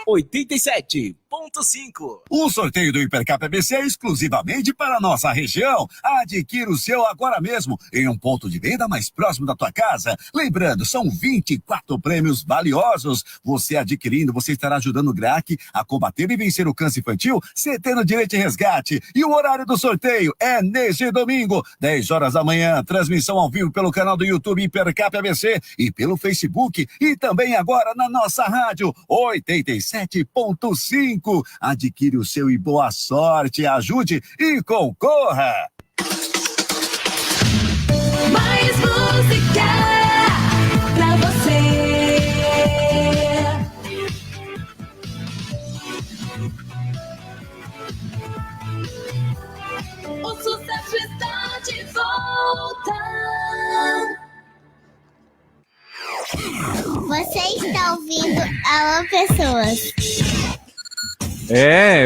87.5. O sorteio do Hipercap ABC é exclusivamente para a nossa região. Adquira o seu agora mesmo em um ponto de venda mais próximo da tua casa. Lembrando, são 24 prêmios valiosos. Você adquirindo, você estará ajudando o GRAC a combater e vencer o câncer infantil, você tendo direito de resgate. E o horário do sorteio é neste domingo, 10 horas da manhã. Transmissão ao vivo pelo canal do YouTube Hipercap ABC e pelo Facebook. E também agora na nossa rádio 87.5. Adquire o seu e boa sorte, ajude e concorra! Mais música pra você. O sucesso está de volta. Você está ouvindo Alô Pessoas.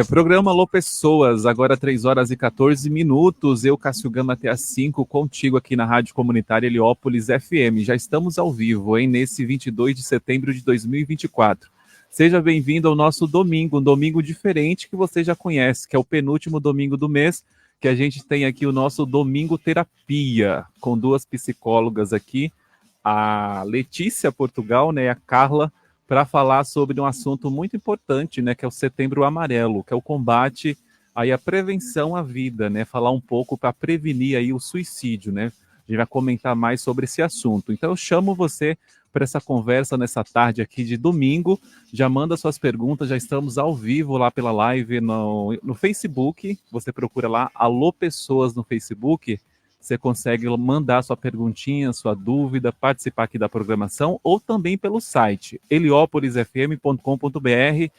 Programa Alô Pessoas, agora 3 horas e 14 minutos. Eu, Cássio Gama, até às 5, contigo aqui na Rádio Comunitária Heliópolis FM. Já estamos ao vivo, hein, nesse 22 de setembro de 2024. Seja bem-vindo ao nosso domingo, um domingo diferente que você já conhece, que é o penúltimo domingo do mês, que a gente tem aqui o nosso Domingo Terapia, com duas psicólogas aqui, a Letícia Portugal, né, e a Carla, para falar sobre um assunto muito importante, né, que é o Setembro Amarelo, que é o combate aí à prevenção à vida, né, falar um pouco para prevenir aí o suicídio, né, a gente vai comentar mais sobre esse assunto. Então eu chamo você para essa conversa nessa tarde aqui de domingo, já manda suas perguntas, já estamos ao vivo lá pela live no Facebook, você procura lá Alô Pessoas no Facebook, você consegue mandar sua perguntinha, sua dúvida, participar aqui da programação, ou também pelo site heliopolisfm.com.br,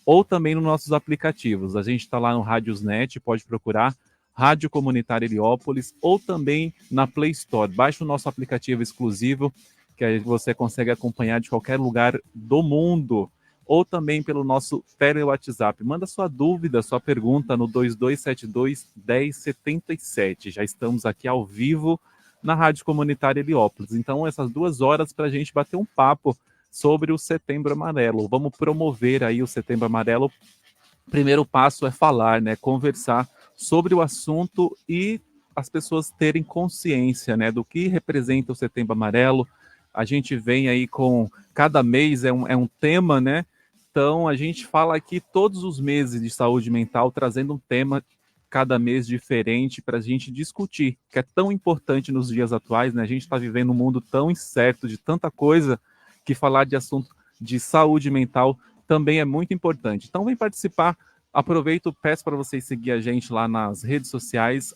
ou também nos nossos aplicativos. A gente está lá no Radiosnet, pode procurar Rádio Comunitária Heliópolis, ou também na Play Store. Baixe o nosso aplicativo exclusivo, que aí você consegue acompanhar de qualquer lugar do mundo, ou também pelo nosso tele-WhatsApp. Manda sua dúvida, sua pergunta no 2272-1077. Já estamos aqui ao vivo na Rádio Comunitária Heliópolis. Então, essas 2 horas para a gente bater um papo sobre o Setembro Amarelo. Vamos promover aí o Setembro Amarelo. O primeiro passo é falar, né, conversar sobre o assunto e as pessoas terem consciência, né, do que representa o Setembro Amarelo. A gente vem aí com, cada mês é um tema, né? Então, a gente fala aqui todos os meses de saúde mental, trazendo um tema cada mês diferente para a gente discutir, que é tão importante nos dias atuais, né? A gente está vivendo um mundo tão incerto de tanta coisa, que falar de assunto de saúde mental também é muito importante. Então, vem participar, aproveito, peço para vocês seguir a gente lá nas redes sociais,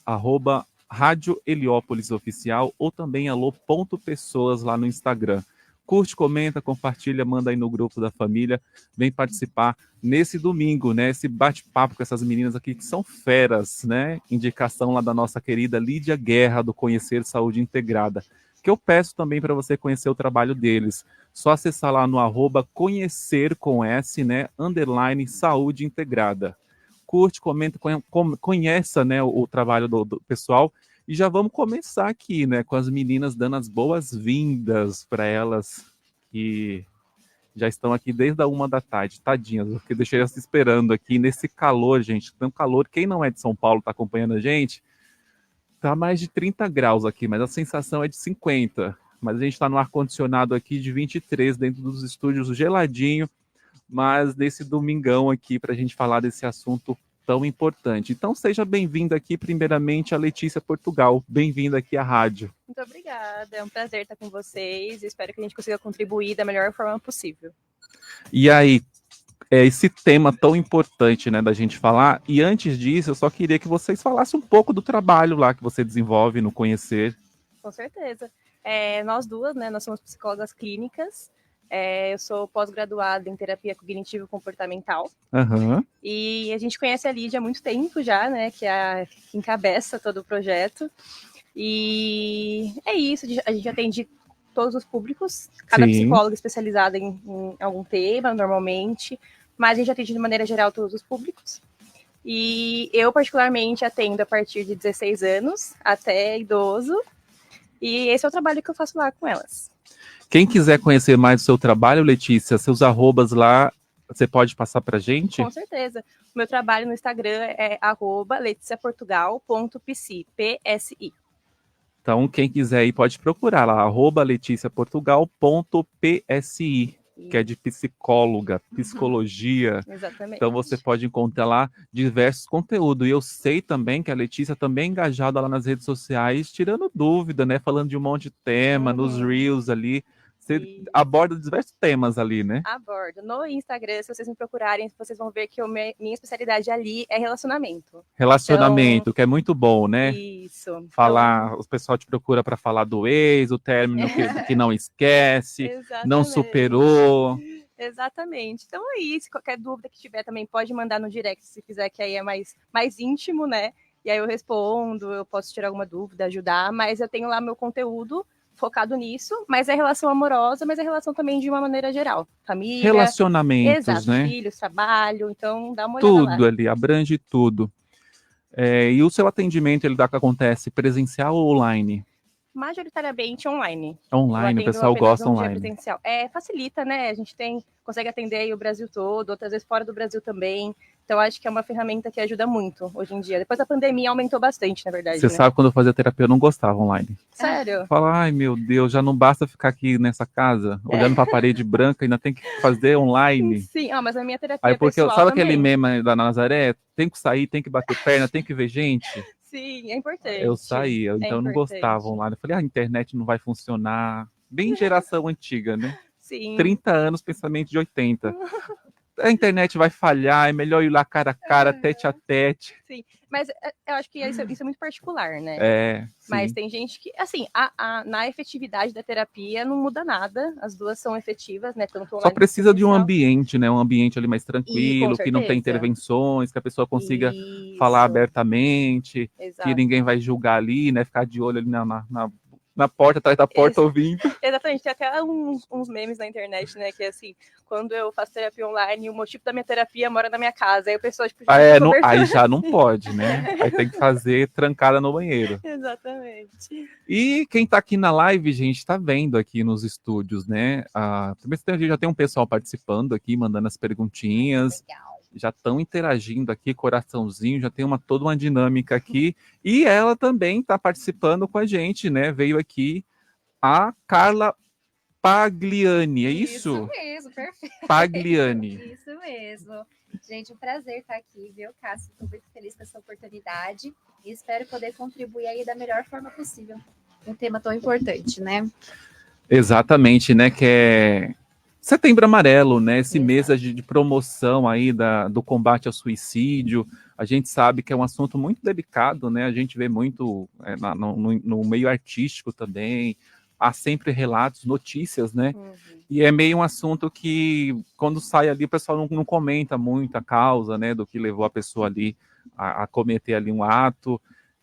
@Rádio Heliópolis Oficial, ou também alô.pessoas lá no Instagram. Curte, comenta, compartilha, manda aí no grupo da família, vem participar nesse domingo, né? Esse bate-papo com essas meninas aqui que são feras, né? Indicação lá da nossa querida Lídia Guerra, do Conhecer Saúde Integrada, que eu peço também para você conhecer o trabalho deles. Só acessar lá no @conhecer com S, né? _ Saúde Integrada. Curte, comenta, conheça, né, o trabalho do pessoal. E já vamos começar aqui, né, com as meninas dando as boas-vindas para elas que já estão aqui desde a 1 da tarde, tadinhas, porque deixei elas esperando aqui nesse calor, gente, tão calor. Quem não é de São Paulo está acompanhando a gente, tá mais de 30 graus aqui, mas a sensação é de 50. Mas a gente está no ar-condicionado aqui de 23, dentro dos estúdios geladinho, mas nesse domingão aqui para a gente falar desse assunto tão importante. Então, seja bem-vinda aqui, primeiramente, a Letícia Portugal. Bem-vinda aqui à rádio. Muito obrigada, é um prazer estar com vocês. Espero que a gente consiga contribuir da melhor forma possível. E aí, esse tema tão importante, né, da gente falar. E antes disso, eu só queria que vocês falassem um pouco do trabalho lá que você desenvolve no Conhecer. Com certeza. Nós duas, né, nós somos psicólogas clínicas. Eu sou pós-graduada em terapia cognitivo-comportamental. Uhum. E a gente conhece a Lídia há muito tempo já, né? Que encabeça todo o projeto. E é isso, a gente atende todos os públicos, cada psicóloga especializada em algum tema, normalmente, mas a gente atende de maneira geral todos os públicos. E eu, particularmente, atendo a partir de 16 anos até idoso. E esse é o trabalho que eu faço lá com elas. Quem quiser conhecer mais do seu trabalho, Letícia, seus arrobas lá Você pode passar pra gente? Com certeza. O meu trabalho no Instagram é @leticiaportugal.psi, PSI. Então, quem quiser aí pode procurar lá, @leticiaportugal.psi, que é de psicóloga, psicologia. Exatamente. Então você pode encontrar lá diversos conteúdos. E eu sei também que a Letícia também é engajada lá nas redes sociais, tirando dúvida, né? Falando de um monte de tema, nos Reels ali. Você aborda diversos temas ali, né? Abordo. No Instagram, se vocês me procurarem, vocês vão ver que minha especialidade ali é relacionamento. Relacionamento, que é muito bom, né? Isso. Falar, o pessoal te procura para falar do ex, o término que não esquece, não superou. Exatamente. Então é isso. Qualquer dúvida que tiver também pode mandar no direct, se quiser, que aí é mais íntimo, né? E aí eu respondo, eu posso tirar alguma dúvida, ajudar, mas eu tenho lá meu conteúdo focado nisso, mas é relação amorosa, mas é relação também de uma maneira geral. Família. Relacionamentos, exato, né? Filhos, trabalho, então dá uma olhada tudo lá. ali, abrange tudo. E o seu atendimento, ele acontece presencial ou online? Majoritariamente online. Online, o pessoal gosta online. Presencial. Facilita, né? A gente consegue atender aí o Brasil todo, outras vezes fora do Brasil também. Então, acho que é uma ferramenta que ajuda muito hoje em dia. Depois da pandemia, aumentou bastante, na verdade. Você sabe, quando eu fazia terapia, eu não gostava online. Sério? Fala, ai meu Deus, já não basta ficar aqui nessa casa, olhando para a parede branca, ainda tem que fazer online. Sim, mas a minha terapia aí porque pessoal sabe também. aquele meme da Nazaré? Tem que sair, tem que bater perna, tem que ver gente. Sim, é importante. Eu saía, então eu não gostava online. Eu falei, a internet não vai funcionar. Bem geração antiga, né? Sim. 30 anos, pensamento de 80. A internet vai falhar, é melhor ir lá cara a cara, tete a tete. Sim, mas eu acho que isso é muito particular, né? Sim. Mas tem gente que, assim, na efetividade da terapia não muda nada, as duas são efetivas, né? Tanto só precisa de um ambiente, né? Um ambiente ali mais tranquilo, que não tem intervenções, que a pessoa consiga falar abertamente, que ninguém vai julgar ali, né? Ficar de olho ali na porta, atrás da porta, ouvindo. Exatamente, tem até uns memes na internet, né, que é assim, quando eu faço terapia online, o motivo da minha terapia mora na minha casa, aí o pessoal, tipo... aí já não pode, né? Aí tem que fazer trancada no banheiro. Exatamente. E quem tá aqui na live, gente, tá vendo aqui nos estúdios, né? Já tem um pessoal participando aqui, mandando as perguntinhas. Legal. Já estão interagindo aqui, coraçãozinho, já tem toda uma dinâmica aqui. E ela também está participando com a gente, né? Veio aqui a Carla Pagliani, é isso? Isso mesmo, perfeito. Pagliani. Isso mesmo. Gente, um prazer estar aqui, viu, Cássio? Estou muito feliz com essa oportunidade e espero poder contribuir aí da melhor forma possível. Um tema tão importante, né? Exatamente, né? Que é Setembro Amarelo, né? Esse mês de promoção aí do combate ao suicídio. A gente sabe que é um assunto muito delicado, né? A gente vê muito no meio artístico também. Há sempre relatos, notícias, né? E é meio um assunto que, quando sai ali, o pessoal não comenta muito a causa, né? Do que levou a pessoa ali a cometer ali um ato.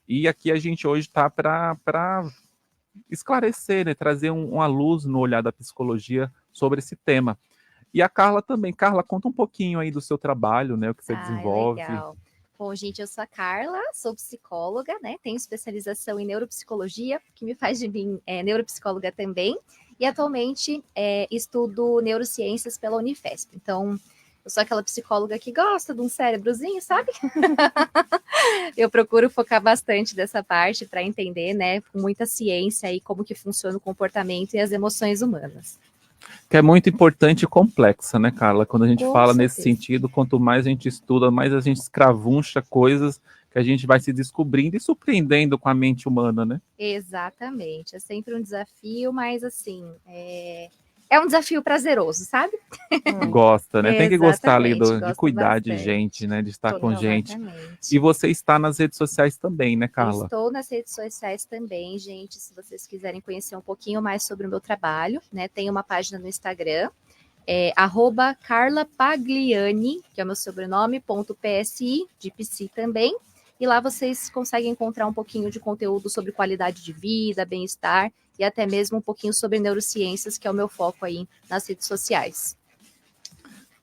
E aqui a gente hoje está para esclarecer, né? Trazer uma luz no olhar da psicologia sobre esse tema. E a Carla também. Carla, conta um pouquinho aí do seu trabalho, né? O que você desenvolve. Legal. Bom, gente, eu sou a Carla, sou psicóloga, né? Tenho especialização em neuropsicologia, que me faz de mim neuropsicóloga também. E atualmente estudo neurociências pela Unifesp. Então, eu sou aquela psicóloga que gosta de um cérebrozinho, sabe? Eu procuro focar bastante dessa parte para entender, né, com muita ciência aí como que funciona o comportamento e as emoções humanas. Que é muito importante e complexa, né, Carla? Quando a gente fala nesse sentido, quanto mais a gente estuda, mais a gente escravuncha coisas que a gente vai se descobrindo e surpreendendo com a mente humana, né? Exatamente. É sempre um desafio, mas assim, é um desafio prazeroso, sabe? Gosta, né? Tem que gostar ali de cuidar de gente, né? De estar com gente. E você está nas redes sociais também, né, Carla? Estou nas redes sociais também, gente. Se vocês quiserem conhecer um pouquinho mais sobre o meu trabalho, né? Tem uma página no Instagram, @carlapagliani, que é o meu sobrenome, .psi, de psi também. E lá vocês conseguem encontrar um pouquinho de conteúdo sobre qualidade de vida, bem-estar e até mesmo um pouquinho sobre neurociências, que é o meu foco aí nas redes sociais.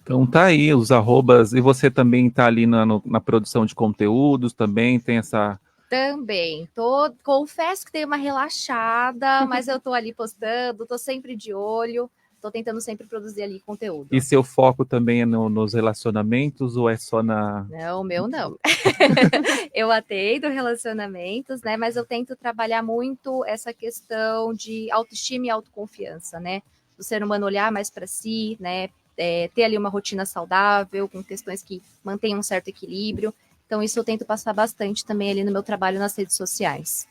Então tá aí os arrobas, e você também tá ali na produção de conteúdos, também tem essa... Também, confesso que dei uma relaxada, mas eu tô ali postando, tô sempre de olho, tô tentando sempre produzir ali conteúdo. E seu foco também é nos relacionamentos ou é só na... Não, o meu não. Eu atendo relacionamentos, né? Mas eu tento trabalhar muito essa questão de autoestima e autoconfiança, né? Do ser humano olhar mais para si, né? Ter ali uma rotina saudável, com questões que mantenham um certo equilíbrio. Então, isso eu tento passar bastante também ali no meu trabalho nas redes sociais.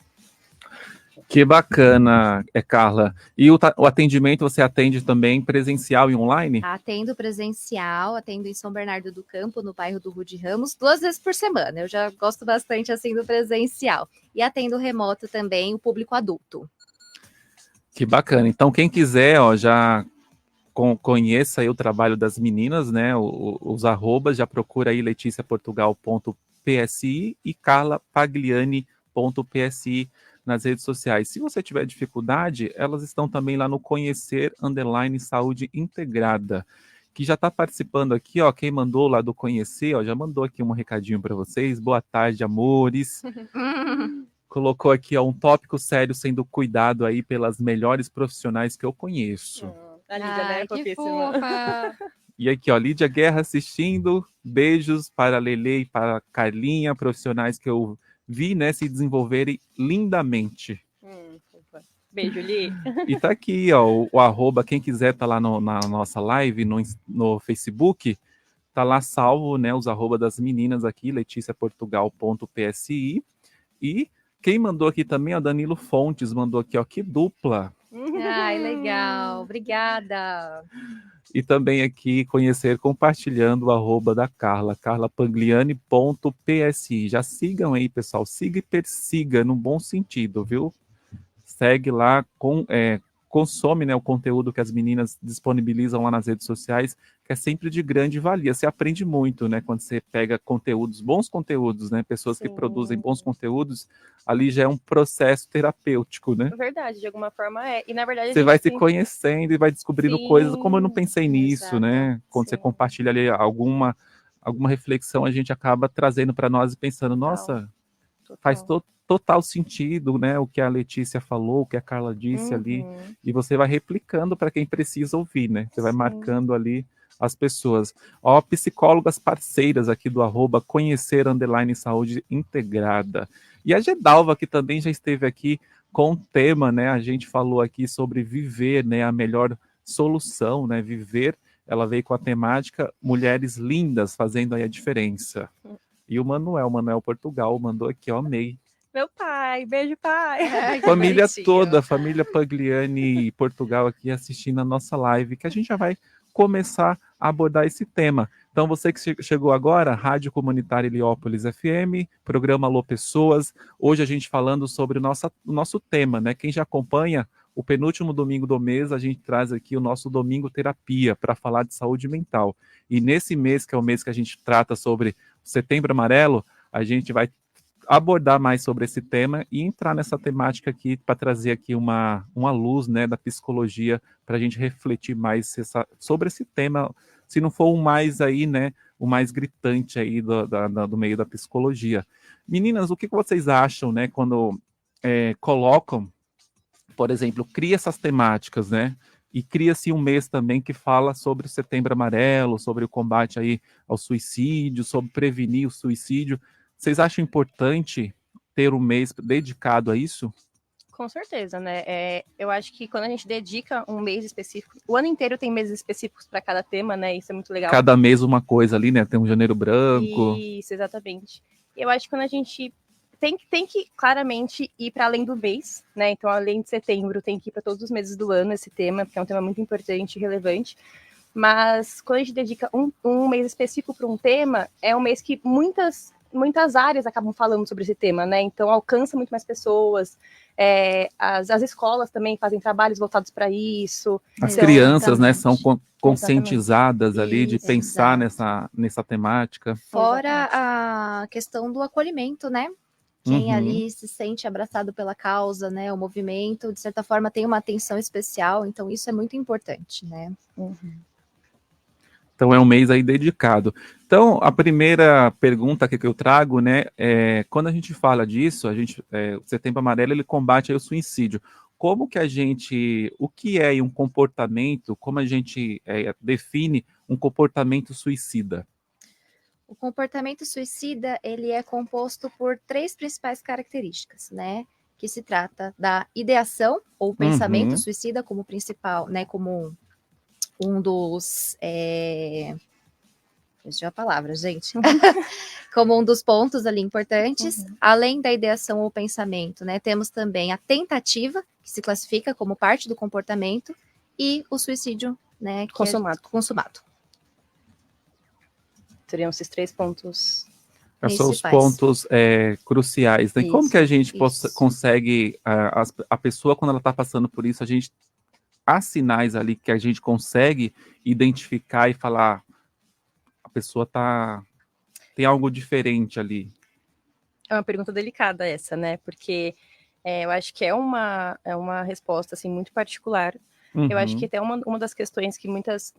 Que bacana, Carla. E o atendimento você atende também presencial e online? Atendo presencial, atendo em São Bernardo do Campo, no bairro do Rude Ramos, 2 vezes por semana. Eu já gosto bastante assim do presencial. E atendo remoto também, o público adulto. Que bacana. Então, quem quiser, ó, já conheça aí o trabalho das meninas, né? Os arrobas, já procura aí leticiaportugal.psi e carlapagliani.psi nas redes sociais. Se você tiver dificuldade, elas estão também lá no Conhecer Saúde Integrada, que já está participando aqui, ó, quem mandou lá do Conhecer, ó, já mandou aqui um recadinho para vocês. Boa tarde, amores. Colocou aqui, ó, um tópico sério sendo cuidado aí pelas melhores profissionais que eu conheço. A Lídia, né? Fofíssima. E aqui, ó, Lídia Guerra assistindo. Beijos para a Lele e para a Carlinha, profissionais que eu vi, né, se desenvolverem lindamente. Beijo, Li. E tá aqui, ó, o arroba, quem quiser tá lá na nossa live, no Facebook, tá lá salvo, né, os arroba das meninas aqui, leticiaportugal.psi. E quem mandou aqui também, ó, Danilo Fontes, mandou aqui, ó, que dupla. Ai, legal, obrigada. E também aqui compartilhando o arroba da Carla, carlapagliani.psi. Já sigam aí, pessoal. Siga e persiga no bom sentido, viu? Segue lá, consome, né, o conteúdo que as meninas disponibilizam lá nas redes sociais, que é sempre de grande valia. Você aprende muito, né, quando você pega conteúdos, bons conteúdos, né, pessoas Sim. que produzem bons conteúdos, ali já é um processo terapêutico, né? Verdade, de alguma forma é. E na verdade você vai se conhecendo e vai descobrindo coisas, como eu não pensei nisso, exato, né? Quando você compartilha ali alguma reflexão, a gente acaba trazendo para nós e pensando, nossa, faz total sentido, né? O que a Letícia falou, o que a Carla disse ali, e você vai replicando para quem precisa ouvir, né? Você vai marcando ali as pessoas. Ó, psicólogas parceiras aqui do arroba Conhecer Saúde Integrada. E a Gedalva, que também já esteve aqui com o tema, né? A gente falou aqui sobre viver, né? A melhor solução, né? Viver, ela veio com a temática Mulheres Lindas, fazendo aí a diferença. E o Manuel Portugal, mandou aqui, ó, amei. Meu pai, beijo, pai. Ai, Família bonitinho. toda, família Pagliani Portugal aqui assistindo a nossa live, que a gente já vai começar a abordar esse tema. Então, você que chegou agora, Rádio Comunitária Heliópolis FM, programa Alô Pessoas, hoje a gente falando sobre o nosso tema, né? Quem já acompanha o penúltimo domingo do mês, a gente traz aqui o nosso Domingo Terapia para falar de saúde mental. E nesse mês, que é o mês que a gente trata sobre o Setembro Amarelo, a gente vai abordar mais sobre esse tema e entrar nessa temática aqui para trazer aqui uma luz, né, da psicologia para a gente refletir mais sobre esse tema, se não for o mais aí, né, o mais gritante aí do meio da psicologia. Meninas, o que vocês acham, né, quando colocam, por exemplo, cria essas temáticas, né, e cria-se um mês também que fala sobre o Setembro Amarelo, sobre o combate aí ao suicídio, sobre prevenir o suicídio. Vocês acham importante ter um mês dedicado a isso? Com certeza, né? Eu acho que quando a gente dedica um mês específico, o ano inteiro tem meses específicos para cada tema, né? Isso é muito legal. Cada mês uma coisa ali, né? Tem um janeiro branco. Isso, exatamente. Eu acho que quando a gente tem que claramente ir para além do mês, né? Então, além de setembro, tem que ir para todos os meses do ano esse tema, porque é um tema muito importante e relevante. Mas quando a gente dedica um mês específico para um tema, é um mês que muitas áreas acabam falando sobre esse tema, né? Então alcança muito mais pessoas. As escolas também fazem trabalhos voltados para isso. As então, crianças, né, são conscientizadas ali de pensar exato. nessa temática. Fora a questão do acolhimento, né? Quem ali se sente abraçado pela causa, né? O movimento, de certa forma, tem uma atenção especial. Então, isso é muito importante, né? Então, é um mês aí dedicado. Então, a primeira pergunta que eu trago, né, quando a gente fala disso, o Setembro Amarelo, ele combate aí o suicídio. como que o que é um comportamento, como a gente define um comportamento suicida? O comportamento suicida, ele é composto por 3 principais características, né? Que se trata da ideação ou pensamento suicida como principal, né? Como um dos... Deixa eu a palavra, gente. Como um dos pontos ali importantes. Além da ideação ou pensamento, né? Temos também a tentativa, que se classifica como parte do comportamento, e o suicídio, né? Que consumado. Seriam esses 3 pontos. São os pontos cruciais. Né? Como que a gente consegue, a pessoa, quando ela está passando por isso, há sinais ali que a gente consegue identificar e falar, a pessoa tem algo diferente ali? É uma pergunta delicada essa, né? Porque eu acho que é uma resposta assim, muito particular. Eu acho que até uma das questões que muitas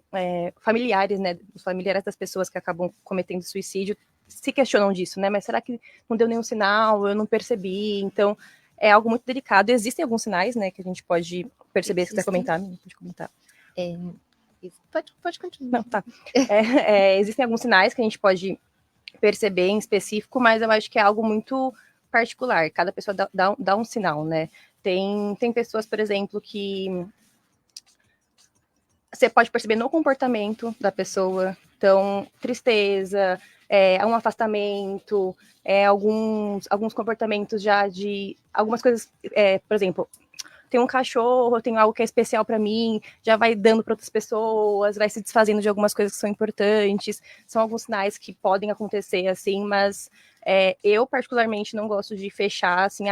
familiares, né, os familiares das pessoas que acabam cometendo suicídio se questionam disso, né? Mas será que não deu nenhum sinal? Eu não percebi. Então, é algo muito delicado. Existem alguns sinais, né, que a gente pode perceber. Se quiser comentar, pode comentar. Pode continuar. Não, tá. Existem alguns sinais que a gente pode perceber em específico, mas eu acho que é algo muito particular. Cada pessoa dá um sinal, né? Tem pessoas, por exemplo, que você pode perceber no comportamento da pessoa. Então, tristeza, um afastamento, alguns comportamentos já de... Algumas coisas, por exemplo, tem um cachorro, tem algo que é especial para mim, já vai dando para outras pessoas, vai se desfazendo de algumas coisas que são importantes. São alguns sinais que podem acontecer, assim, mas eu particularmente não gosto de fechar, assim,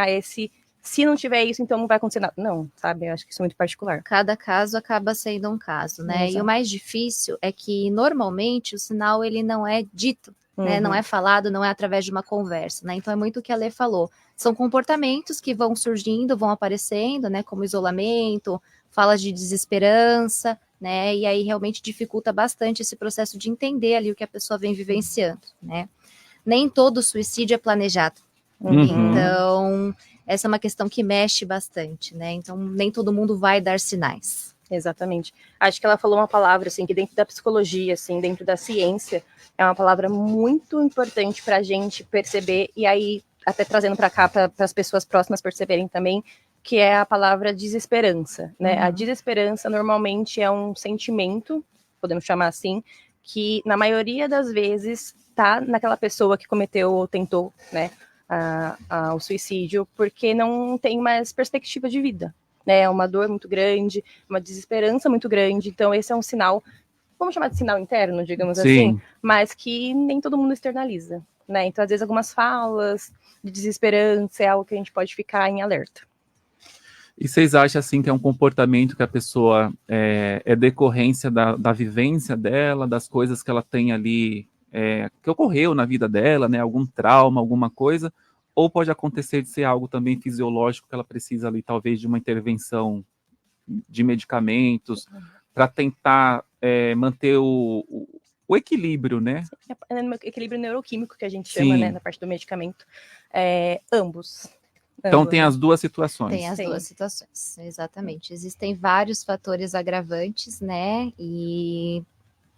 se não tiver isso, então não vai acontecer nada. Não, sabe? Eu acho que isso é muito particular. Cada caso acaba sendo um caso, né? Exato. E o mais difícil é que, normalmente, o sinal, ele não é dito, né? Não é falado, não é através de uma conversa, né? Então, é muito o que a Lê falou. São comportamentos que vão surgindo, vão aparecendo, né? Como isolamento, falas de desesperança, né? E aí, realmente, dificulta bastante esse processo de entender ali o que a pessoa vem vivenciando, né? Nem todo suicídio é planejado. Então... essa é uma questão que mexe bastante, né? Então, nem todo mundo vai dar sinais. Exatamente. Acho que ela falou uma palavra, assim, que dentro da psicologia, assim, dentro da ciência, é uma palavra muito importante para a gente perceber, e aí, até trazendo para cá, para as pessoas próximas perceberem também, que é a palavra desesperança, né? A desesperança, normalmente, é um sentimento, podemos chamar assim, que, na maioria das vezes, tá naquela pessoa que cometeu ou tentou, né? O suicídio, porque não tem mais perspectiva de vida, né? É uma dor muito grande, uma desesperança muito grande. Então, esse é um sinal, vamos chamar de sinal interno, digamos assim, mas que nem todo mundo externaliza, né? Então, às vezes, algumas falas de desesperança é algo que a gente pode ficar em alerta. E vocês acham, assim, que é um comportamento que a pessoa é decorrência da vivência dela, das coisas que ela tem ali, que ocorreu na vida dela, né, algum trauma, alguma coisa, ou pode acontecer de ser algo também fisiológico, que ela precisa ali talvez de uma intervenção de medicamentos para tentar manter o equilíbrio, né? Equilíbrio neuroquímico que a gente chama, né, na parte do medicamento. Ambos. Então tem as duas situações. Tem as duas situações, exatamente. Existem vários fatores agravantes, né, e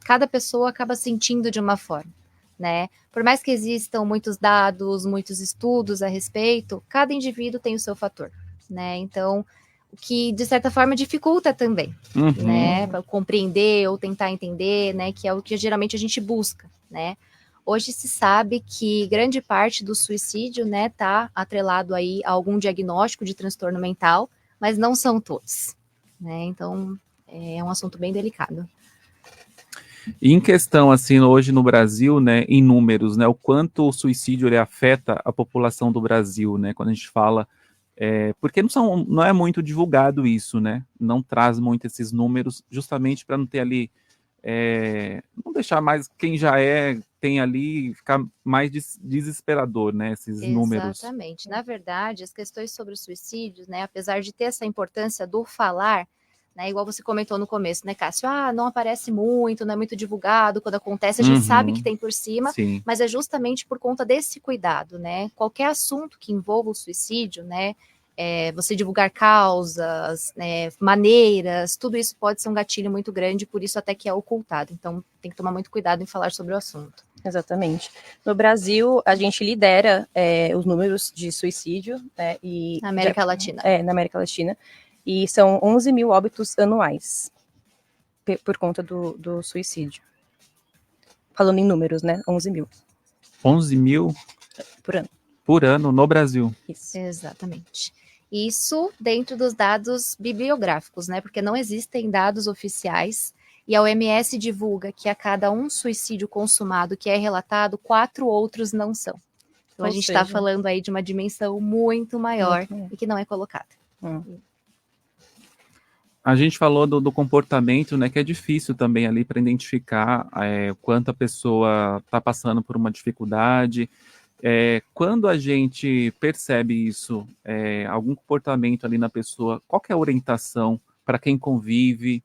cada pessoa acaba sentindo de uma forma, né? Por mais que existam muitos dados, muitos estudos a respeito, cada indivíduo tem o seu fator, né? Então, o que, de certa forma, dificulta também, né? Para compreender ou tentar entender, né? Que é o que geralmente a gente busca, né? Hoje se sabe que grande parte do suicídio, né, tá atrelado aí a algum diagnóstico de transtorno mental, mas não são todos, né? Então, é um assunto bem delicado. E em questão, assim, hoje no Brasil, né, em números, né, o quanto o suicídio ele afeta a população do Brasil, né, quando a gente fala, porque não é muito divulgado isso, né, não traz muito esses números, justamente para não ter ali, não deixar mais quem já tem ali, ficar mais desesperador, né, esses números. Exatamente. Na verdade, as questões sobre o suicídio, né, apesar de ter essa importância do falar, né, igual você comentou no começo, né, Cássio? Não aparece muito, não é muito divulgado, quando acontece a gente sabe que tem por cima, sim, mas é justamente por conta desse cuidado, né? Qualquer assunto que envolva o suicídio, né, você divulgar causas, maneiras, tudo isso pode ser um gatilho muito grande, por isso até que é ocultado. Então, tem que tomar muito cuidado em falar sobre o assunto. Exatamente. No Brasil, a gente lidera os números de suicídio. Na América Latina. Na América Latina. E são 11 mil óbitos anuais por conta do suicídio. Falando em números, né? 11 mil. 11 mil? Por ano. Por ano no Brasil. Isso. Exatamente. Isso dentro dos dados bibliográficos, né? Porque não existem dados oficiais e a OMS divulga que a cada um suicídio consumado que é relatado, 4 outros não são. Então, a gente está falando aí de uma dimensão muito maior e que não é colocada. A gente falou do comportamento, né, que é difícil também ali para identificar quanto a pessoa está passando por uma dificuldade. Quando a gente percebe isso, algum comportamento ali na pessoa, qual que é a orientação para quem convive,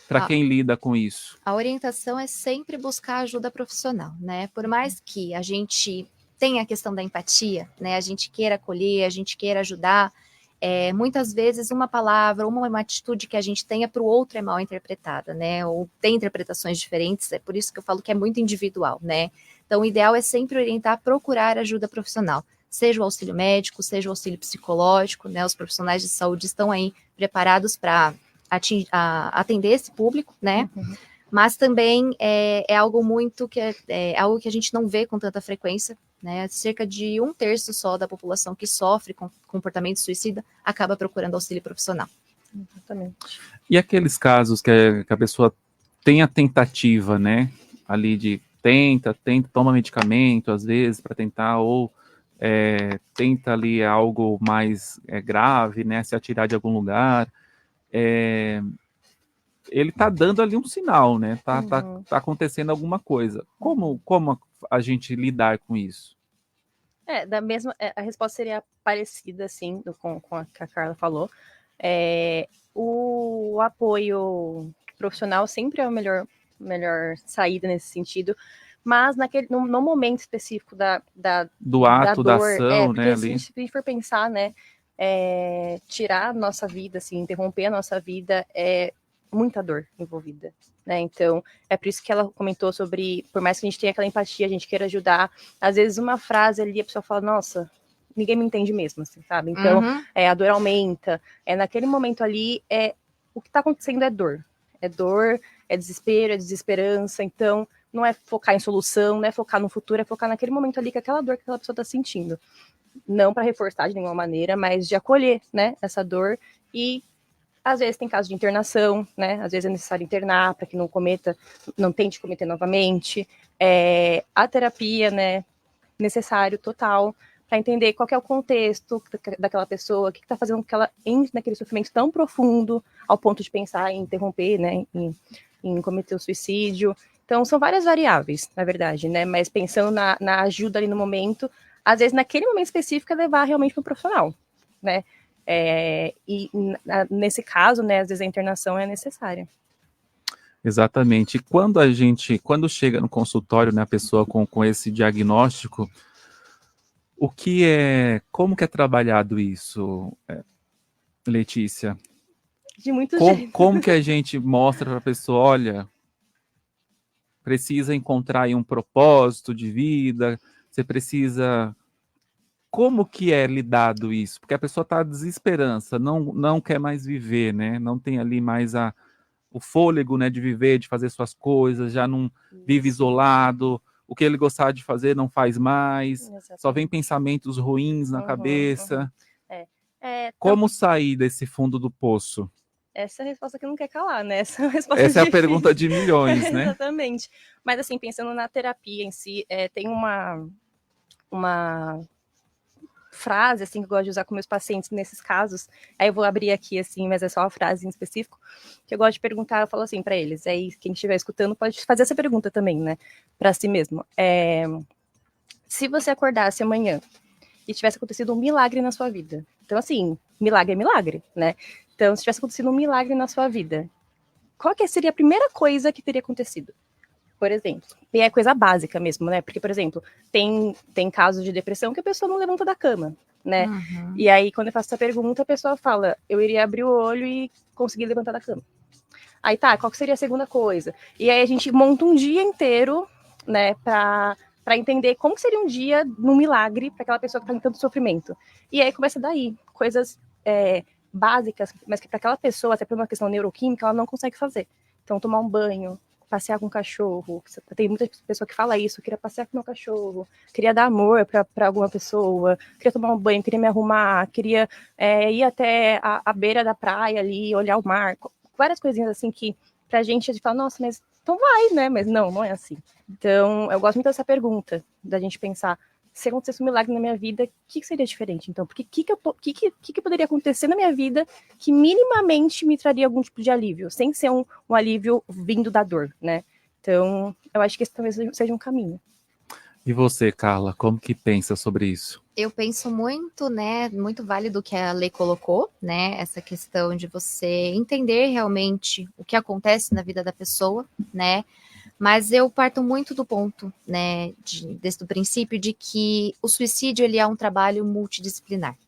para quem lida com isso? A orientação é sempre buscar ajuda profissional, né? Por mais que a gente tenha a questão da empatia, né? A gente queira acolher, a gente queira ajudar, muitas vezes uma palavra, uma atitude que a gente tenha para o outro é mal interpretada, né? Ou tem interpretações diferentes, é por isso que eu falo que é muito individual, né? Então, o ideal é sempre orientar a procurar ajuda profissional, seja o auxílio médico, seja o auxílio psicológico, né? Os profissionais de saúde estão aí preparados para atender esse público, né? Mas também é algo muito algo que a gente não vê com tanta frequência, né? Cerca de 1/3 só da população que sofre com comportamento suicida acaba procurando auxílio profissional. Exatamente. E aqueles casos que a pessoa tem a tentativa, né? Ali de tenta, toma medicamento às vezes para tentar, ou tenta ali algo mais grave, né? Se atirar de algum lugar. Ele está dando ali um sinal, né? Tá acontecendo alguma coisa. Como a gente lidar com isso? A resposta seria parecida, assim, com a que a Carla falou. O apoio profissional sempre é a melhor saída nesse sentido, mas no momento específico do ato, da dor, ação, né? Se a gente for pensar, né? Tirar a nossa vida, assim, interromper a nossa vida, muita dor envolvida, né? Então, é por isso que ela comentou sobre, por mais que a gente tenha aquela empatia, a gente queira ajudar, às vezes uma frase ali, a pessoa fala, nossa, ninguém me entende mesmo, assim, sabe? Então, a dor aumenta, naquele momento ali, o que tá acontecendo é dor, é desespero, é desesperança, então, não é focar em solução, não é focar no futuro, é focar naquele momento ali, com aquela dor que aquela pessoa tá sentindo. Não para reforçar de nenhuma maneira, mas de acolher, né, essa dor. E às vezes tem caso de internação, né? Às vezes é necessário internar para que não tente cometer novamente. A terapia, né, necessário total para entender qual que é o contexto daquela pessoa, o que está fazendo com que ela entre naquele sofrimento tão profundo ao ponto de pensar em interromper, né, em cometer o suicídio. Então são várias variáveis, na verdade, né? Mas pensando na ajuda ali no momento, às vezes, naquele momento específico, é levar realmente para o profissional, né? Nesse caso, né, às vezes a internação é necessária. Exatamente. E quando chega no consultório, né, a pessoa com esse diagnóstico, como que é trabalhado isso, Letícia? De muito jeito. Como que a gente mostra para a pessoa, olha, precisa encontrar aí um propósito de vida, você precisa... Como que é lidado isso? Porque a pessoa está desesperança, não quer mais viver, né? Não tem ali mais o fôlego, né, de viver, de fazer suas coisas, já não vive isolado, o que ele gostava de fazer não faz mais, só vem pensamentos ruins na cabeça. Como sair desse fundo do poço? Essa é a resposta que não quer calar, né? Essa é a pergunta de milhões, né? Exatamente. Mas assim, pensando na terapia em si, tem uma frase, assim, que eu gosto de usar com meus pacientes nesses casos, aí eu vou abrir aqui, assim, mas é só uma frase em específico, que eu gosto de perguntar, eu falo assim para eles, aí quem estiver escutando pode fazer essa pergunta também, né, para si mesmo. Se você acordasse amanhã e tivesse acontecido um milagre na sua vida, então assim, milagre é milagre, né, então se tivesse acontecido um milagre na sua vida, qual que seria a primeira coisa que teria acontecido? Por exemplo, e é coisa básica mesmo, né? Porque, por exemplo, tem casos de depressão que a pessoa não levanta da cama, né? Uhum. E aí, quando eu faço essa pergunta, a pessoa fala, eu iria abrir o olho e conseguir levantar da cama. Aí tá, qual que seria a segunda coisa? E aí a gente monta um dia inteiro, né, para entender como que seria um dia num milagre para aquela pessoa que está em tanto sofrimento. E aí começa daí, coisas básicas, mas que para aquela pessoa, até por uma questão neuroquímica, ela não consegue fazer. Então, tomar um banho, passear com o cachorro. Tem muita pessoa que fala isso, eu queria passear com meu cachorro, queria dar amor para alguma pessoa, queria tomar um banho, queria me arrumar, queria ir até a beira da praia ali, olhar o mar. Várias coisinhas assim que pra gente a gente fala, nossa, mas então vai, né? Mas não é assim. Então, eu gosto muito dessa pergunta, da gente pensar, se acontecesse um milagre na minha vida, o que seria diferente? Então, porque que poderia acontecer na minha vida que minimamente me traria algum tipo de alívio, sem ser um alívio vindo da dor, né? Então, eu acho que esse talvez seja um caminho. E você, Carla, como que pensa sobre isso? Eu penso muito, né, muito válido o que a Lei colocou, né, essa questão de você entender realmente o que acontece na vida da pessoa, né, mas eu parto muito do ponto, né, desde o princípio de que o suicídio, ele é um trabalho multidisciplinar,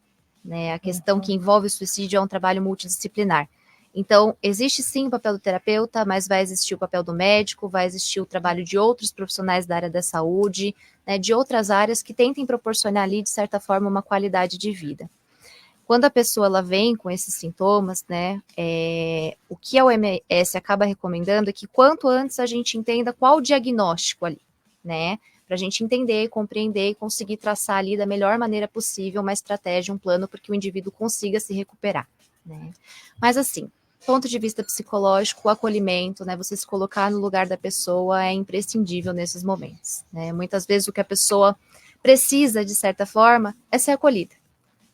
né, a questão que envolve o suicídio é um trabalho multidisciplinar. Então, existe sim o papel do terapeuta, mas vai existir o papel do médico, vai existir o trabalho de outros profissionais da área da saúde, né, de outras áreas que tentem proporcionar ali, de certa forma, uma qualidade de vida. Quando a pessoa ela vem com esses sintomas, né, o que a OMS acaba recomendando é que quanto antes a gente entenda qual o diagnóstico ali, né, para a gente entender, compreender e conseguir traçar ali da melhor maneira possível uma estratégia, um plano para que o indivíduo consiga se recuperar, né. Mas assim, ponto de vista psicológico, o acolhimento, né, você se colocar no lugar da pessoa é imprescindível nesses momentos, né, muitas vezes o que a pessoa precisa, de certa forma, é ser acolhida,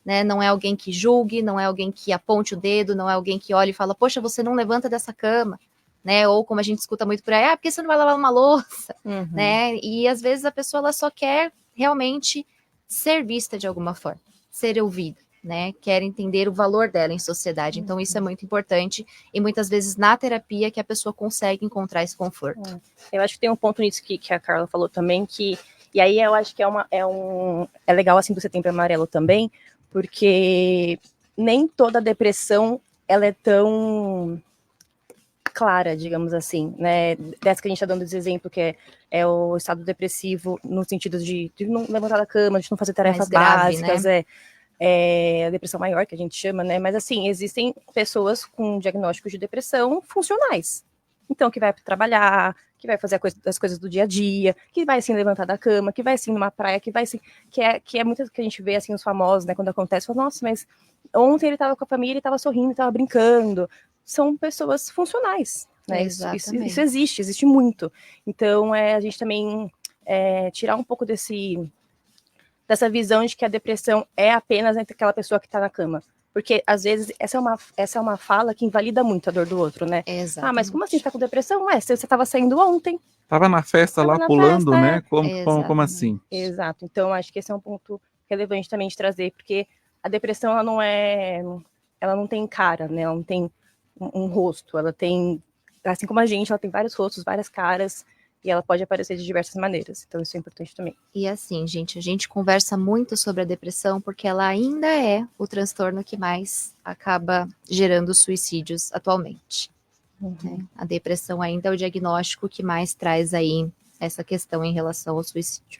né, não é alguém que julgue, não é alguém que aponte o dedo, não é alguém que olhe e fala, poxa, você não levanta dessa cama, né, ou como a gente escuta muito por aí, porque você não vai lavar uma louça, né, e às vezes a pessoa ela só quer realmente ser vista de alguma forma, ser ouvida, né, quer entender o valor dela em sociedade. Então, isso é muito importante e muitas vezes na terapia que a pessoa consegue encontrar esse conforto. Eu acho que tem um ponto nisso que a Carla falou também, e aí eu acho que é legal assim do Setembro Amarelo também, porque nem toda depressão ela é tão clara, digamos assim, né? Dessa que a gente está dando esse exemplo, que é o estado depressivo no sentido de não levantar da cama, de não fazer tarefas grave, básicas, né? A depressão maior, que a gente chama, né? Mas, assim, existem pessoas com diagnósticos de depressão funcionais. Então, que vai trabalhar, que vai fazer as coisas do dia a dia, que vai, assim, levantar da cama, que vai, assim, numa praia, que vai, assim... Que é muito que a gente vê, assim, os famosos, né? Quando acontece, fala, nossa, mas ontem ele estava com a família, ele estava sorrindo, estava brincando. São pessoas funcionais, né? Isso existe muito. Então, a gente também tirar um pouco dessa visão de que a depressão é apenas entre aquela pessoa que está na cama. Porque, às vezes, essa é uma fala que invalida muito a dor do outro, né? Exatamente. Ah, mas como assim você tá com depressão? Você estava saindo ontem. Tava na festa lá, pulando, né? Como assim? Exato. Então, acho que esse é um ponto relevante também de trazer, porque a depressão, ela não tem cara, né? Ela não tem um rosto. Ela tem, assim como a gente, ela tem vários rostos, várias caras, e ela pode aparecer de diversas maneiras. Então, isso é importante também. E assim, gente, a gente conversa muito sobre a depressão porque ela ainda é o transtorno que mais acaba gerando suicídios atualmente. Né? A depressão ainda é o diagnóstico que mais traz aí essa questão em relação ao suicídio.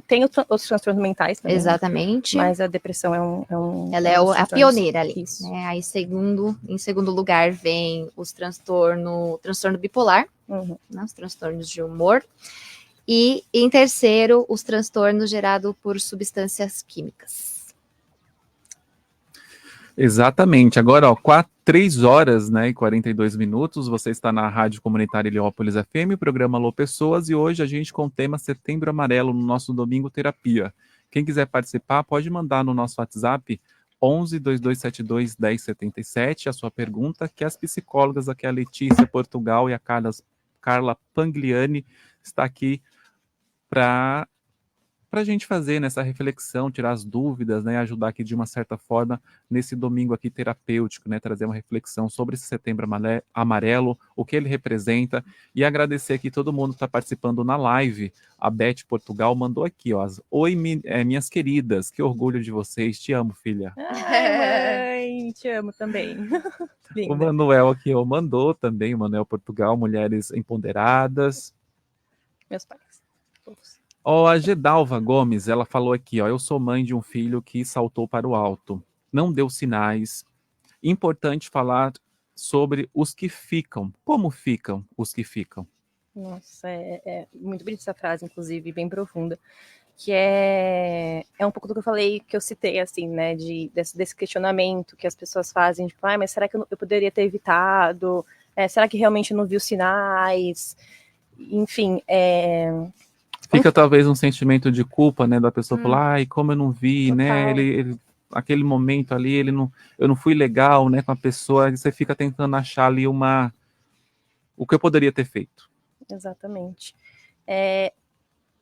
Tem outros transtornos mentais também. Exatamente. Mas a depressão ela é a pioneira ali. Né? Aí, em segundo lugar, vem o transtorno bipolar, né? Os transtornos de humor. E, em terceiro, os transtornos gerados por substâncias químicas. Exatamente. Agora, 3 horas, né, e 42 minutos, você está na Rádio Comunitária Heliópolis FM, o programa Alô Pessoas, e hoje a gente com o tema Setembro Amarelo no nosso Domingo Terapia. Quem quiser participar, pode mandar no nosso WhatsApp 11 2272 1077 a sua pergunta, que as psicólogas aqui, a Letícia Portugal e a Carla Pangliani, está aqui para para a gente fazer nessa reflexão, tirar as dúvidas, né, ajudar aqui de uma certa forma nesse domingo aqui terapêutico, né, trazer uma reflexão sobre esse Setembro Amarelo, o que ele representa, e agradecer aqui todo mundo que está participando na live. A Beth Portugal mandou aqui, ó, oi, minhas queridas, que orgulho de vocês, te amo, filha. Ai, mãe, te amo também. O Manuel aqui, ó, mandou também, o Manuel Portugal, mulheres empoderadas. Meus pais. Ó, a Gedalva Gomes, ela falou aqui, ó, eu sou mãe de um filho que saltou para o alto, não deu sinais. Importante falar sobre os que ficam. Como ficam os que ficam? Nossa, é muito bonita essa frase, inclusive, bem profunda, que é um pouco do que eu falei, que eu citei, assim, né, desse questionamento que as pessoas fazem, tipo, mas será que eu poderia ter evitado? Será que realmente eu não vi os sinais? Enfim, Fica talvez um sentimento de culpa, né, da pessoa falar, ai, como eu não vi, total. né, ele aquele momento ali, eu não fui legal, né, com a pessoa, e você fica tentando achar ali o que eu poderia ter feito. Exatamente.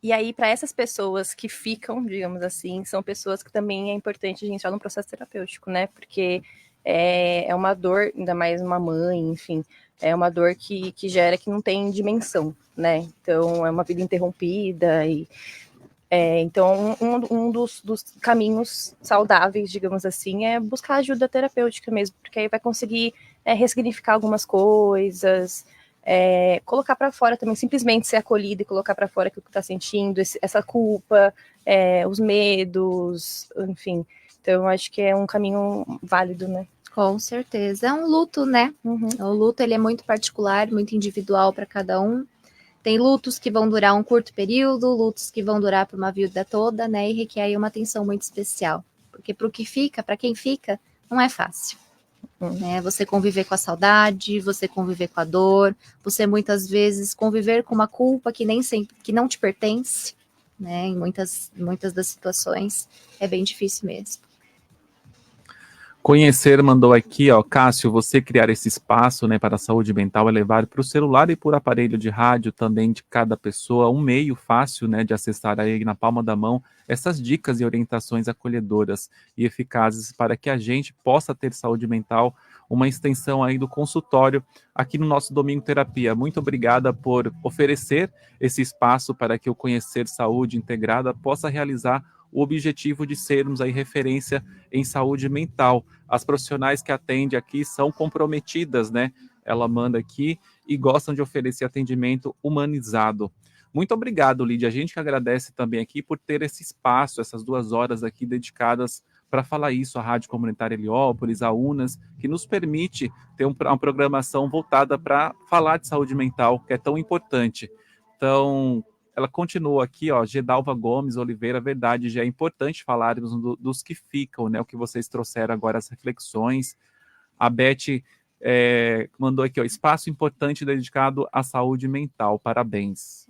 E aí, para essas pessoas que ficam, digamos assim, são pessoas que também é importante a gente entrar num processo terapêutico, né, porque é uma dor, ainda mais uma mãe, enfim, é uma dor que gera que não tem dimensão, né, então é uma vida interrompida e então, um dos caminhos saudáveis, digamos assim, é buscar ajuda terapêutica mesmo, porque aí vai conseguir ressignificar algumas coisas, colocar para fora também, simplesmente ser acolhida e colocar para fora aquilo que está sentindo, essa culpa, os medos, enfim. Então, eu acho que é um caminho válido, né? Com certeza. É um luto, né? Uhum. O luto, ele é muito particular, muito individual para cada um. Tem lutos que vão durar um curto período, lutos que vão durar por uma vida toda, né? E requer aí uma atenção muito especial. Porque para o que fica, para quem fica, não é fácil. Né? Você conviver com a saudade, você conviver com a dor, você muitas vezes conviver com uma culpa que nem sempre, que não te pertence, né? Em muitas das situações é bem difícil mesmo. Conhecer mandou aqui, ó, Cássio, você criar esse espaço, né, para a saúde mental é levar para o celular e por aparelho de rádio também de cada pessoa um meio fácil, né, de acessar aí na palma da mão essas dicas e orientações acolhedoras e eficazes para que a gente possa ter saúde mental, uma extensão aí do consultório aqui no nosso Domingo Terapia. Muito obrigada por oferecer esse espaço para que o Conhecer Saúde Integrada possa realizar o objetivo de sermos aí referência em saúde mental. As profissionais que atendem aqui são comprometidas, né? Ela manda aqui e gostam de oferecer atendimento humanizado. Muito obrigado, Lídia. A gente que agradece também aqui por ter esse espaço, essas 2 horas aqui dedicadas para falar isso, a Rádio Comunitária Heliópolis, a UNAS, que nos permite ter uma programação voltada para falar de saúde mental, que é tão importante. Então, ela continua aqui, ó, Gedalva Gomes Oliveira, verdade, já é importante falarmos dos que ficam, né, o que vocês trouxeram agora, as reflexões. A Beth mandou aqui, ó, espaço importante dedicado à saúde mental, parabéns.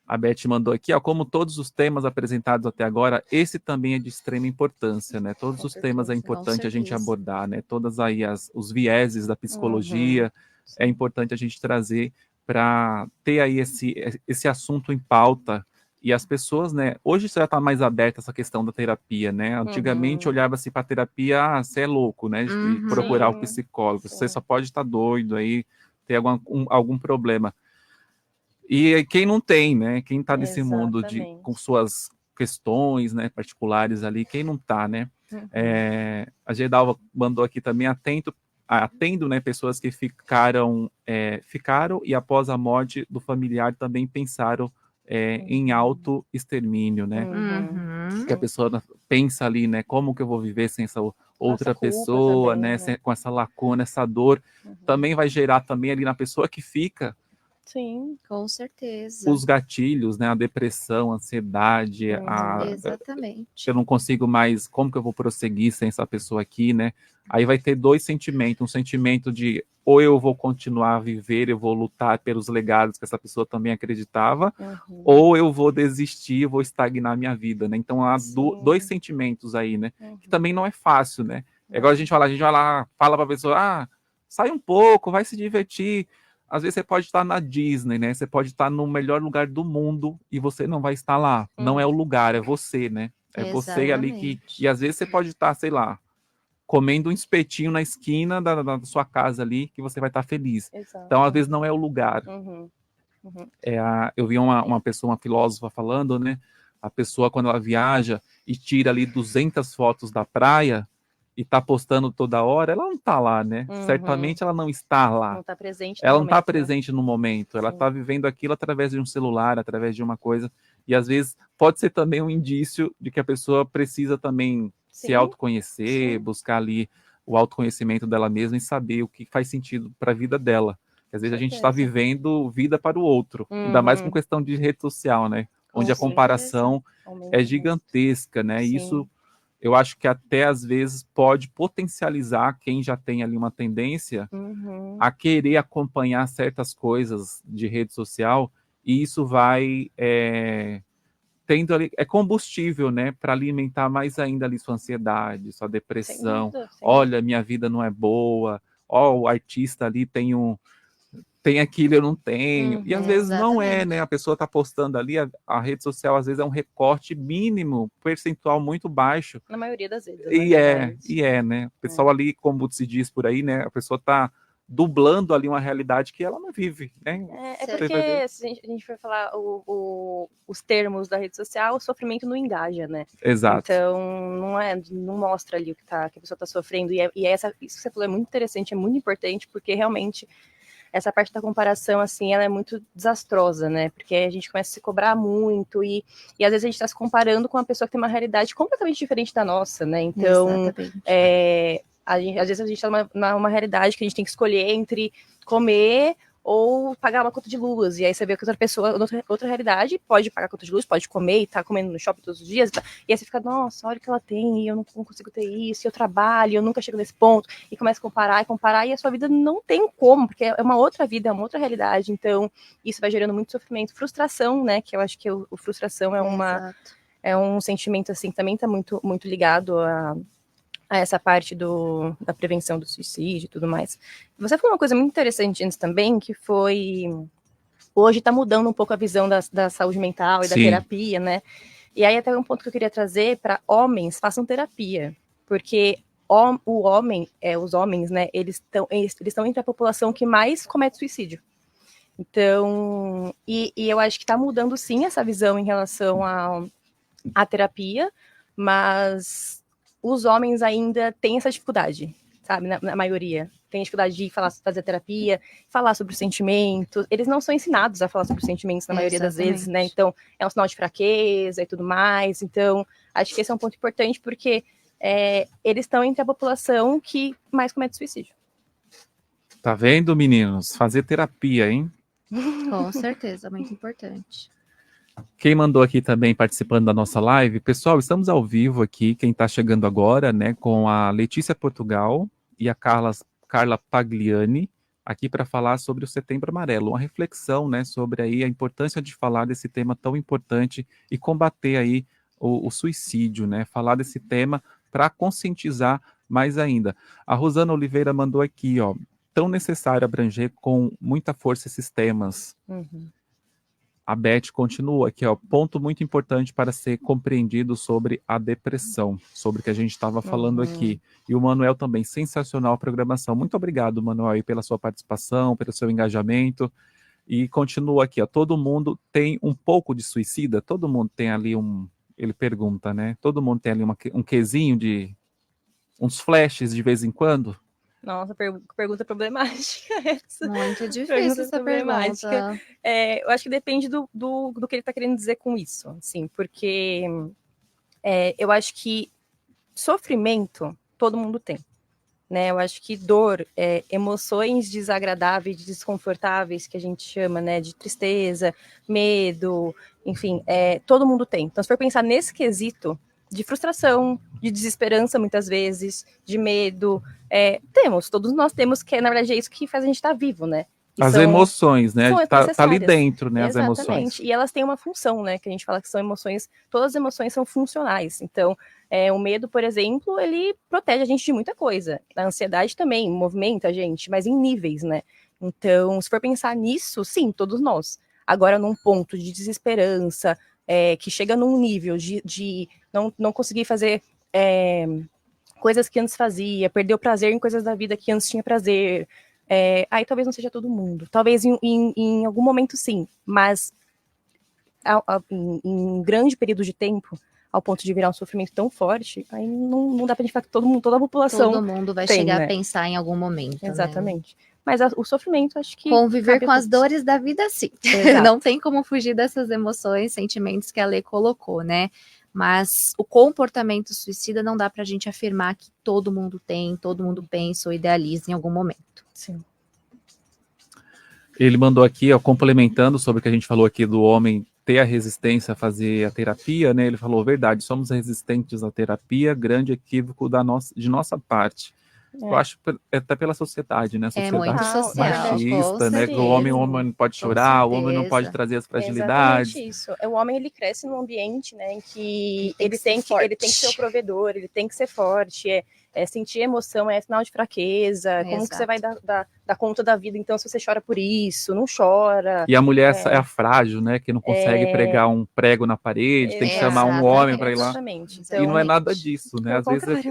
A Beth mandou aqui, ó, como todos os temas apresentados até agora, esse também é de extrema importância, né, todos os temas é importante a gente abordar, né, todas aí os vieses da psicologia, é importante a gente trazer para ter aí esse assunto em pauta, e as pessoas, né, hoje já está mais aberta essa questão da terapia, né, antigamente olhava-se para a terapia, você é louco, né, de procurar o psicólogo, você só pode estar doido aí, ter algum problema, e quem não tem, né, quem está nesse mundo com suas questões, né, particulares ali, quem não está, né, a Gedalva mandou aqui também, atendo, né, pessoas que ficaram e após a morte do familiar também pensaram em auto-extermínio, né? Que a pessoa pensa ali, né, como que eu vou viver sem essa outra pessoa, também, né, com essa lacuna, essa dor, também vai gerar também ali na pessoa que fica. Sim, com certeza. Os gatilhos, né, a depressão, a ansiedade, exatamente. Eu não consigo mais, como que eu vou prosseguir sem essa pessoa aqui, né? Aí vai ter 2 sentimentos, um sentimento de ou eu vou continuar a viver, eu vou lutar pelos legados que essa pessoa também acreditava, ou eu vou desistir, vou estagnar minha vida, né? Então há 2 sentimentos aí, né? Que também não é fácil, né? É igual a gente vai lá, fala pra pessoa, sai um pouco, vai se divertir. Às vezes você pode estar na Disney, né? Você pode estar no melhor lugar do mundo e você não vai estar lá. Não é o lugar, é você, né? É você ali que... Exatamente. E às vezes você pode estar, sei lá, comendo um espetinho na esquina da sua casa ali, que você vai estar feliz. Exato. Então, às vezes, não é o lugar. Eu vi uma pessoa, uma filósofa falando, né? A pessoa, quando ela viaja e tira ali 200 fotos da praia e tá postando toda hora, ela não tá lá, né? Certamente ela não está lá. Não tá presente no Ela não está momento, né? presente no momento, ela Sim. está vivendo aquilo através de um celular, através de uma coisa, e às vezes pode ser também um indício de que a pessoa precisa também se autoconhecer, buscar ali o autoconhecimento dela mesma e saber o que faz sentido para a vida dela. Às vezes a gente está vivendo vida para o outro, ainda mais com questão de rede social, né? Onde a comparação é gigantesca, né? Sim. Isso eu acho que até às vezes pode potencializar quem já tem ali uma tendência a querer acompanhar certas coisas de rede social, e isso vai tendo ali, é combustível, né, para alimentar mais ainda ali sua ansiedade, sua depressão. Olha, minha vida não é boa, ó, o artista ali tem aquilo, eu não tenho. E às vezes não é, né? A pessoa está postando ali, a rede social às vezes é um recorte mínimo, percentual muito baixo. Na maioria das vezes. Né? O pessoal ali, como se diz por aí, né? A pessoa está dublando ali uma realidade que ela não vive, né? Porque se a gente for falar os termos da rede social, o sofrimento não engaja, né? Exato. Então, não mostra ali que a pessoa está sofrendo. E isso que você falou é muito interessante, é muito importante, porque realmente essa parte da comparação, assim, ela é muito desastrosa, né? Porque a gente começa a se cobrar muito e às vezes a gente está se comparando com uma pessoa que tem uma realidade completamente diferente da nossa, né? Então, às vezes a gente está numa realidade que a gente tem que escolher entre comer ou pagar uma conta de luz, e aí você vê que outra pessoa, outra realidade, pode pagar a conta de luz, pode comer e tá comendo no shopping todos os dias, e aí você fica, nossa, olha o que ela tem, e eu não consigo ter isso, e eu trabalho, eu nunca chego nesse ponto, e começa a comparar, e a sua vida não tem como, porque é uma outra vida, é uma outra realidade, então isso vai gerando muito sofrimento, frustração, né, que eu acho que o frustração é um sentimento, assim, que também tá muito, muito ligado a essa parte da prevenção do suicídio e tudo mais. Você falou uma coisa muito interessante antes também, que foi... Hoje está mudando um pouco a visão da saúde mental e da terapia, né? E aí até um ponto que eu queria trazer para homens, façam terapia. Porque os homens, né, eles estão entre a população que mais comete suicídio. Então, e eu acho que está mudando sim essa visão em relação à terapia, mas os homens ainda têm essa dificuldade, sabe? Na maioria. Tem dificuldade de fazer terapia, falar sobre os sentimentos. Eles não são ensinados a falar sobre os sentimentos na maioria das vezes, né? Então, é um sinal de fraqueza e tudo mais. Então, acho que esse é um ponto importante, porque eles estão entre a população que mais comete suicídio. Tá vendo, meninos? Fazer terapia, hein? Com certeza, muito importante. Quem mandou aqui também participando da nossa live, pessoal, estamos ao vivo aqui, quem está chegando agora, né, com a Letícia Portugal e a Carla Pagliani, aqui para falar sobre o Setembro Amarelo, uma reflexão, né, sobre aí a importância de falar desse tema tão importante e combater aí o suicídio, né, falar desse tema para conscientizar mais ainda. A Rosana Oliveira mandou aqui, ó, tão necessário abranger com muita força esses temas. A Beth continua aqui, ó, ponto muito importante para ser compreendido sobre a depressão, sobre o que a gente estava falando aqui. E o Manuel também, sensacional a programação. Muito obrigado, Manuel, aí, pela sua participação, pelo seu engajamento. E continua aqui, ó, todo mundo tem um pouco de suicida? Todo mundo tem ali ele pergunta, né? Todo mundo tem ali um quesinho de uns flashes de vez em quando? Nossa, pergunta problemática essa. Muito difícil essa pergunta. Eu acho que depende do que ele está querendo dizer com isso, assim, porque eu acho que sofrimento todo mundo tem, né? Eu acho que dor, emoções desagradáveis, desconfortáveis, que a gente chama, né, de tristeza, medo, enfim, todo mundo tem. Então, se for pensar nesse quesito de frustração, de desesperança muitas vezes, de medo, todos nós temos, que na verdade é isso que faz a gente estar vivo, né? As emoções, né? Tá ali dentro, né? As emoções. Exatamente. E elas têm uma função, né? Que a gente fala que são emoções, todas as emoções são funcionais. Então, o medo, por exemplo, ele protege a gente de muita coisa. A ansiedade também movimenta a gente, mas em níveis, né? Então, se for pensar nisso, sim, todos nós. Agora, num ponto de desesperança, que chega num nível de não conseguir fazer coisas que antes fazia, perder o prazer em coisas da vida que antes tinha prazer, aí talvez não seja todo mundo. Talvez em algum momento sim, mas em um grande período de tempo, ao ponto de virar um sofrimento tão forte, aí não dá pra gente falar que todo mundo, toda a população Todo mundo vai tem, chegar né? a pensar em algum momento. Exatamente. Mas o sofrimento, acho que... Conviver cabe com a as todos. dores da vida, sim. Exato. Não tem como fugir dessas emoções, sentimentos que a Lê colocou, né? Mas o comportamento suicida não dá pra gente afirmar que todo mundo tem, todo mundo pensa ou idealiza em algum momento. Sim. Ele mandou aqui, ó, complementando sobre o que a gente falou aqui do homem ter a resistência a fazer a terapia, né? Ele falou, verdade, somos resistentes à terapia, grande equívoco de nossa parte. Eu acho até pela sociedade, né? A É sociedade muito social, machista, com né? Que o homem não pode Com chorar, o homem não pode certeza. trazer as É fragilidades. exatamente isso. O homem, ele cresce num ambiente, né, em que Ele tem que ser ele tem que ser o provedor, ele tem que ser forte, sentir emoção é sinal de fraqueza, como que você vai dar conta da vida, então, se você chora por isso, não chora. E a mulher é a frágil, né? Que não consegue pregar um prego na parede, tem que chamar um homem para ir lá. Exatamente. E não é nada disso, né? Às vezes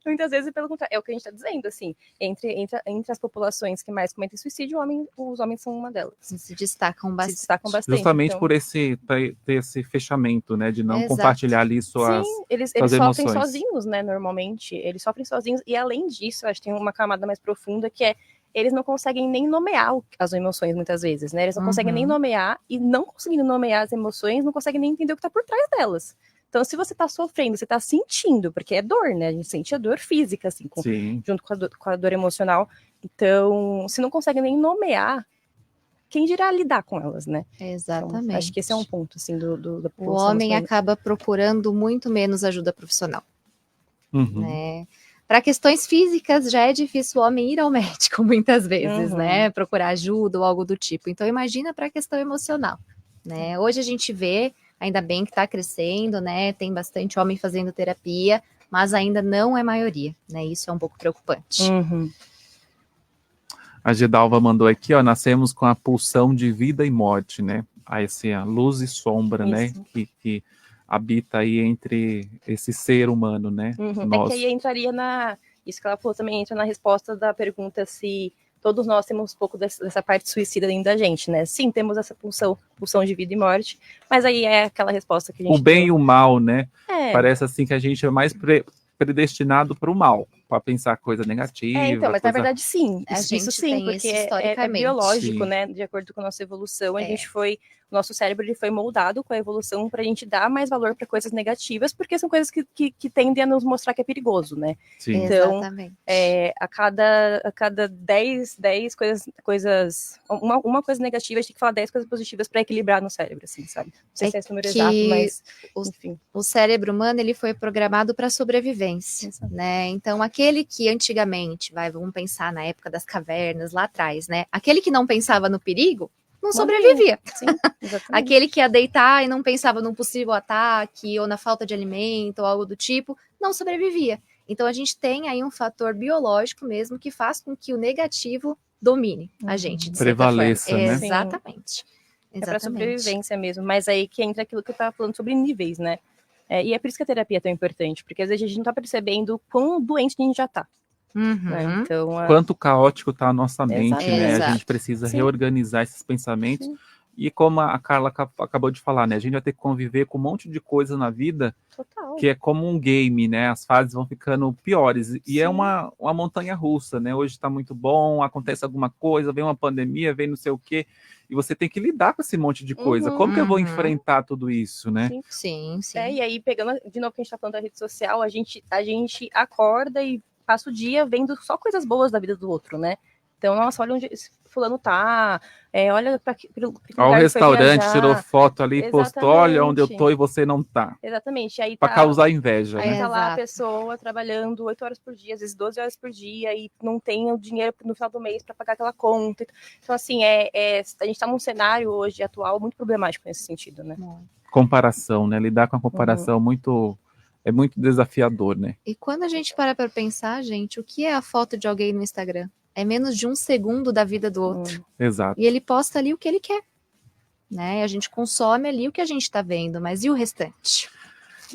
muitas vezes, pelo contrário, é o que a gente está dizendo, assim, entre as populações que mais cometem suicídio, os homens são uma delas. Se destacam bastante. Justamente então. por ter esse fechamento, né? De não Exato. compartilhar ali suas Sim, eles suas sofrem emoções. sozinhos, né, normalmente. Eles sofrem sozinhos, e além disso, acho que tem uma camada mais profunda, que eles não conseguem nem nomear as emoções, muitas vezes, né? Eles não conseguem nem nomear, e não conseguindo nomear as emoções, não conseguem nem entender o que está por trás delas. Então, se você tá sofrendo, você tá sentindo, porque é dor, né? A gente sente a dor física, assim, junto com a dor emocional. Então, se não consegue nem nomear, quem dirá lidar com elas, né? Exatamente. Então, acho que esse é um ponto, assim, da O população homem masculina. acaba procurando muito menos ajuda profissional, Uhum. né? Para questões físicas, já é difícil o homem ir ao médico muitas vezes, né? Procurar ajuda ou algo do tipo. Então, imagina para a questão emocional, né? Hoje a gente vê, ainda bem que está crescendo, né? Tem bastante homem fazendo terapia, mas ainda não é maioria, né? Isso é um pouco preocupante. A Gedalva mandou aqui, ó, nascemos com a pulsão de vida e morte, né? A luz e sombra, Isso. né? Que habita aí entre esse ser humano, né? É que aí entraria isso que ela falou também, entra na resposta da pergunta se todos nós temos um pouco dessa parte suicida dentro da gente, né? Sim, temos essa pulsão de vida e morte, mas aí é aquela resposta que a gente o bem deu. e o mal, né? Parece assim que a gente é mais predestinado para o mal, para pensar coisa negativa. Então, mas na verdade sim, isso sim, tem porque isso historicamente. biológico, Sim. né? De acordo com a nossa evolução, o nosso cérebro ele foi moldado com a evolução para a gente dar mais valor para coisas negativas, porque são coisas que tendem a nos mostrar que é perigoso, né? Sim. Então, Exatamente. a cada 10 coisas, uma coisa negativa, a gente tem que falar 10 coisas positivas para equilibrar no cérebro, assim, sabe? Não sei se é esse número exato, mas enfim. O cérebro humano, ele foi programado para sobrevivência, né? Então, aquele que antigamente, vamos pensar na época das cavernas, lá atrás, né? Aquele que não pensava no perigo, não sobrevivia. Sim, exatamente. Aquele que ia deitar e não pensava num possível ataque ou na falta de alimento ou algo do tipo, não sobrevivia. Então, a gente tem aí um fator biológico mesmo que faz com que o negativo domine a gente, de Prevaleça, certa forma. né? Exatamente. É para sobrevivência mesmo, mas aí que entra aquilo que eu estava falando sobre níveis, né? E é por isso que a terapia é tão importante, porque às vezes a gente não está percebendo quão doente a gente já está. Né? Então, quanto caótico está a nossa mente, né? Exato. A gente precisa reorganizar esses pensamentos. Sim. E como a Carla acabou de falar, né? A gente vai ter que conviver com um monte de coisa na vida. Total. Que é como um game, né? As fases vão ficando piores. E é uma montanha russa, né? Hoje está muito bom, acontece alguma coisa, vem uma pandemia, vem não sei o quê. E você tem que lidar com esse monte de coisa. Como que eu vou enfrentar tudo isso, né? Sim. E aí, pegando de novo que a gente está falando da rede social, a gente acorda e passa o dia vendo só coisas boas da vida do outro, né? Então, nossa, olha onde esse fulano tá, olha para o restaurante, tirou foto ali, postou, olha onde eu tô e você não tá. Exatamente. Aí para causar inveja, aí né? Tá lá a pessoa trabalhando 8 horas por dia, às vezes 12 horas por dia, e não tem o dinheiro no final do mês para pagar aquela conta. Então, assim, a gente tá num cenário hoje atual muito problemático nesse sentido, né? Comparação, né? Lidar com a comparação é muito desafiador, né? E quando a gente para pensar, gente, o que é a foto de alguém no Instagram? É menos de 1 segundo da vida do outro. Exato. E ele posta ali o que ele quer. Né? A gente consome ali o que a gente está vendo, mas e o restante?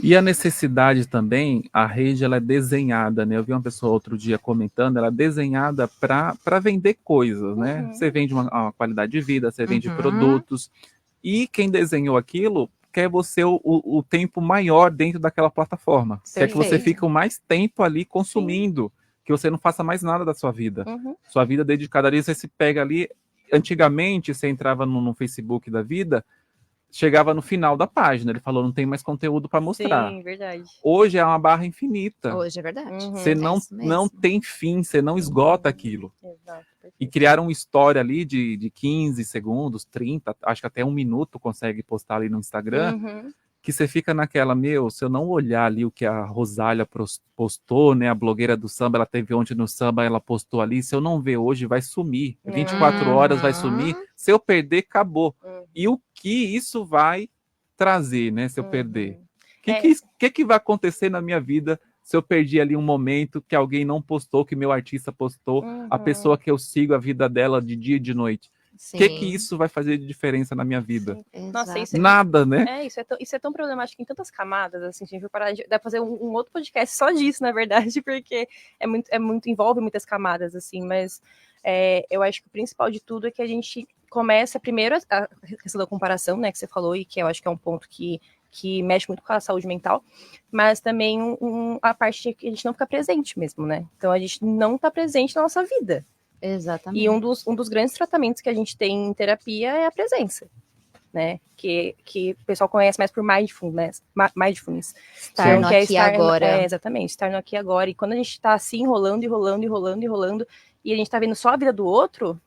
E a necessidade também, a rede ela é desenhada, né? Eu vi uma pessoa outro dia comentando, ela é desenhada para vender coisas, né? Você vende uma qualidade de vida, você vende produtos, e quem desenhou aquilo quer você o tempo maior dentro daquela plataforma. Quer que você fique o mais tempo ali consumindo, que você não faça mais nada da sua vida. Sua vida dedicada ali, você se pega ali. Antigamente, você entrava no Facebook da vida, chegava no final da página, ele falou, não tem mais conteúdo para mostrar. Sim, verdade. Hoje é uma barra infinita. Hoje é verdade. Você não tem fim, você não esgota aquilo. Exato. E criaram uma história ali de 15 segundos, 30, acho que até 1 minuto consegue postar ali no Instagram, que você fica naquela, se eu não olhar ali o que a Rosália postou, né, a blogueira do samba, ela teve ontem no samba, ela postou ali, se eu não ver hoje, vai sumir. 24 horas vai sumir, se eu perder, acabou. E o que isso vai trazer, né, se eu perder? O que vai acontecer na minha vida se eu perdi ali um momento que alguém não postou, que meu artista postou, a pessoa que eu sigo a vida dela de dia e de noite? O que isso vai fazer de diferença na minha vida? Nossa, isso nada, né? Isso é tão problemático em tantas camadas, assim, se a gente for parar, dá pra fazer um outro podcast só disso, na verdade, porque envolve muitas camadas, assim, mas eu acho que o principal de tudo é que a gente começa primeiro a questão da comparação, né, que você falou, e que eu acho que é um ponto que mexe muito com a saúde mental, mas também a parte de que a gente não fica presente mesmo, né? Então a gente não tá presente na nossa vida. Exatamente. E um dos grandes tratamentos que a gente tem em terapia é a presença, né? Que o pessoal conhece mais por mindfulness. Estar no aqui e agora. Exatamente, estar no aqui e agora. E quando a gente tá assim, enrolando, e a gente tá vendo só a vida do outro,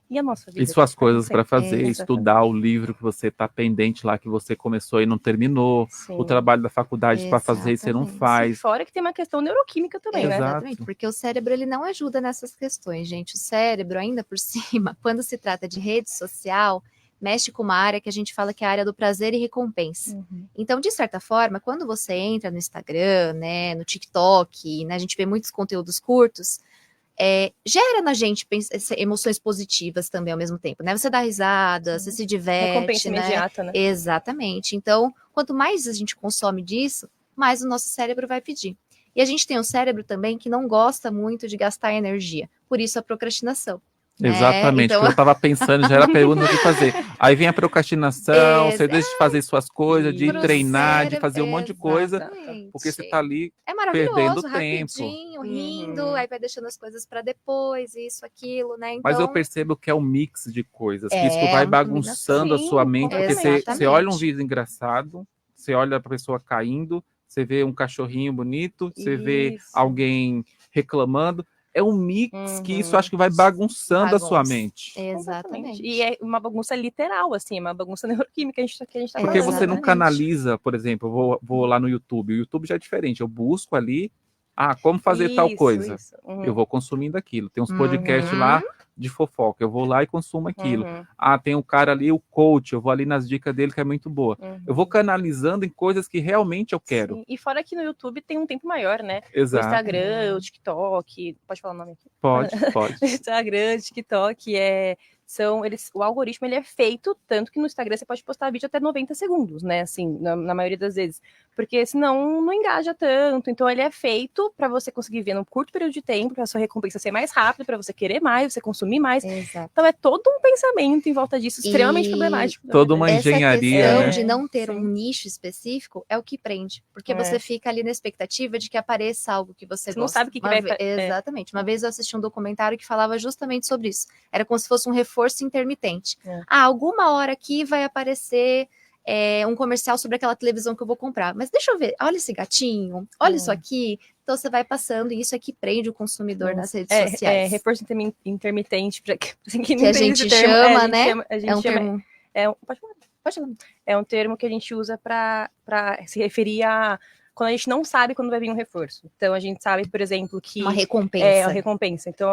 e a nossa vida? E suas coisas para fazer, estudar o livro que você está pendente lá, que você começou e não terminou, o trabalho da faculdade para fazer e você não faz. Fora que tem uma questão neuroquímica também, né? Exatamente, porque o cérebro ele não ajuda nessas questões, gente. O cérebro, ainda por cima, quando se trata de rede social, mexe com uma área que a gente fala que é a área do prazer e recompensa. Então, de certa forma, quando você entra no Instagram, né, no TikTok, né, a gente vê muitos conteúdos curtos, gera na gente emoções positivas também ao mesmo tempo, né? Você dá risada, você se diverte, recompensa imediata, né? Exatamente. Então, quanto mais a gente consome disso, mais o nosso cérebro vai pedir. E a gente tem um cérebro também que não gosta muito de gastar energia, por isso a procrastinação. Exatamente, então... eu estava pensando, já era a pergunta do que fazer. Aí vem a procrastinação, você deixa de fazer suas coisas, de treinar, de fazer um monte de coisa, porque você está ali perdendo tempo. Rindo, aí vai deixando as coisas para depois, isso, aquilo, né? Então... Mas eu percebo que é um mix de coisas, que isso vai bagunçando a sua mente, porque você olha um vídeo engraçado, você olha a pessoa caindo, você vê um cachorrinho bonito, você vê alguém reclamando. É um mix que isso acho que vai bagunçando a sua mente. Exatamente. E é uma bagunça literal, assim, uma bagunça neuroquímica que a gente tá Porque falando. você não canaliza, por exemplo, eu vou lá no YouTube. O YouTube já é diferente. Eu busco ali, como fazer tal coisa. Eu vou consumindo aquilo. Tem uns podcasts lá de fofoca. Eu vou lá e consumo aquilo. Tem um cara ali, o coach. Eu vou ali nas dicas dele, que é muito boa. Eu vou canalizando em coisas que realmente eu quero. Sim. E fora que no YouTube tem um tempo maior, né? Exato. O Instagram, o TikTok. Pode falar o nome aqui? Pode. O Instagram, o TikTok, o algoritmo ele é feito, tanto que no Instagram você pode postar vídeo até 90 segundos, né? Assim, na maioria das vezes. Porque senão não engaja tanto. Então ele é feito para você conseguir ver num curto período de tempo, para sua recompensa ser mais rápida, para você querer mais, você consumir mais. Exato. Então é todo um pensamento em volta disso, extremamente problemático. Toda uma engenharia, essa questão né? de não ter um nicho específico é o que prende. Porque você fica ali na expectativa de que apareça algo que você gosta. Não sabe o que vai... Exatamente. Uma vez eu assisti um documentário que falava justamente sobre isso. Era como se fosse um reforço intermitente. Alguma hora aqui vai aparecer um comercial sobre aquela televisão que eu vou comprar. Mas deixa eu ver, olha esse gatinho, olha isso aqui. Então você vai passando e isso é que prende o consumidor nas redes sociais. Reforço intermitente, para quem que a gente chama, né? Pode falar. É um termo que a gente usa para se referir a quando a gente não sabe quando vai vir um reforço. Então a gente sabe, por exemplo, que uma recompensa. É uma recompensa. Então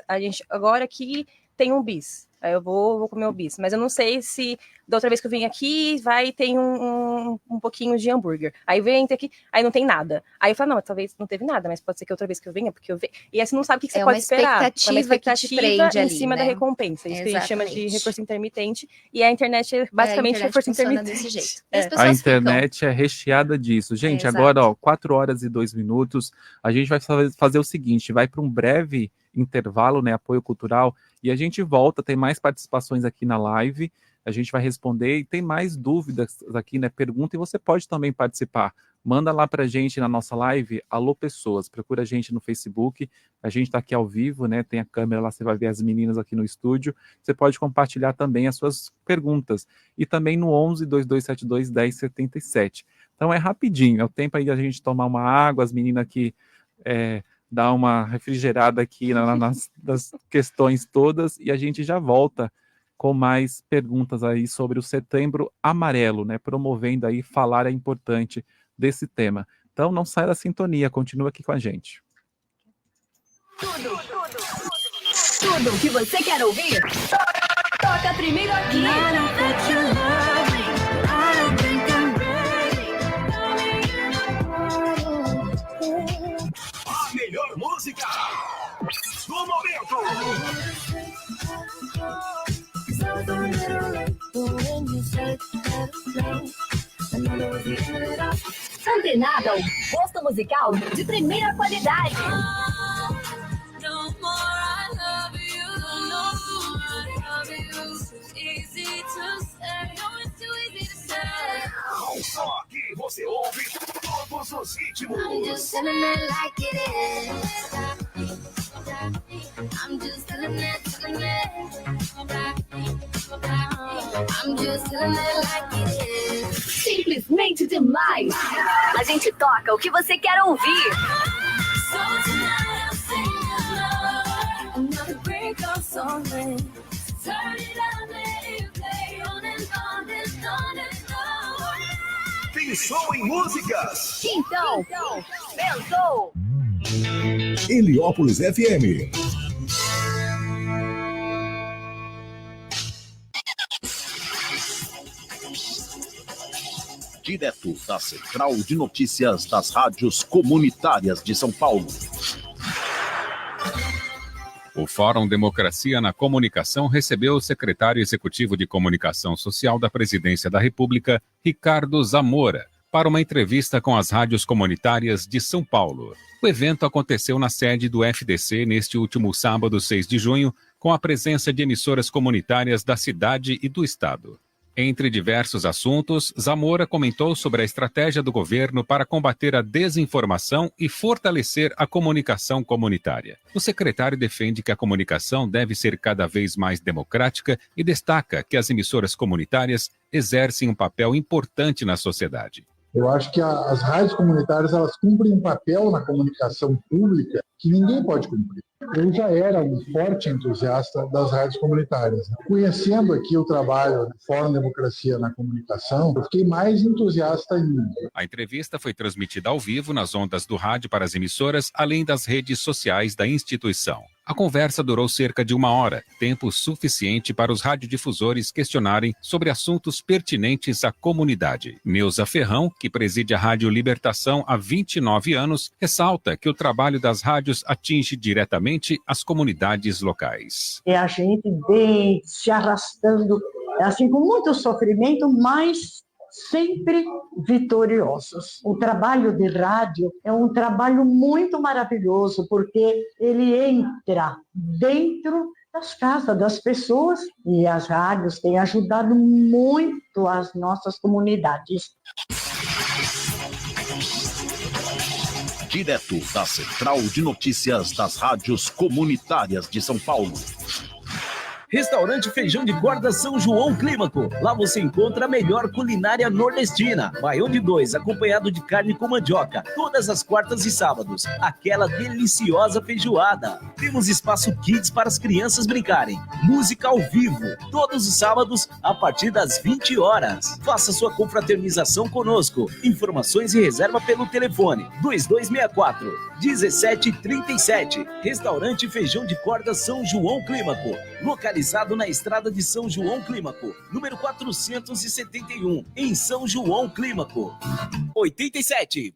a gente agora aqui tem um bis. Aí eu vou comer o bis. Mas eu não sei se da outra vez que eu vim aqui, tem um pouquinho de hambúrguer. Aí vem aqui, aí não tem nada. Aí eu falo, não, talvez não teve nada, mas pode ser que outra vez que eu venha, porque eu venho. E aí você não sabe o que você pode esperar. É uma expectativa em cima da recompensa. Isso que a gente chama de reforço intermitente. E a internet é basicamente reforço intermitente. Desse jeito. A internet é recheada disso. Gente, agora, 4 horas e 2 minutos. A gente vai fazer o seguinte, vai para um breve intervalo, né, apoio cultural, e a gente volta, tem mais participações aqui na live, a gente vai responder e tem mais dúvidas aqui, né, pergunta, e você pode também participar. Manda lá pra gente na nossa live, Alô Pessoas, procura a gente no Facebook, a gente tá aqui ao vivo, né, tem a câmera lá, você vai ver as meninas aqui no estúdio, você pode compartilhar também as suas perguntas, e também no 11-2272-1077. Então é rapidinho, é o tempo aí de a gente tomar uma água, as meninas aqui dar uma refrigerada aqui nas questões todas, e a gente já volta com mais perguntas aí sobre o Setembro Amarelo, né, promovendo aí, falar é importante desse tema. Então não sai da sintonia, continua aqui com a gente. Tudo o que você quer ouvir, toca primeiro aqui. A melhor música do momento. Antenada, o gosto musical de primeira qualidade. Só aqui você ouve todos os ritmos. I'm just feeling it like it is. I'm just feeling it, feeling it. I'm just feeling it like it is. Simplesmente demais. A gente toca o que você quer ouvir. So tonight I'm singing love. Another break of song. Turn it up, let it play on and on and on and on. Pensou em músicas? Então, pensou. Heliópolis FM. Direto da Central de Notícias das Rádios Comunitárias de São Paulo. O Fórum Democracia na Comunicação recebeu o secretário executivo de Comunicação Social da Presidência da República, Ricardo Zamora, para uma entrevista com as rádios comunitárias de São Paulo. O evento aconteceu na sede do FDC neste último sábado, 6 de junho, com a presença de emissoras comunitárias da cidade e do estado. Entre diversos assuntos, Zamora comentou sobre a estratégia do governo para combater a desinformação e fortalecer a comunicação comunitária. O secretário defende que a comunicação deve ser cada vez mais democrática e destaca que as emissoras comunitárias exercem um papel importante na sociedade. Eu acho que as rádios comunitárias elas cumprem um papel na comunicação pública que ninguém pode cumprir. Eu já era um forte entusiasta das rádios comunitárias. Conhecendo aqui o trabalho do Fórum Democracia na Comunicação, eu fiquei mais entusiasta ainda. A entrevista foi transmitida ao vivo nas ondas do rádio para as emissoras, além das redes sociais da instituição. A conversa durou cerca de 1 hora, tempo suficiente para os radiodifusores questionarem sobre assuntos pertinentes à comunidade. Neuza Ferrão, que preside a Rádio Libertação há 29 anos, ressalta que o trabalho das rádios atinge diretamente as comunidades locais. É a gente bem se arrastando, assim, com muito sofrimento, mas sempre vitoriosos. O trabalho de rádio é um trabalho muito maravilhoso, porque ele entra dentro das casas das pessoas e as rádios têm ajudado muito as nossas comunidades. Direto da Central de Notícias das Rádios Comunitárias de São Paulo. Restaurante Feijão de Corda São João Clímaco. Lá você encontra a melhor culinária nordestina. Baião de 2, acompanhado de carne com mandioca. Todas as quartas e sábados. Aquela deliciosa feijoada. Temos espaço kids para as crianças brincarem. Música ao vivo. Todos os sábados, a partir das 20 horas. Faça sua confraternização conosco. Informações e reserva pelo telefone 2264-1737. Restaurante Feijão de Corda São João Clímaco. Localizado localizado na estrada de São João Clímaco, número 471, em São João Clímaco. 87.5.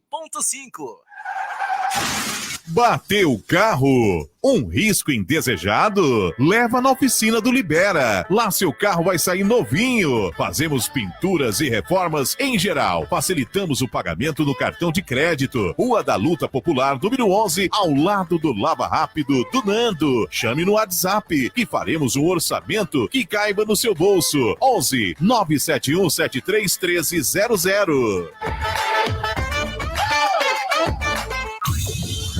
Bateu o carro? Um risco indesejado? Leva na oficina do Libera. Lá seu carro vai sair novinho. Fazemos pinturas e reformas em geral. Facilitamos o pagamento no cartão de crédito. Rua da Luta Popular, número 11, ao lado do Lava Rápido do Nando. Chame no WhatsApp e faremos um orçamento que caiba no seu bolso. 11 971 73 1300.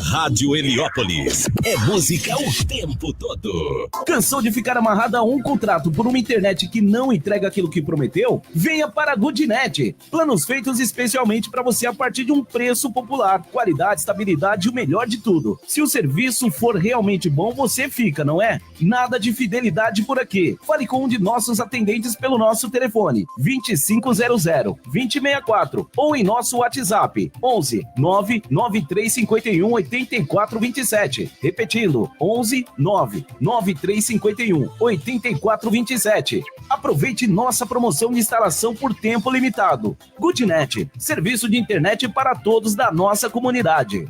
Rádio Heliópolis. É música o tempo todo. Cansou de ficar amarrado a um contrato por uma internet que não entrega aquilo que prometeu? Venha para a Goodnet. Planos feitos especialmente para você a partir de um preço popular. Qualidade, estabilidade e o melhor de tudo. Se o serviço for realmente bom, você fica, não é? Nada de fidelidade por aqui. Fale com um de nossos atendentes pelo nosso telefone 2500-2064 ou em nosso WhatsApp 11 99351 8427. Repetindo, 11 99351 8427. Aproveite nossa promoção de instalação por tempo limitado. Goodnet, serviço de internet para todos da nossa comunidade.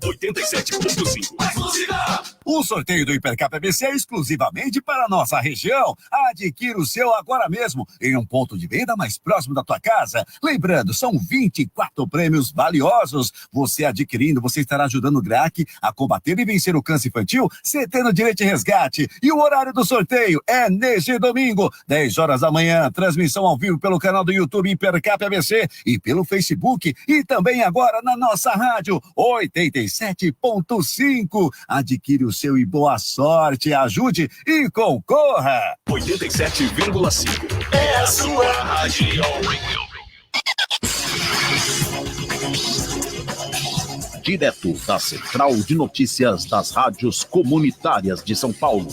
87.5. O sorteio do Hipercap ABC é exclusivamente para a nossa região. Adquira o seu agora mesmo em um ponto de venda mais próximo da tua casa. Lembrando, são 24 prêmios valiosos. Você adquirindo, você estará ajudando o GRAC a combater e vencer o câncer infantil, você tendo direito de resgate. E o horário do sorteio é neste domingo, 10 horas da manhã. Transmissão ao vivo pelo canal do YouTube Hipercap ABC e pelo Facebook. E também agora na nossa rádio 87.5. Adquire o seu e boa sorte, ajude e concorra. 87,5 é a sua rádio. Direto da Central de Notícias das Rádios Comunitárias de São Paulo.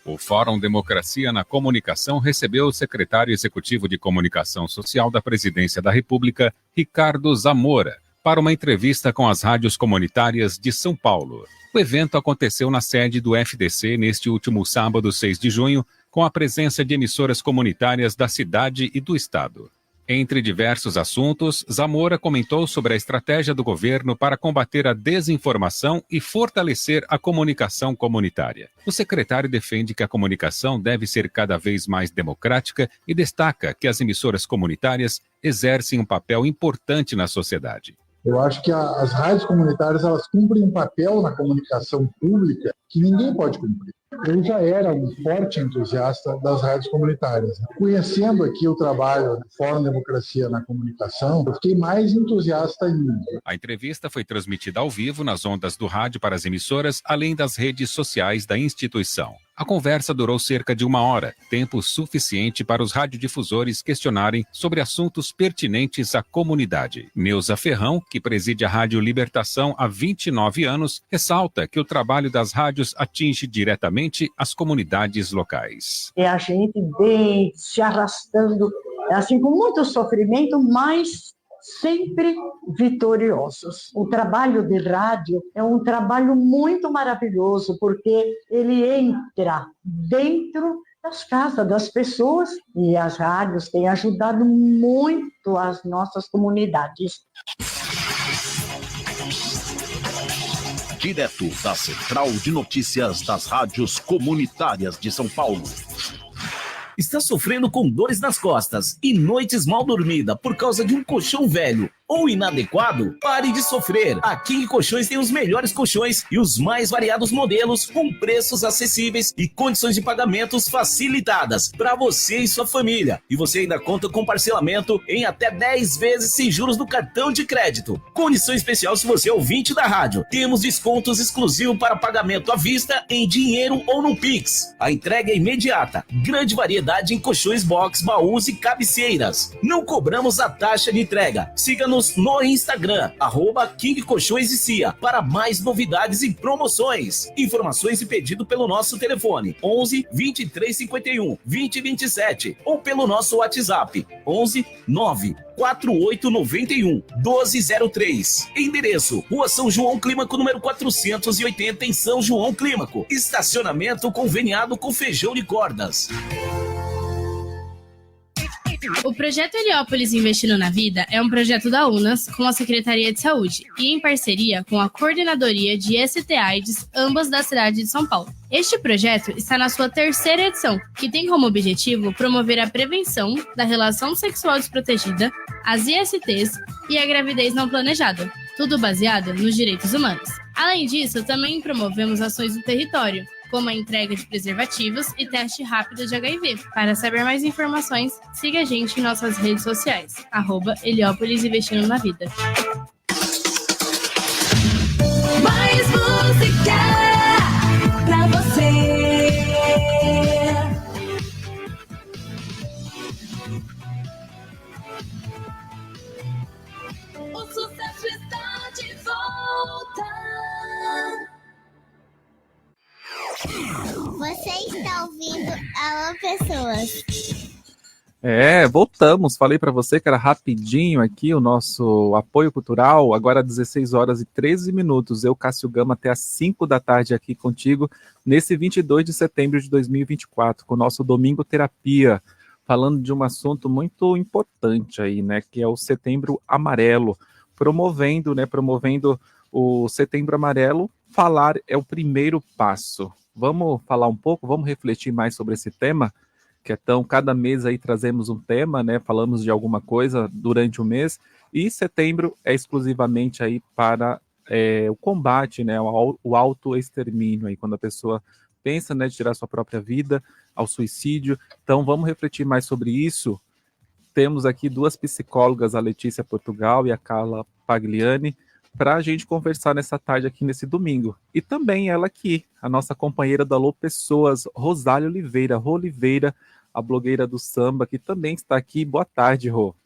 O Fórum Democracia na Comunicação recebeu o secretário executivo de Comunicação Social da Presidência da República, Ricardo Zamora, para uma entrevista com as rádios comunitárias de São Paulo. O evento aconteceu na sede do FDC neste último sábado, 6 de junho, com a presença de emissoras comunitárias da cidade e do estado. Entre diversos assuntos, Zamora comentou sobre a estratégia do governo para combater a desinformação e fortalecer a comunicação comunitária. O secretário defende que a comunicação deve ser cada vez mais democrática e destaca que as emissoras comunitárias exercem um papel importante na sociedade. Eu acho que as rádios comunitárias elas cumprem um papel na comunicação pública que ninguém pode cumprir. Eu já era um forte entusiasta das rádios comunitárias. Conhecendo aqui o trabalho do Fórum Democracia na Comunicação, eu fiquei mais entusiasta ainda. A entrevista foi transmitida ao vivo nas ondas do rádio para as emissoras, além das redes sociais da instituição. A conversa durou cerca de 1 hora, tempo suficiente para os radiodifusores questionarem sobre assuntos pertinentes à comunidade. Neuza Ferrão, que preside a Rádio Libertação há 29 anos, ressalta que o trabalho das rádios atinge diretamente as comunidades locais. É a gente vem se arrastando, assim, com muito sofrimento, mas sempre vitoriosos. O trabalho de rádio é um trabalho muito maravilhoso, porque ele entra dentro das casas das pessoas e as rádios têm ajudado muito as nossas comunidades. Direto da Central de Notícias das Rádios Comunitárias de São Paulo. Está sofrendo com dores nas costas e noites mal dormidas por causa de um colchão velho ou inadequado? Pare de sofrer. A King Colchões tem os melhores colchões e os mais variados modelos com preços acessíveis e condições de pagamentos facilitadas para você e sua família. E você ainda conta com parcelamento em até 10 vezes sem juros do cartão de crédito. Condição especial se você é ouvinte da rádio. Temos descontos exclusivos para pagamento à vista, em dinheiro ou no Pix. A entrega é imediata. Grande variedade em colchões box, baús e cabeceiras. Não cobramos a taxa de entrega. Siga-nos Siga-nos no Instagram, @King Colchões e Cia, para mais novidades e promoções. Informações e pedido pelo nosso telefone 11 2351 2027 ou pelo nosso WhatsApp 11 9 4891 1203. Endereço: Rua São João Clímaco, número 480, em São João Clímaco. Estacionamento conveniado com Feijão de Cordas. O projeto Heliópolis Investindo na Vida é um projeto da UNAS com a Secretaria de Saúde e em parceria com a Coordenadoria de ST/AIDS, ambas da cidade de São Paulo. Este projeto está na sua 3ª edição, que tem como objetivo promover a prevenção da relação sexual desprotegida, as ISTs e a gravidez não planejada, tudo baseado nos direitos humanos. Além disso, também promovemos ações no território, como a entrega de preservativos e teste rápido de HIV. Para saber mais informações, siga a gente em nossas redes sociais, @Heliópolis Investindo na Vida. Mais música pra você. O sucesso está de volta. Você está ouvindo Alô Pessoas. Voltamos. Falei para você que era rapidinho aqui o nosso apoio cultural. Agora 16h13. Eu, Cássio Gama, até às 5 da tarde aqui contigo, nesse 22 de setembro de 2024, com o nosso Domingo Terapia, falando de um assunto muito importante aí, né, que é o Setembro Amarelo, promovendo o Setembro Amarelo. Falar é o primeiro passo. Vamos falar um pouco, vamos refletir mais sobre esse tema, que é cada mês aí trazemos um tema, né? Falamos de alguma coisa durante o mês, e setembro é exclusivamente aí para o combate, né? O autoextermínio, aí, quando a pessoa pensa, né, de tirar sua própria vida, ao suicídio. Então vamos refletir mais sobre isso. Temos aqui duas psicólogas, a Letícia Portugal e a Carla Pagliani, para a gente conversar nessa tarde aqui, nesse domingo. E também ela aqui, a nossa companheira do Alô Pessoas, Rosália Oliveira, Rô Oliveira, a blogueira do samba, que também está aqui. Boa tarde, Rô.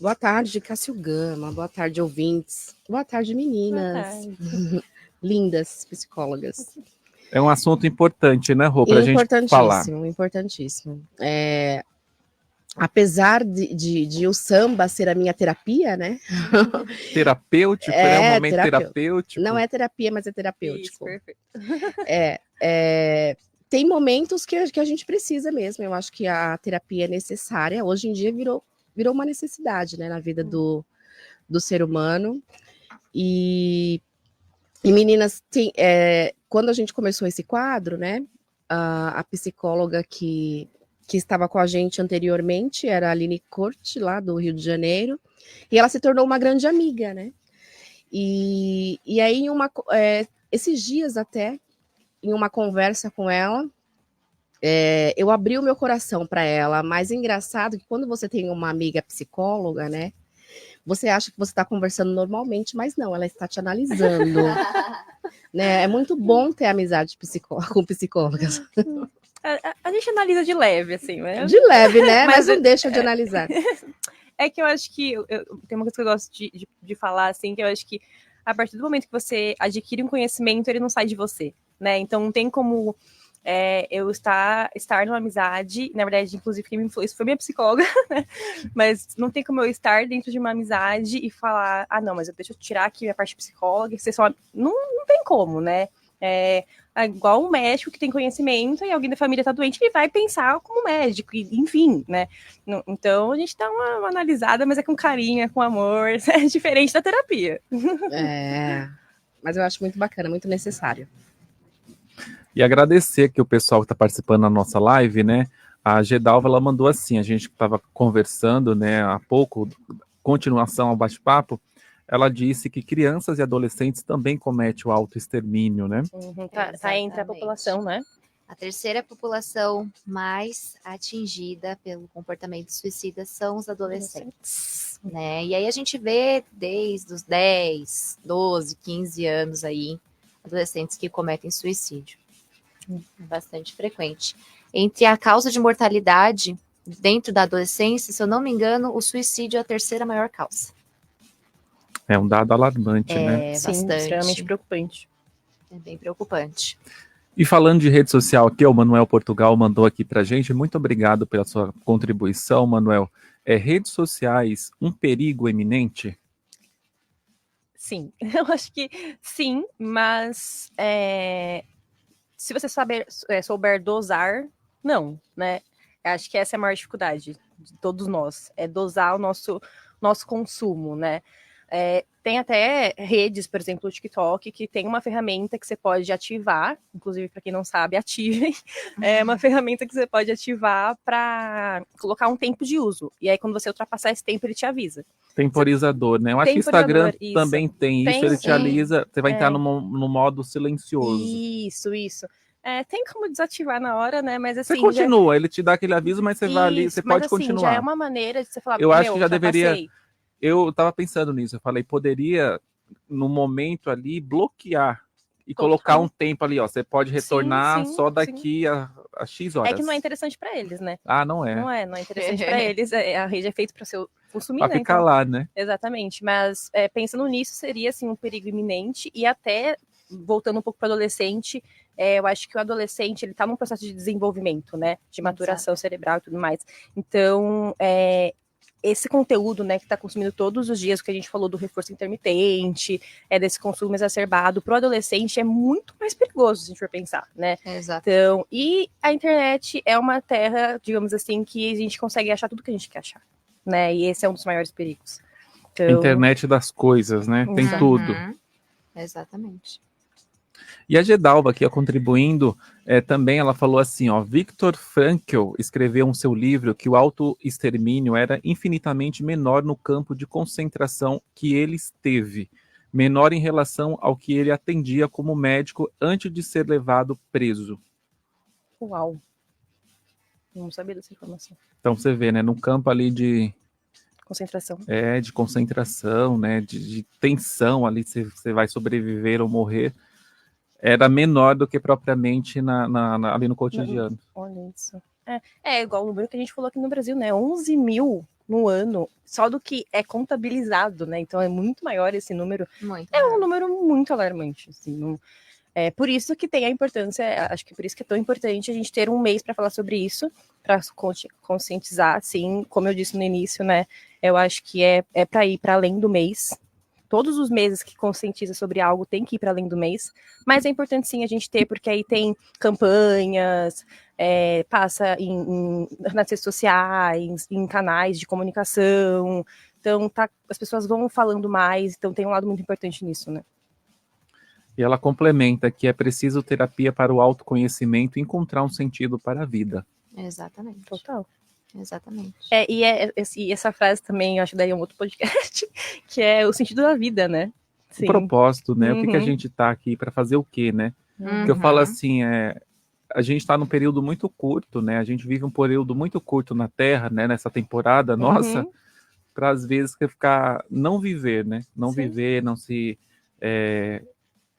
Boa tarde, Cássio Gama. Boa tarde, ouvintes. Boa tarde, meninas. Boa tarde. Lindas psicólogas. É um assunto importante, né, Rô, para a gente falar. Importantíssimo. Apesar de o samba ser a minha terapia, né? Terapêutico, é um momento terapêutico. Não é terapia, mas é terapêutico. Isso, perfeito. Tem momentos que a gente precisa mesmo. Eu acho que a terapia é necessária. Hoje em dia virou uma necessidade, né, na vida do ser humano. E meninas, quando a gente começou esse quadro, né, a psicóloga que estava com a gente anteriormente era a Aline Corte, lá do Rio de Janeiro, e ela se tornou uma grande amiga, né? E aí, esses dias até, em uma conversa com ela, eu abri o meu coração para ela, mas engraçado que quando você tem uma amiga psicóloga, né, você acha que você está conversando normalmente, mas não, ela está te analisando. Né? É muito bom ter amizade com psicólogas. A gente analisa de leve, assim, né? De leve, né? Mas não deixa de analisar. É que eu acho que tem uma coisa que eu gosto de falar, assim, que eu acho que a partir do momento que você adquire um conhecimento, ele não sai de você, né? Então não tem como eu estar numa amizade, na verdade, inclusive, quem me influenciou foi minha psicóloga, né? Mas não tem como eu estar dentro de uma amizade e falar, não, mas deixa eu tirar aqui minha parte psicóloga, que você só... Não tem como, né? É igual um médico que tem conhecimento e alguém da família tá doente, ele vai pensar como médico, enfim, né? Então a gente dá uma analisada, mas é com carinho, é com amor, é diferente da terapia. Mas eu acho muito bacana, muito necessário. E agradecer aqui o pessoal que está participando da nossa live, né? A Gedalva, ela mandou assim, a gente estava conversando, né, há pouco, continuação ao bate-papo, ela disse que crianças e adolescentes também cometem o autoextermínio, né? Tá entre a população, né? A terceira população mais atingida pelo comportamento suicida são os adolescentes, né? E aí a gente vê desde os 10, 12, 15 anos aí, adolescentes que cometem suicídio. É bastante frequente. Entre a causa de mortalidade dentro da adolescência, se eu não me engano, o suicídio é a terceira maior causa. É um dado alarmante, né? Sim, bastante. extremamente preocupante. É bem preocupante. E falando de rede social aqui, o Manuel Portugal mandou aqui pra gente. Muito obrigado pela sua contribuição, Manuel. Redes sociais, um perigo eminente? Sim, eu acho que sim, mas se você souber dosar, não, né? Eu acho que essa é a maior dificuldade de todos nós, é dosar o nosso consumo, né? Tem até redes, por exemplo, o TikTok, que tem uma ferramenta que você pode ativar, inclusive para quem não sabe, ativem, é uma ferramenta que você pode ativar para colocar um tempo de uso, e aí quando você ultrapassar esse tempo, ele te avisa. Temporizador, né? Eu acho que o Instagram também tem isso, ele te alisa, você vai entrar no modo silencioso. Isso. Tem como desativar na hora, né? Mas assim. Você continua, ele te dá aquele aviso, mas você vai ali, você pode assim, continuar. Já é uma maneira de você falar. Eu acho que já deveria. Passei. Eu tava pensando nisso, eu falei, poderia, no momento ali, bloquear e colocar um tempo ali, ó. Você pode retornar só daqui a X horas. É que não é interessante para eles, né? Ah, não é. Não é interessante para eles. A rede é feita para ser consumir, pra né? ficar lá, né? Exatamente. Mas pensando nisso, seria assim um perigo iminente, e até voltando um pouco para o adolescente, eu acho que o adolescente ele está num processo de desenvolvimento, né? De maturação cerebral e tudo mais. Então, esse conteúdo, né, que está consumindo todos os dias, que a gente falou do reforço intermitente, desse consumo exacerbado, para o adolescente é muito mais perigoso, se a gente for pensar, né? Exato. Então, e a internet é uma terra, digamos assim, que a gente consegue achar tudo que a gente quer achar, né? E esse é um dos maiores perigos. Então... Internet das coisas, né? Tem tudo. Exatamente. E a Gedalva aqui, contribuindo, também ela falou assim, ó, Viktor Frankl escreveu em seu livro que o autoextermínio era infinitamente menor no campo de concentração que ele esteve, menor em relação ao que ele atendia como médico antes de ser levado preso. Uau! Não sabia dessa informação. Então você vê, né, no campo ali de... Concentração. De concentração, né, de tensão ali, se você vai sobreviver ou morrer, era menor do que propriamente ali no cotidiano. Olha isso. Igual o número que a gente falou aqui no Brasil, né? 11 mil no ano, só do que é contabilizado, né? Então é muito maior esse número. Um número muito alarmante, assim. Por isso que tem a importância, acho que por isso que é tão importante a gente ter um mês para falar sobre isso, para conscientizar, assim, como eu disse no início, né? Eu acho que é para ir para além do mês. Todos os meses que conscientiza sobre algo tem que ir para além do mês, mas é importante sim a gente ter, porque aí tem campanhas, passa nas redes sociais, em canais de comunicação, então as pessoas vão falando mais, então tem um lado muito importante nisso, né? E ela complementa que é preciso terapia para o autoconhecimento e encontrar um sentido para a vida. Exatamente. Total. Exatamente. E essa frase também, eu acho que daí é um outro podcast, que é o sentido da vida, né? Sim. O propósito, né? O que a gente tá aqui para fazer o quê, né? Porque eu falo assim, a gente está num período muito curto, né? A gente vive um período muito curto na Terra, né? Nessa temporada nossa, para às vezes não viver, né? Não viver, não se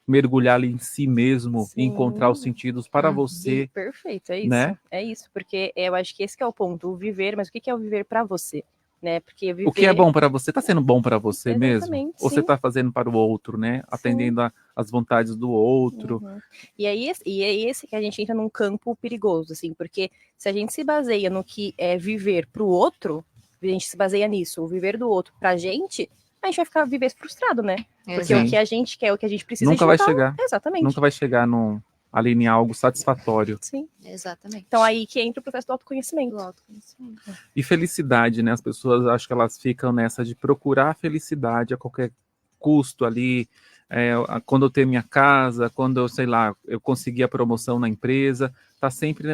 mergulhar ali em si mesmo e encontrar os sentidos para você. Perfeito, é isso. Né? É isso, porque eu acho que esse que é o ponto, o viver, mas o que é o viver para você? Né? Porque viver... O que é bom para você, tá sendo bom para você mesmo? Sim. Ou você tá fazendo para o outro, né? Atendendo às vontades do outro. E é esse que a gente entra num campo perigoso, assim, porque se a gente se baseia no que é viver para o outro, a gente se baseia nisso, o viver do outro pra gente vai viver frustrado, né? Porque o que a gente quer, o que a gente precisa... Nunca vai chegar. Exatamente. Nunca vai chegar ali em algo satisfatório. Sim. Exatamente. Então aí que entra o processo do autoconhecimento. E felicidade, né? As pessoas, acho que elas ficam nessa de procurar felicidade a qualquer custo ali. Quando eu tenho minha casa, quando eu, sei lá, eu consegui a promoção na empresa, tá sempre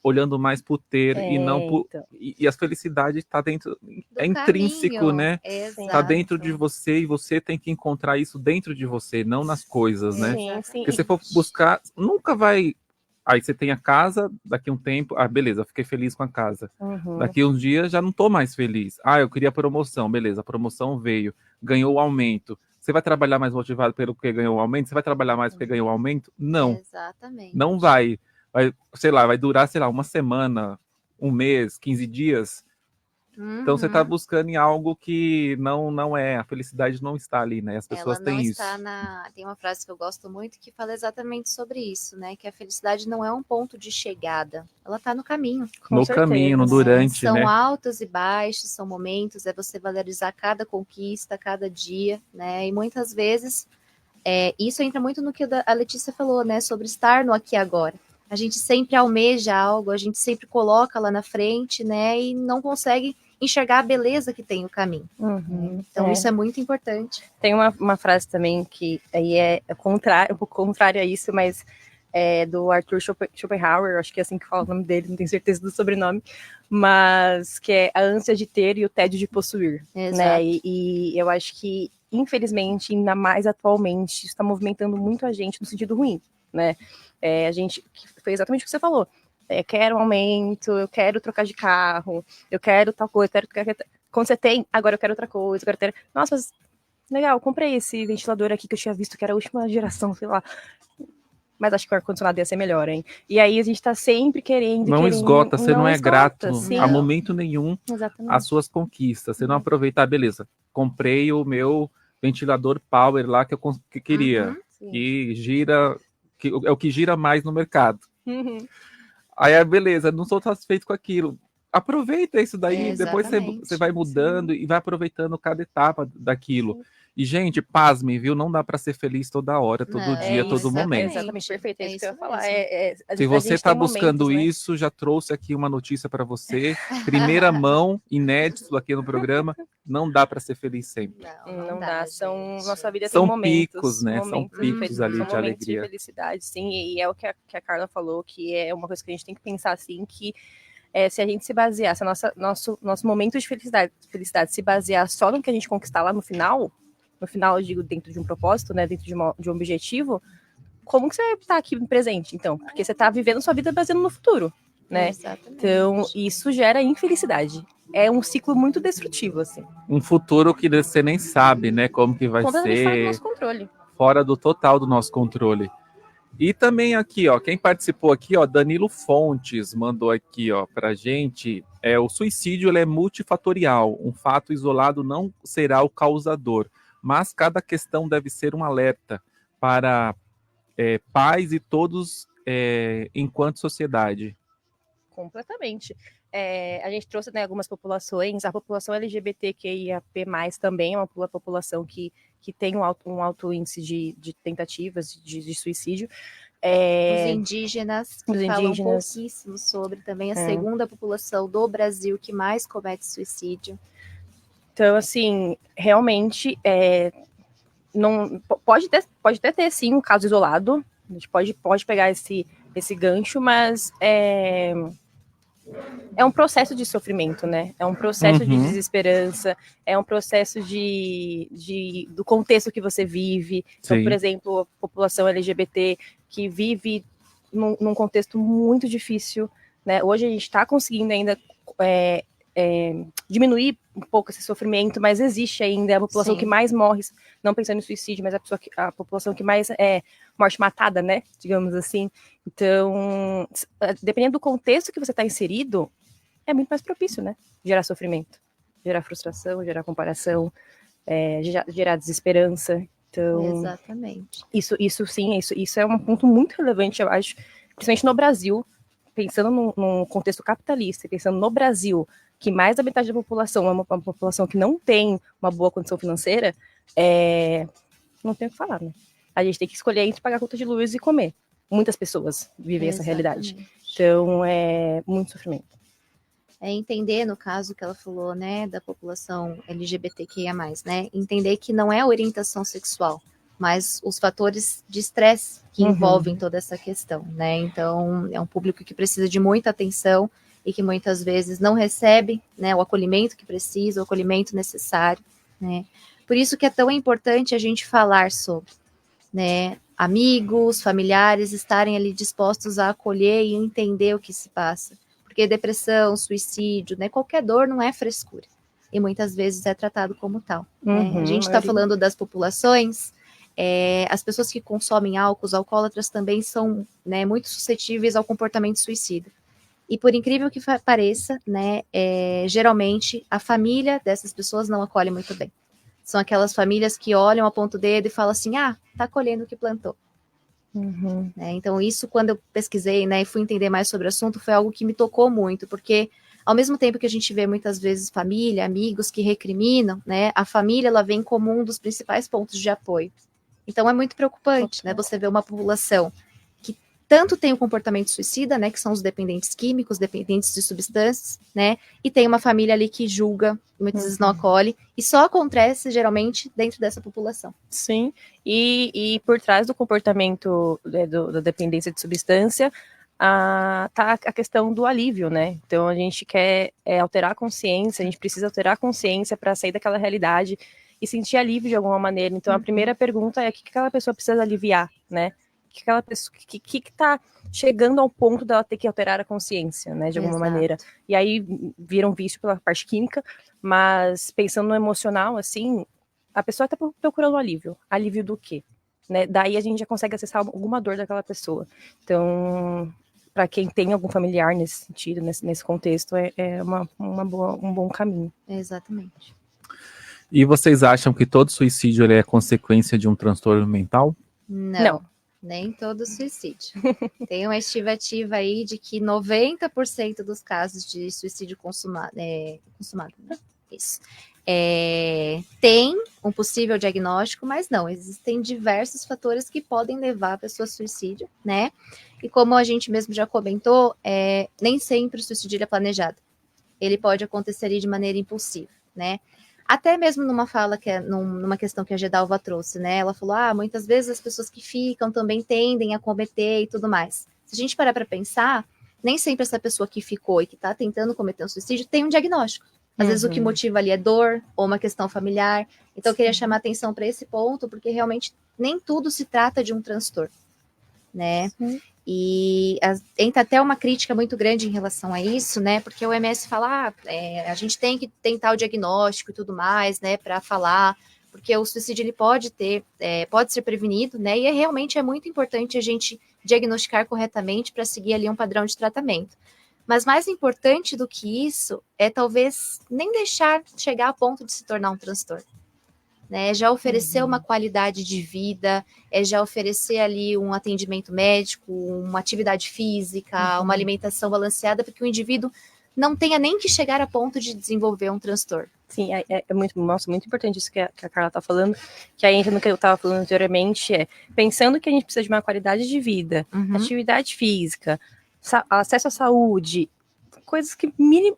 olhando mais pro ter e não pro... Então. E a felicidade tá dentro, intrínseco, caminho. né? Exato. Tá dentro de você e você tem que encontrar isso dentro de você, não nas coisas, né? Sim. Porque se for buscar, nunca vai... Aí você tem a casa, daqui um tempo, beleza, fiquei feliz com a casa. Daqui uns dias já não tô mais feliz. Eu queria promoção, beleza, a promoção veio, ganhou o aumento. Você vai trabalhar mais motivado pelo que ganhou o aumento? Você vai trabalhar mais porque ganhou o aumento? Não. Exatamente. Não vai. Sei lá, vai durar, sei lá, uma semana, um mês, 15 dias. Então você está buscando em algo que não é, a felicidade não está ali, né? As pessoas têm isso. Tem uma frase que eu gosto muito que fala exatamente sobre isso, né? Que a felicidade não é um ponto de chegada, ela está no caminho. No caminho, no durante, são né? São altos e baixos, são momentos, é você valorizar cada conquista, cada dia, né? E muitas vezes, isso entra muito no que a Letícia falou, né? Sobre estar no aqui e agora. A gente sempre almeja algo, a gente sempre coloca lá na frente, né? E não consegue enxergar a beleza que tem o caminho. Então, isso é muito importante. Tem uma frase também que aí é um pouco contrária a isso, mas é do Arthur Schopenhauer, acho que é assim que fala o nome dele, não tenho certeza do sobrenome, mas que é a ânsia de ter e o tédio de possuir. Né? E eu acho que, infelizmente, ainda mais atualmente, isso está movimentando muito a gente no sentido ruim, né? A gente, foi exatamente o que você falou, quero um aumento, eu quero trocar de carro, eu quero tal coisa, quando você tem, agora eu quero outra coisa, eu quero ter, nossa, legal, comprei esse ventilador aqui que eu tinha visto que era a última geração, sei lá, mas acho que o ar-condicionado ia ser melhor, hein? E aí a gente tá sempre querendo... Não esgota, você não é grato sim. a momento nenhum às suas conquistas, você não aproveitar, beleza, comprei o meu ventilador Power lá que eu queria, que gira, que é o que gira mais no mercado. Aí, beleza, não sou satisfeito com aquilo. Aproveita isso daí, depois você vai mudando e vai aproveitando cada etapa daquilo. E, gente, pasmem, viu? Não dá para ser feliz toda hora, todo dia, todo momento. Exatamente, perfeito, é isso que eu ia falar. Se você está buscando isso, já trouxe aqui uma notícia para você. Primeira mão, inédito aqui no programa. Não dá para ser feliz sempre. Não dá. Nossa vida são tem momentos. Picos, né? São picos ali de alegria. De felicidade, sim. E é o que a Carla falou, que é uma coisa que a gente tem que pensar assim, que se a gente se basear, se nosso momento de felicidade se basear só no que a gente conquistar lá no final, eu digo dentro de um propósito, né, dentro de um objetivo, como que você está aqui no presente, então? Porque você está vivendo sua vida baseando no futuro, né? Então, isso gera infelicidade. É um ciclo muito destrutivo, assim. Um futuro que você nem sabe, né, como que vai ser. Fora do nosso controle. Fora do total do nosso controle. E também aqui, ó, quem participou aqui, ó, Danilo Fontes mandou aqui, ó, pra gente, o suicídio ele é multifatorial, um fato isolado não será o causador, mas cada questão deve ser um alerta para pais e todos enquanto sociedade. Completamente. A gente trouxe, né, algumas populações, a população LGBTQIAP+, também é uma população que tem um alto índice de tentativas de suicídio. Os indígenas, que falam pouquíssimo sobre, também a segunda população do Brasil que mais comete suicídio. Então, assim, realmente, não, pode até ter, sim, um caso isolado, a gente pode pegar esse gancho, mas é um processo de sofrimento, né? É um processo de desesperança, é um processo do contexto que você vive. Então, por exemplo, a população LGBT que vive num contexto muito difícil, né? Hoje a gente está conseguindo ainda diminuir um pouco esse sofrimento, mas existe ainda a população que mais morre, não pensando em suicídio, mas a população que mais morte matada, né, digamos assim. Então, dependendo do contexto que você está inserido, é muito mais propício, né, gerar sofrimento, gerar frustração, gerar comparação, gerar desesperança. Então, exatamente. Isso é um ponto muito relevante, eu acho, principalmente no Brasil, pensando num contexto capitalista, pensando no Brasil, que mais da metade da população é uma população que não tem uma boa condição financeira, não tem o que falar, né? A gente tem que escolher entre pagar a conta de luz e comer. Muitas pessoas vivem essa realidade. Então, é muito sofrimento. Entender, no caso que ela falou, né, da população LGBTQIA+, né, entender que não é a orientação sexual, mas os fatores de estresse que envolvem toda essa questão, né? Então, é um público que precisa de muita atenção e que muitas vezes não recebe, né, o acolhimento que precisa, o acolhimento necessário, né? Por isso que é tão importante a gente falar sobre, né, amigos, familiares estarem ali dispostos a acolher e entender o que se passa. Porque depressão, suicídio, né, qualquer dor não é frescura. E muitas vezes é tratado como tal. Né? A gente está falando das populações, as pessoas que consomem álcool, os alcoólatras também são, né, muito suscetíveis ao comportamento suicida. E por incrível que pareça, né, geralmente a família dessas pessoas não acolhe muito bem. São aquelas famílias que olham, apontam o dedo e falam assim, tá colhendo o que plantou. Né, então isso, quando eu pesquisei, né, e fui entender mais sobre o assunto, foi algo que me tocou muito, porque ao mesmo tempo que a gente vê muitas vezes família, amigos que recriminam, né, a família ela vem como um dos principais pontos de apoio. Então é muito preocupante, né, você ver uma população que tanto tem o comportamento suicida, né, que são os dependentes químicos, dependentes de substâncias, né, e tem uma família ali que julga, muitas vezes não acolhe, e só acontece geralmente dentro dessa população. Sim, e por trás do comportamento da dependência de substância, tá a questão do alívio, né? Então a gente quer alterar a consciência, a gente precisa alterar a consciência para sair daquela realidade e sentir alívio de alguma maneira. Então a primeira pergunta é o que aquela pessoa precisa aliviar, né? Que aquela pessoa que tá chegando ao ponto dela ter que alterar a consciência, né, de alguma maneira. E aí vira um vício pela parte química, mas pensando no emocional, assim, a pessoa tá procurando alívio. Alívio do quê? Né? Daí a gente já consegue acessar alguma dor daquela pessoa. Então, para quem tem algum familiar nesse sentido, nesse contexto, é um bom caminho. Exatamente. E vocês acham que todo suicídio ele é consequência de um transtorno mental? Não. Nem todo suicídio. Tem uma estimativa aí de que 90% dos casos de suicídio consumado, né? Isso. Tem um possível diagnóstico, mas não, existem diversos fatores que podem levar a pessoa a suicídio, né? E como a gente mesmo já comentou, nem sempre o suicídio é planejado. Ele pode acontecer de maneira impulsiva, né? Até mesmo numa fala, numa questão que a Gedalva trouxe, né? Ela falou, muitas vezes as pessoas que ficam também tendem a cometer e tudo mais. Se a gente parar para pensar, nem sempre essa pessoa que ficou e que está tentando cometer um suicídio tem um diagnóstico. Às vezes o que motiva ali é dor ou uma questão familiar. Então eu queria chamar atenção para esse ponto, porque realmente nem tudo se trata de um transtorno, né? E entra até uma crítica muito grande em relação a isso, né? Porque o OMS fala, a gente tem que tentar o diagnóstico e tudo mais, né? Para falar, porque o suicídio ele pode ser prevenido, né? E realmente é muito importante a gente diagnosticar corretamente para seguir ali um padrão de tratamento. Mas mais importante do que isso é talvez nem deixar chegar a ponto de se tornar um transtorno. Né, já oferecer uma qualidade de vida, já oferecer ali um atendimento médico, uma atividade física, uma alimentação balanceada, para que o indivíduo não tenha nem que chegar a ponto de desenvolver um transtorno. Sim, muito importante isso que a Carla está falando, que aí entra no que eu estava falando anteriormente, pensando que a gente precisa de uma qualidade de vida, atividade física, acesso à saúde, coisas que o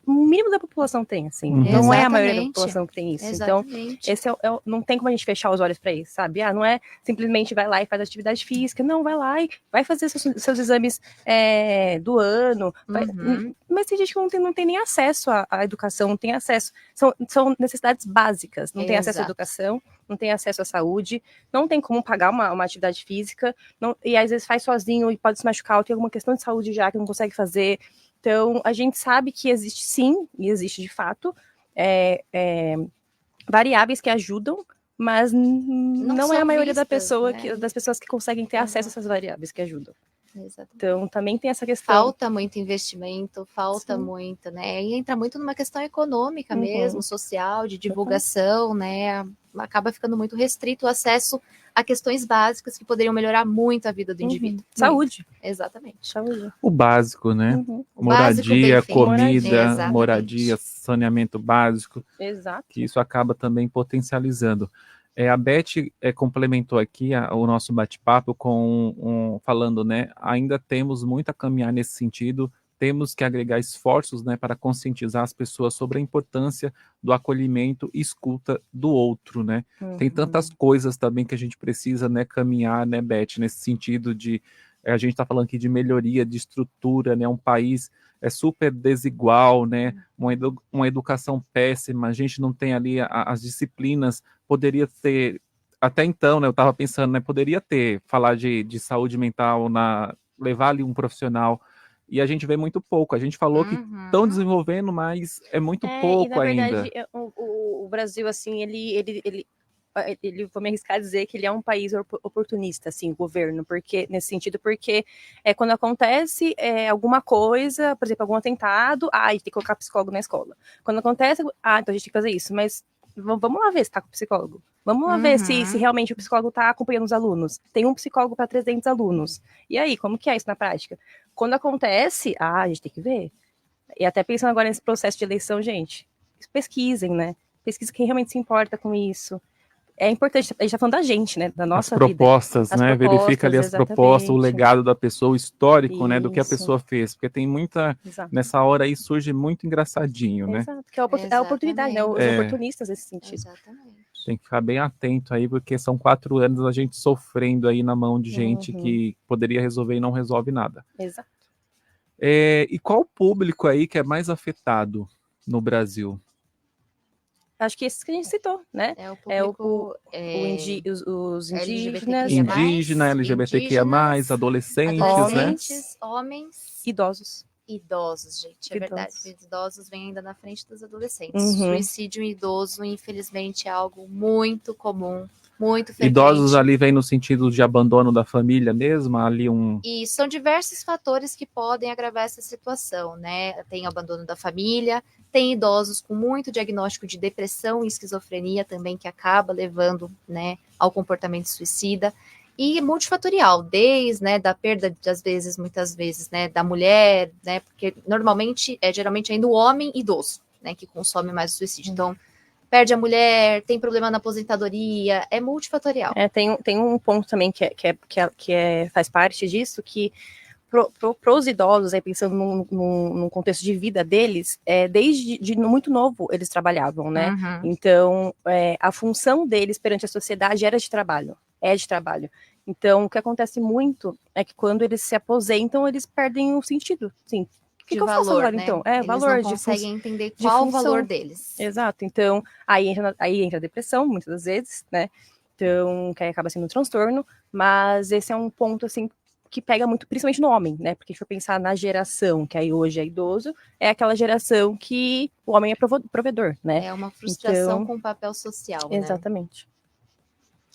mínimo da população tem, assim. Não é a maioria da população que tem isso. Exatamente. Então, esse não tem como a gente fechar os olhos para isso, sabe? Não é simplesmente vai lá e faz atividade física, não, vai lá e vai fazer seus exames do ano. Mas tem gente que não tem nem acesso à educação, não tem acesso. São necessidades básicas. Não tem acesso à educação, não tem acesso à saúde, não tem como pagar uma atividade física, e às vezes faz sozinho e pode se machucar, ou tem alguma questão de saúde já que não consegue fazer. Então, a gente sabe que existe sim, e existe de fato, variáveis que ajudam, mas não é a maioria das pessoas que conseguem ter acesso a essas variáveis que ajudam. Exatamente. Então, também tem essa questão. Falta muito investimento, falta muito, né? E entra muito numa questão econômica mesmo, social, de divulgação, né? Acaba ficando muito restrito o acesso a questões básicas que poderiam melhorar muito a vida do indivíduo. Saúde. Exatamente. Saúde. O básico, né? Moradia, comida, moradia, saneamento básico. Exato. Que isso acaba também potencializando. A Beth complementou aqui o nosso bate-papo falando, né? Ainda temos muito a caminhar nesse sentido, temos que agregar esforços, né, para conscientizar as pessoas sobre a importância do acolhimento e escuta do outro, né? Tem tantas coisas também que a gente precisa, né, caminhar, né, Beth, nesse sentido de a gente está falando aqui de melhoria de estrutura, né? Um país super desigual, né? Uma educação péssima, a gente não tem ali as disciplinas, poderia ter, até então, né? Eu estava pensando, né? Poderia falar de saúde mental, levar ali um profissional, e a gente vê muito pouco. A gente falou que estão desenvolvendo, mas é muito pouco e, na verdade, ainda. O Brasil, assim, ele vou me arriscar a dizer que ele é um país oportunista, assim, o governo, nesse sentido, porque quando acontece alguma coisa, por exemplo, algum atentado, a gente tem que colocar psicólogo na escola. Quando acontece, então a gente tem que fazer isso, mas vamos lá ver se tá com psicólogo. Vamos lá ver se realmente o psicólogo está acompanhando os alunos. Tem um psicólogo para 300 alunos. E aí, como que é isso na prática? Quando acontece, a gente tem que ver. E até pensando agora nesse processo de eleição, gente, pesquisem, né? Pesquisem quem realmente se importa com isso. É importante, a gente está falando da gente, né? Da nossa vida. As propostas, né? Verifica ali as exatamente. Propostas, o legado da pessoa, o histórico, né? Do que a pessoa fez. Porque tem muita... Exato. Nessa hora aí surge muito engraçadinho, né? Exato, que é a oportunidade, né? Os oportunistas nesse sentido. Exatamente. Tem que ficar bem atento aí, porque são 4 anos a gente sofrendo aí na mão de gente que poderia resolver e não resolve nada. Exato. E qual público aí que é mais afetado no Brasil? Acho que esses que a gente citou, né? Os indígenas, LGBTQIA+, adolescentes, homens, idosos. Idosos, gente, é verdade. Os idosos vêm ainda na frente dos adolescentes. Suicídio em idoso, infelizmente, é algo muito comum, muito frequente. Idosos ali vem no sentido de abandono da família mesmo? Ali E são diversos fatores que podem agravar essa situação, né? Tem o abandono da família, tem idosos com muito diagnóstico de depressão e esquizofrenia também, que acaba levando, né, ao comportamento suicida. E multifatorial, desde, né, da perda, muitas vezes, né, da mulher, né, porque normalmente, geralmente ainda o homem idoso, né, que consome mais o suicídio. Então, perde a mulher, tem problema na aposentadoria, é multifatorial. Tem um ponto também faz parte disso, que para os idosos, aí pensando num contexto de vida deles, desde muito novo eles trabalhavam, né? Então, a função deles perante a sociedade era de trabalho. Então, o que acontece muito é que quando eles se aposentam, eles perdem o sentido. Sim. O que eu faço agora, né? então? Eles valor não conseguem entender qual o valor deles. Exato. Então, aí entra a depressão, muitas das vezes, né? Então, que aí acaba sendo um transtorno. Mas esse é um ponto, assim, que pega muito, principalmente no homem, né? Porque se for pensar na geração, que aí hoje é idoso, é aquela geração que o homem é provedor, né? É uma frustração com o papel social, né? Exatamente.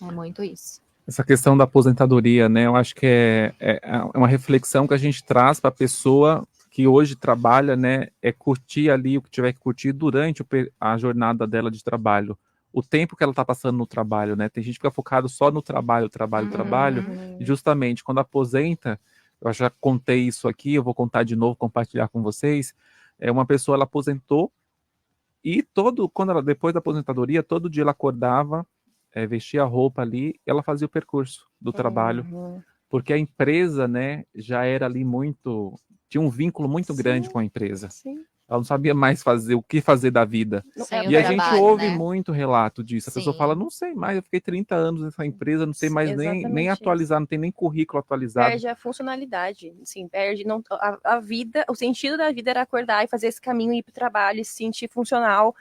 É muito isso. Essa questão da aposentadoria, né? Eu acho que é uma reflexão que a gente traz para a pessoa que hoje trabalha, né? É curtir ali o que tiver que curtir durante a jornada dela de trabalho. O tempo que ela está passando no trabalho, né? Tem gente que fica focado só no trabalho, e justamente quando aposenta, eu já contei isso aqui, eu vou contar de novo, compartilhar com vocês, uma pessoa, ela aposentou, e depois da aposentadoria, todo dia ela acordava, vestia a roupa ali, ela fazia o percurso do trabalho, porque a empresa, né, já era ali tinha um vínculo muito grande com a empresa. Sim. Ela não sabia mais o que fazer da vida. E a gente ouve muito relato disso. A pessoa fala, não sei mais, eu fiquei 30 anos nessa empresa, não sei mais nem atualizar, não tem nem currículo atualizado. Perde a funcionalidade, assim, perde a vida, o sentido da vida era acordar e fazer esse caminho, ir para o trabalho, e se sentir funcional,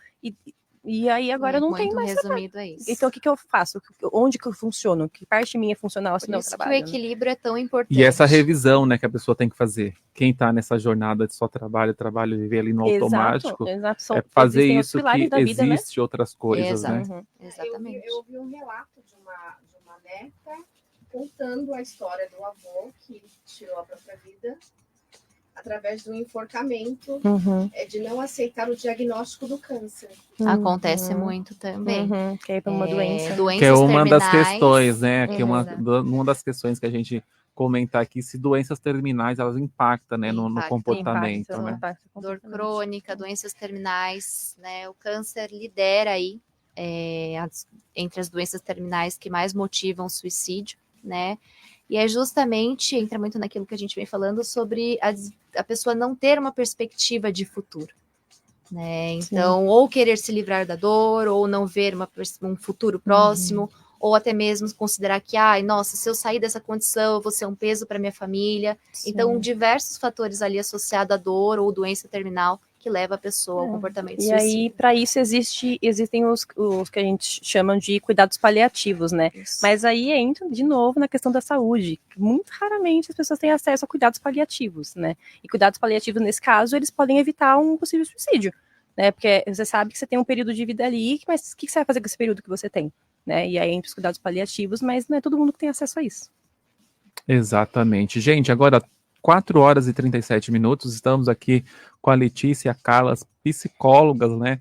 e aí agora não tem mais resumido é isso. Então o que eu faço? Onde que eu funciono? Que parte minha é funcional se não eu trabalho? Por isso que o equilíbrio é tão importante. E essa revisão, né, que a pessoa tem que fazer. Quem está nessa jornada de só trabalho, viver ali no automático, exato. Fazer isso que vida, existe, né? Outras coisas, né? Exatamente. Eu ouvi um relato de uma neta contando a história do avô que tirou a própria vida através do enforcamento, de não aceitar o diagnóstico do câncer. Acontece muito também. Que é uma doença. Que é uma das questões, né? Que uma das questões que a gente comenta aqui, se doenças terminais, elas impactam, né, no comportamento. Né? Dor crônica, doenças terminais, né? O câncer lidera aí entre as doenças terminais que mais motivam o suicídio, né? E é justamente, entra muito naquilo que a gente vem falando sobre a pessoa não ter uma perspectiva de futuro, né? Então, ou querer se livrar da dor, ou não ver um futuro próximo, ou até mesmo considerar que, nossa, se eu sair dessa condição, eu vou ser um peso para minha família. Sim. Então, diversos fatores ali associados à dor ou doença terminal que leva a pessoa ao comportamento suicida. E aí, para isso, existem os que a gente chama de cuidados paliativos, né? Isso. Mas aí entra, de novo, na questão da saúde. Muito raramente as pessoas têm acesso a cuidados paliativos, né? E cuidados paliativos, nesse caso, eles podem evitar um possível suicídio, né? Porque você sabe que você tem um período de vida ali, mas o que você vai fazer com esse período que você tem? né? E aí entra os cuidados paliativos, mas não é todo mundo que tem acesso a isso. Exatamente. Gente, agora 4 horas e 37 minutos, estamos aqui com a Letícia e a Carla, as psicólogas, né,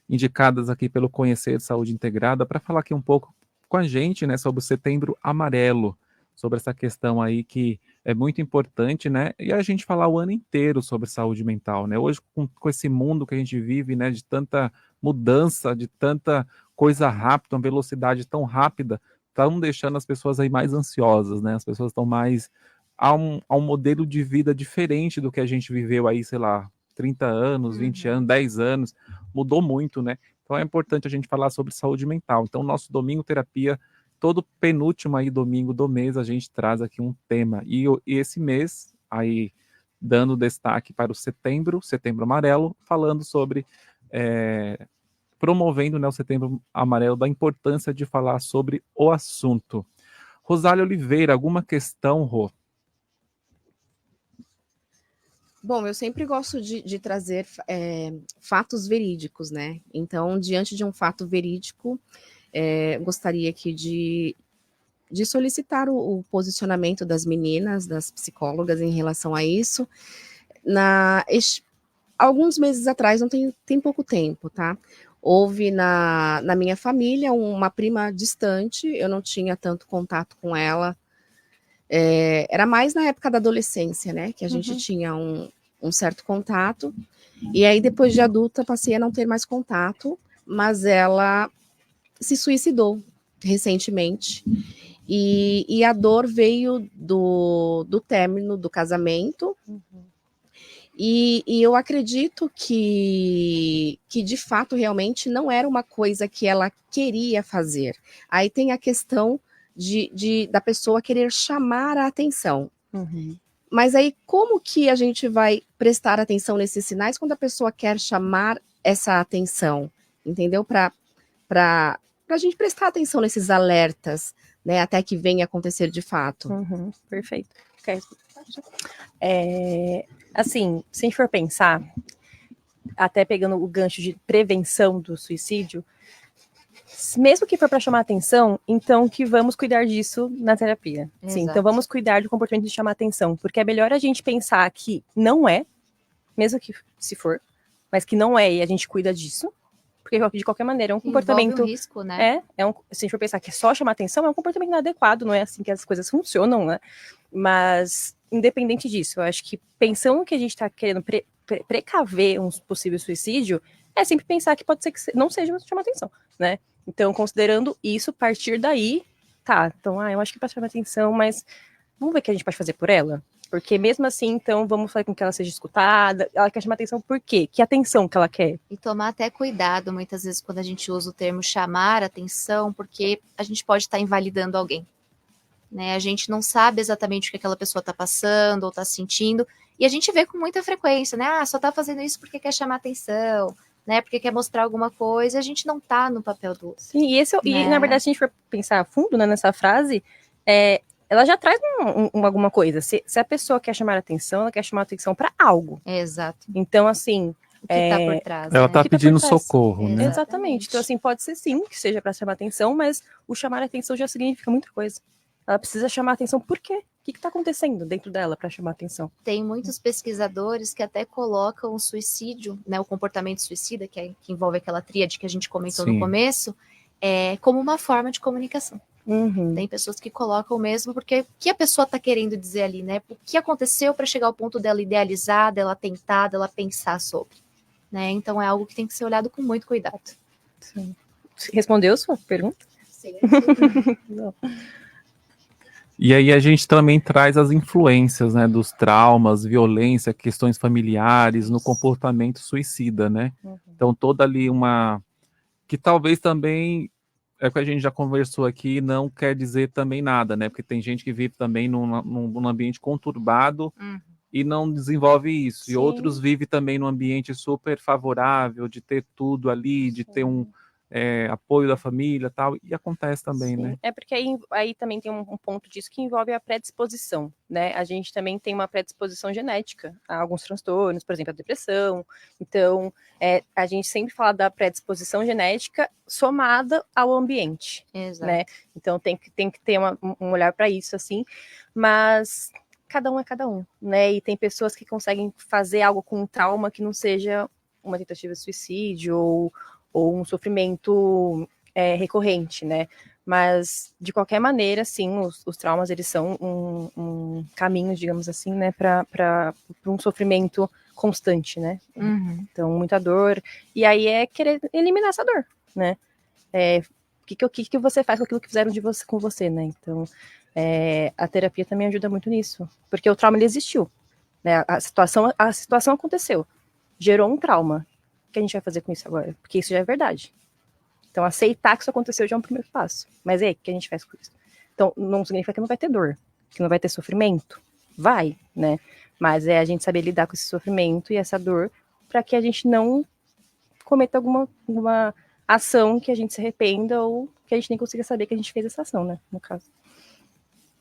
indicadas aqui pelo Conhecer Saúde Integrada, para falar aqui um pouco com a gente, né, sobre o Setembro Amarelo, sobre essa questão aí que é muito importante, né, e a gente falar o ano inteiro sobre saúde mental, né, hoje com esse mundo que a gente vive, né, de tanta mudança, de tanta coisa rápida, uma velocidade tão rápida, estão deixando as pessoas aí mais ansiosas, né, as pessoas estão mais a um modelo de vida diferente do que a gente viveu aí, sei lá, 30 anos, 20 anos, 10 anos, mudou muito, né? Então é importante a gente falar sobre saúde mental. Então, nosso Domingo Terapia, todo penúltimo aí domingo do mês, a gente traz aqui um tema. E esse mês, aí, dando destaque para o Setembro Amarelo, falando sobre, promovendo, né, o Setembro Amarelo, da importância de falar sobre o assunto. Rosália Oliveira, alguma questão, Rô? Bom, eu sempre gosto de trazer fatos verídicos, né? Então, diante de um fato verídico, gostaria aqui de solicitar o posicionamento das meninas, das psicólogas em relação a isso. Alguns meses atrás, não tem pouco tempo, tá? Houve na minha família uma prima distante, eu não tinha tanto contato com ela. Era mais na época da adolescência, né? Que a gente tinha um certo contato. E aí, depois de adulta, passei a não ter mais contato, mas ela se suicidou recentemente. E a dor veio do término do casamento. E eu acredito que de fato, realmente, não era uma coisa que ela queria fazer. Aí tem a questão da pessoa querer chamar a atenção. Mas aí, como que a gente vai prestar atenção nesses sinais quando a pessoa quer chamar essa atenção? Entendeu? Para a gente prestar atenção nesses alertas, né? Até que venha acontecer de fato. Perfeito. Assim, se a gente for pensar, até pegando o gancho de prevenção do suicídio, mesmo que for para chamar atenção, então que vamos cuidar disso na terapia. Sim, então vamos cuidar do comportamento de chamar atenção, porque é melhor a gente pensar que não é, mesmo que se for, mas que não é e a gente cuida disso, porque de qualquer maneira é um comportamento... Envolve um risco, né? Se a gente for pensar que é só chamar atenção, é um comportamento inadequado, não é assim que as coisas funcionam, né? Mas, independente disso, eu acho que pensando que a gente está querendo precaver um possível suicídio, é sempre pensar que pode ser que não seja chamar atenção, né? Então, considerando isso, partir daí, tá, então, eu acho que para chamar atenção, mas vamos ver o que a gente pode fazer por ela? Porque mesmo assim, então, vamos fazer com que ela seja escutada, ela quer chamar atenção por quê? Que atenção que ela quer? E tomar até cuidado, muitas vezes, quando a gente usa o termo chamar atenção, porque a gente pode estar invalidando alguém, né? A gente não sabe exatamente o que aquela pessoa está passando ou está sentindo, e a gente vê com muita frequência, né? Só está fazendo isso porque quer chamar atenção, né, porque quer mostrar alguma coisa, a gente não tá no papel do outro. Sim, e na verdade, se a gente for pensar a fundo, né, nessa frase, ela já traz alguma coisa. Se a pessoa quer chamar atenção, ela quer chamar atenção para algo. Exato. Então, assim... O que tá por trás, ela né? tá pedindo socorro, né? Exatamente. Então, assim, pode ser sim que seja para chamar atenção, mas o chamar atenção já significa muita coisa. Ela precisa chamar atenção por quê? O que está acontecendo dentro dela para chamar atenção? Tem muitos pesquisadores que até colocam o suicídio, né, o comportamento suicida, que envolve aquela tríade que a gente comentou no começo, como uma forma de comunicação. Tem pessoas que colocam mesmo, porque o que a pessoa está querendo dizer ali, né? O que aconteceu para chegar ao ponto dela idealizar, dela tentar, dela pensar sobre, né? Então é algo que tem que ser olhado com muito cuidado. Sim. Respondeu sua pergunta? Sim. Não. E aí a gente também traz as influências, né, dos traumas, violência, questões familiares no comportamento suicida, né? Então toda ali que talvez também, é o que a gente já conversou aqui, não quer dizer também nada, né? Porque tem gente que vive também num ambiente conturbado e não desenvolve isso. Sim. E outros vivem também num ambiente super favorável, de ter tudo ali, de ter apoio da família, tal, e acontece também, Sim. né? É porque aí também tem um ponto disso que envolve a predisposição, né? A gente também tem uma predisposição genética a alguns transtornos, por exemplo, a depressão. Então, a gente sempre fala da predisposição genética somada ao ambiente, né? Então, tem que ter um olhar para isso, assim, mas cada um é cada um, né? E tem pessoas que conseguem fazer algo com um trauma que não seja uma tentativa de suicídio ou um sofrimento recorrente, né? Mas, de qualquer maneira, sim, os traumas, eles são um caminho, digamos assim, né, para um sofrimento constante, né? Uhum. Então, muita dor. E aí é querer eliminar essa dor, né? O que você faz com aquilo que fizeram com você, né? Então, a terapia também ajuda muito nisso. Porque o trauma, ele existiu, né? A situação aconteceu. Gerou um trauma. O que a gente vai fazer com isso agora? Porque isso já é verdade. Então, aceitar que isso aconteceu já é um primeiro passo. Mas o que a gente faz com isso? Então, não significa que não vai ter dor, que não vai ter sofrimento. Vai, né? Mas a gente saber lidar com esse sofrimento e essa dor para que a gente não cometa alguma ação que a gente se arrependa ou que a gente nem consiga saber que a gente fez essa ação, né? No caso.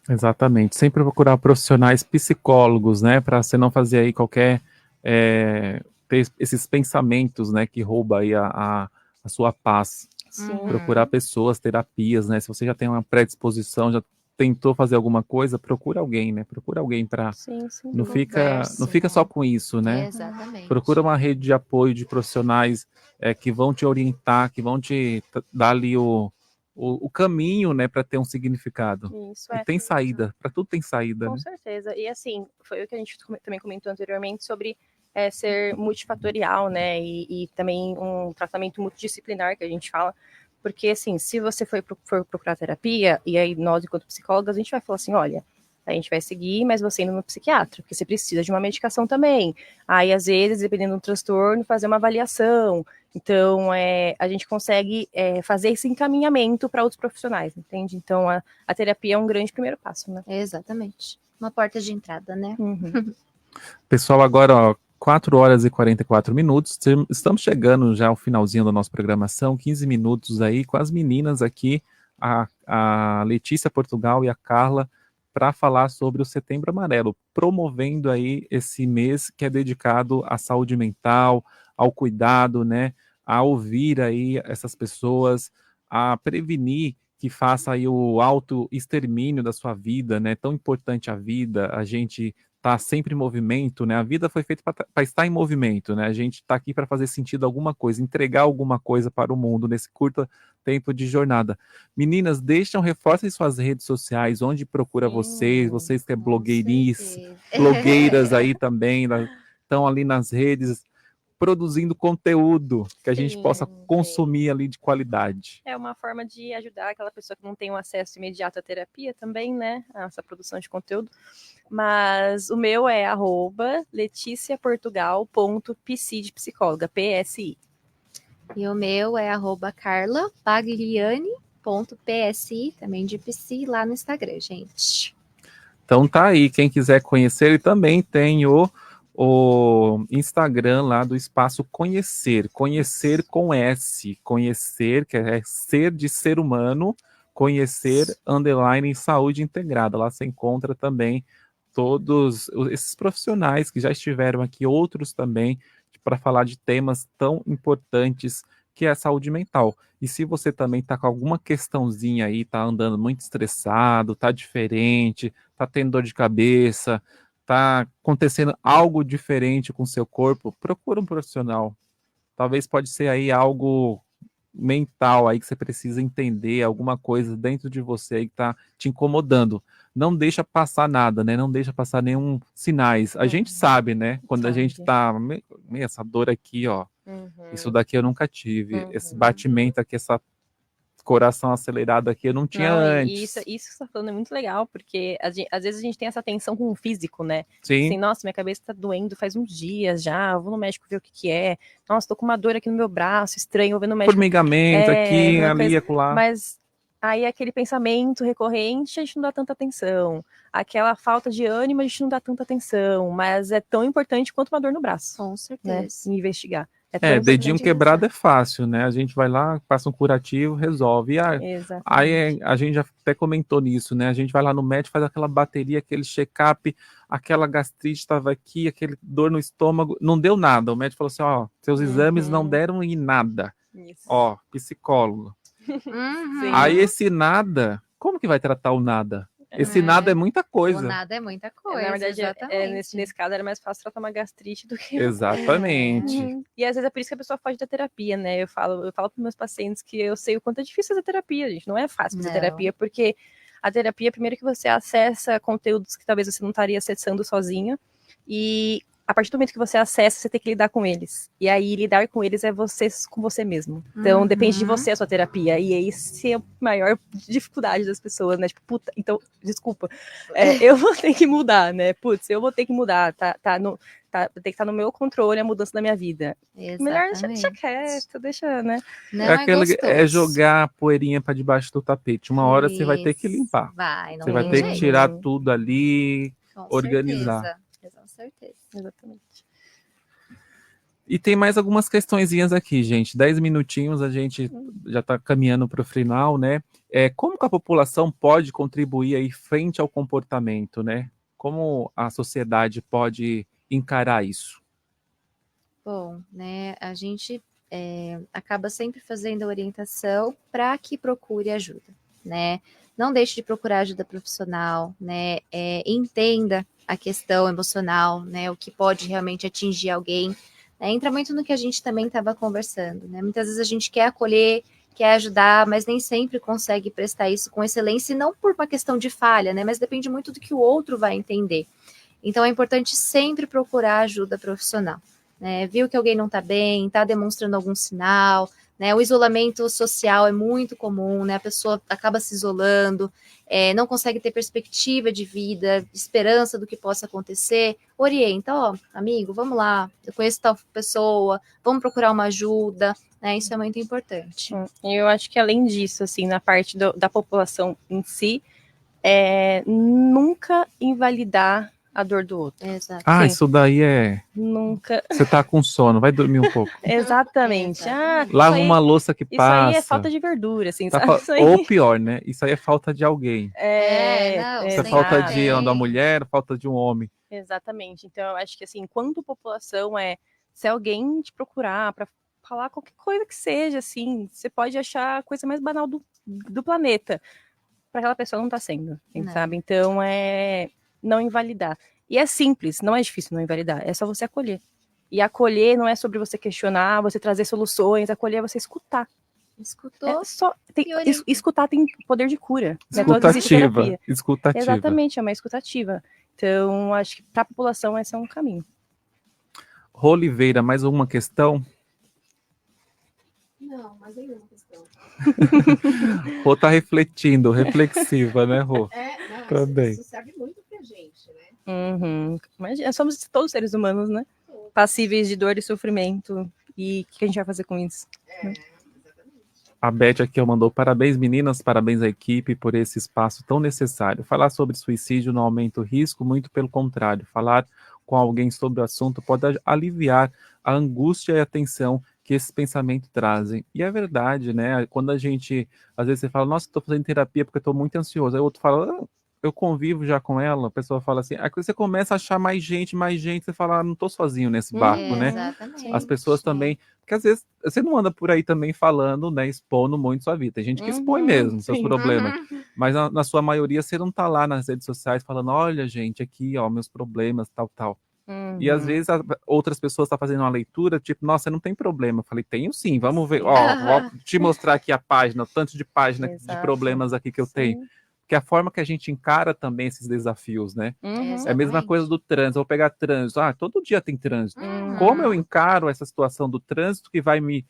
Exatamente. Sempre procurar profissionais psicólogos, né? Para você não fazer aí qualquer... ter esses pensamentos, né? Que rouba aí a sua paz. Sim. Procurar pessoas, terapias, né? Se você já tem uma predisposição, já tentou fazer alguma coisa, procura alguém, né? Procura alguém para não fica só com isso, né? Exatamente. Procura uma rede de apoio de profissionais que vão te orientar, que vão te dar ali o caminho, né, para ter um significado. Isso, e tem saída, para tudo tem saída. Com né? certeza. E assim, foi o que a gente também comentou anteriormente sobre ser multifatorial, né? E também um tratamento multidisciplinar que a gente fala. Porque, assim, se você for procurar terapia, e aí nós, enquanto psicólogas, a gente vai falar assim, olha, a gente vai seguir, mas você indo no psiquiatra, porque você precisa de uma medicação também. Aí, às vezes, dependendo do transtorno, fazer uma avaliação. Então, a gente consegue fazer esse encaminhamento para outros profissionais, entende? Então, a terapia é um grande primeiro passo, né? Exatamente. Uma porta de entrada, né? Uhum. Pessoal, agora, ó, 4 horas e 44 minutos, estamos chegando já ao finalzinho da nossa programação, 15 minutos aí com as meninas aqui, a Letícia Portugal e a Carla, para falar sobre o Setembro Amarelo, promovendo aí esse mês que é dedicado à saúde mental, ao cuidado, né, a ouvir aí essas pessoas, a prevenir que faça aí o auto-extermínio da sua vida, né, tão importante a vida, a gente tá sempre em movimento, né? A vida foi feita para estar em movimento, né? A gente está aqui para fazer sentido alguma coisa, entregar alguma coisa para o mundo nesse curto tempo de jornada. Meninas, reforcem suas redes sociais, onde procura vocês que é blogueiras aí também, estão ali nas redes produzindo conteúdo que a gente possa consumir ali de qualidade. É uma forma de ajudar aquela pessoa que não tem um acesso imediato à terapia também, né? A essa produção de conteúdo. Mas o meu é @leticiaportugal.psi de psicóloga, PSI. E o meu é @carlapagliani.psi, também de psi, lá no Instagram, gente. Então tá aí, quem quiser conhecer, e também tem o Instagram lá do Espaço Conhecer com S, conhecer, que é ser de ser humano, conhecer, _ saúde integrada. Lá você encontra também todos esses profissionais que já estiveram aqui, outros também, para falar de temas tão importantes que é a saúde mental. E se você também está com alguma questãozinha aí, está andando muito estressado, está diferente, está tendo dor de cabeça, está acontecendo algo diferente com o seu corpo, procura um profissional. Talvez pode ser aí algo mental aí que você precisa entender, alguma coisa dentro de você aí que está te incomodando. Não deixa passar nada, né? Não deixa passar nenhum sinais. A gente sabe, né? Quando a gente tá, essa dor aqui, ó, isso daqui eu nunca tive, esse batimento aqui, essa coração acelerado aqui, eu não tinha antes. Isso que você tá falando é muito legal, porque às vezes a gente tem essa tensão com o físico, né? Sim. Assim, nossa, minha cabeça tá doendo faz uns dias já, eu vou no médico ver o que é. Nossa, tô com uma dor aqui no meu braço, estranho, vou ver no médico. Formigamento aqui, ali, acolá. Mas aí aquele pensamento recorrente, a gente não dá tanta atenção. Aquela falta de ânimo, a gente não dá tanta atenção. Mas é tão importante quanto uma dor no braço. Com certeza. Né? Investigar. Dedinho quebrado é fácil, né? A gente vai lá, passa um curativo, resolve. E aí a gente já até comentou nisso, né? A gente vai lá no médico, faz aquela bateria, aquele check-up, aquela gastrite estava aqui, aquele dor no estômago, não deu nada. O médico falou assim, ó, seus exames não deram em nada. Isso. Ó, psicólogo. Aí esse nada, como que vai tratar o nada? Esse nada é muita coisa. O nada é muita coisa. Na verdade, nesse caso era mais fácil tratar uma gastrite do que... Exatamente. E às vezes é por isso que a pessoa foge da terapia, né? Eu falo para meus pacientes que eu sei o quanto é difícil fazer terapia, gente. Não é fácil fazer terapia, porque a terapia, primeiro que você acessa conteúdos que talvez você não estaria acessando sozinho, e a partir do momento que você acessa, você tem que lidar com eles. E aí, lidar com eles é você com você mesmo. Então, depende de você a sua terapia. E esse é a maior dificuldade das pessoas, né? Tipo, puta, então, desculpa. Eu vou ter que mudar, né? Putz, eu vou ter que mudar. Tem que estar no meu controle a mudança da minha vida. Exatamente. Melhor deixa quieto, deixa, né? É jogar a poeirinha para debaixo do tapete. Uma hora você vai ter que limpar. Você vai ter que tirar tudo ali, organizar. Certeza. Com certeza. Exatamente. E tem mais algumas questõezinhas aqui, gente. 10 minutinhos, a gente já está caminhando para o final, né? Como que a população pode contribuir aí frente ao comportamento, né? Como a sociedade pode encarar isso? Bom, né? A gente acaba sempre fazendo a orientação para que procure ajuda, né? Não deixe de procurar ajuda profissional, né? Entenda a questão emocional, né? O que pode realmente atingir alguém. Entra muito no que a gente também estava conversando, né? Muitas vezes a gente quer acolher, quer ajudar, mas nem sempre consegue prestar isso com excelência, e não por uma questão de falha, né? Mas depende muito do que o outro vai entender. Então é importante sempre procurar ajuda profissional, né? Viu que alguém não está bem, está demonstrando algum sinal, né? O isolamento social é muito comum, né? A pessoa acaba se isolando, não consegue ter perspectiva de vida, esperança do que possa acontecer. Orienta, amigo, vamos lá, eu conheço tal pessoa, vamos procurar uma ajuda, né? Isso é muito importante. Eu acho que além disso, assim, na parte da população em si, nunca invalidar a dor do outro. Exato. Isso daí nunca. Você tá com sono, vai dormir um pouco. Exatamente. Lava uma louça que passa. Isso aí é falta de verdura, assim. Ou pior, né? Isso aí é falta de alguém. Isso é falta de uma mulher, falta de um homem. Exatamente. Então, eu acho que, assim, enquanto população se alguém te procurar para falar qualquer coisa que seja, assim, você pode achar a coisa mais banal do planeta. Para aquela pessoa não tá sendo, sabe? Então, não invalidar. E é simples, não é difícil não invalidar, é só você acolher. E acolher não é sobre você questionar, você trazer soluções, acolher é você escutar. Escutou? Escutar tem poder de cura. Escutativa. Exatamente, é uma escutativa. Então, acho que para a população esse é um caminho. Rô Oliveira, mais uma questão? Não, mais nenhuma questão. Rô tá reflexiva, né, Rô? Também. Isso serve muito pra gente, né? Mas somos todos seres humanos, né? Passíveis de dor e sofrimento. E o que a gente vai fazer com isso? A Beth aqui mandou: parabéns, meninas, parabéns à equipe por esse espaço tão necessário. Falar sobre suicídio não aumenta o risco, muito pelo contrário. Falar com alguém sobre o assunto pode aliviar a angústia e a tensão que esses pensamentos trazem. E é verdade, né? Quando a gente, às vezes você fala, nossa, estou fazendo terapia porque estou muito ansioso. Aí o outro fala, eu convivo já com ela. A pessoa fala assim, aí você começa a achar mais gente, você fala, não estou sozinho nesse barco, né? Exatamente. As pessoas também, porque às vezes você não anda por aí também falando, né, expondo muito sua vida. Tem gente que expõe mesmo seus problemas, mas na sua maioria você não tá lá nas redes sociais falando, olha, gente, aqui, ó, meus problemas, tal. E às vezes outras pessoas estão fazendo uma leitura, tipo, nossa, você não tem problema. Eu falei, tenho sim, vamos ver. Ó, vou te mostrar aqui a página, o tanto de página de problemas aqui que eu tenho. Porque a forma que a gente encara também esses desafios, né? É a mesma coisa do trânsito. Eu vou pegar trânsito. Todo dia tem trânsito. Como eu encaro essa situação do trânsito que vai me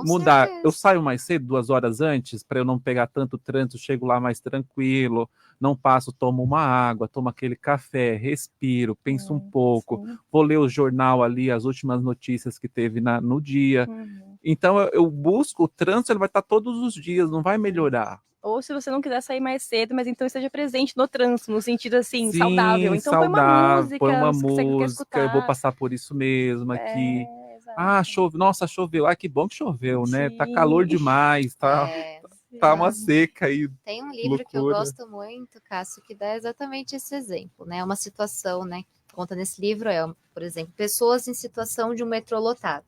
mudar? Certeza. Eu saio mais cedo, 2 horas antes, para eu não pegar tanto trânsito, chego lá mais tranquilo, não passo, tomo uma água, tomo aquele café, respiro, penso um pouco, vou ler o jornal ali, as últimas notícias que teve no dia. Então eu busco, o trânsito ele vai estar todos os dias, não vai melhorar. Ou se você não quiser sair mais cedo, mas então esteja presente no trânsito, no sentido assim, Sim, saudável. Então saudável, põe uma música, eu eu vou passar por isso mesmo aqui. Chove, nossa, choveu. Que bom que choveu, né? Tá calor demais, tá uma seca aí. Tem um livro que eu gosto muito, Cássio, que dá exatamente esse exemplo, né? Uma situação, né? Que conta nesse livro por exemplo, pessoas em situação de um metrô lotado.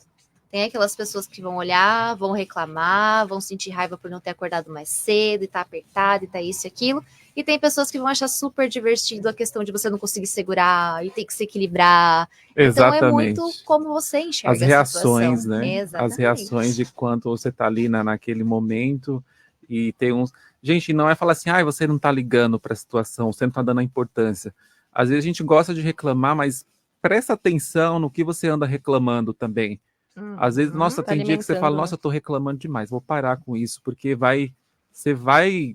Tem aquelas pessoas que vão olhar, vão reclamar, vão sentir raiva por não ter acordado mais cedo, e tá apertado, e tá isso e aquilo. E tem pessoas que vão achar super divertido a questão de você não conseguir segurar e ter que se equilibrar. Exatamente. Então é muito como você enxerga as reações, a situação. né? Exatamente. As reações de quanto você tá ali naquele momento. E tem uns... Gente, não é falar assim, você não tá ligando para a situação, você não tá dando a importância. Às vezes a gente gosta de reclamar, mas presta atenção no que você anda reclamando também. Às vezes, nossa, tem dia que você fala, nossa, eu tô reclamando demais, vou parar com isso, porque você vai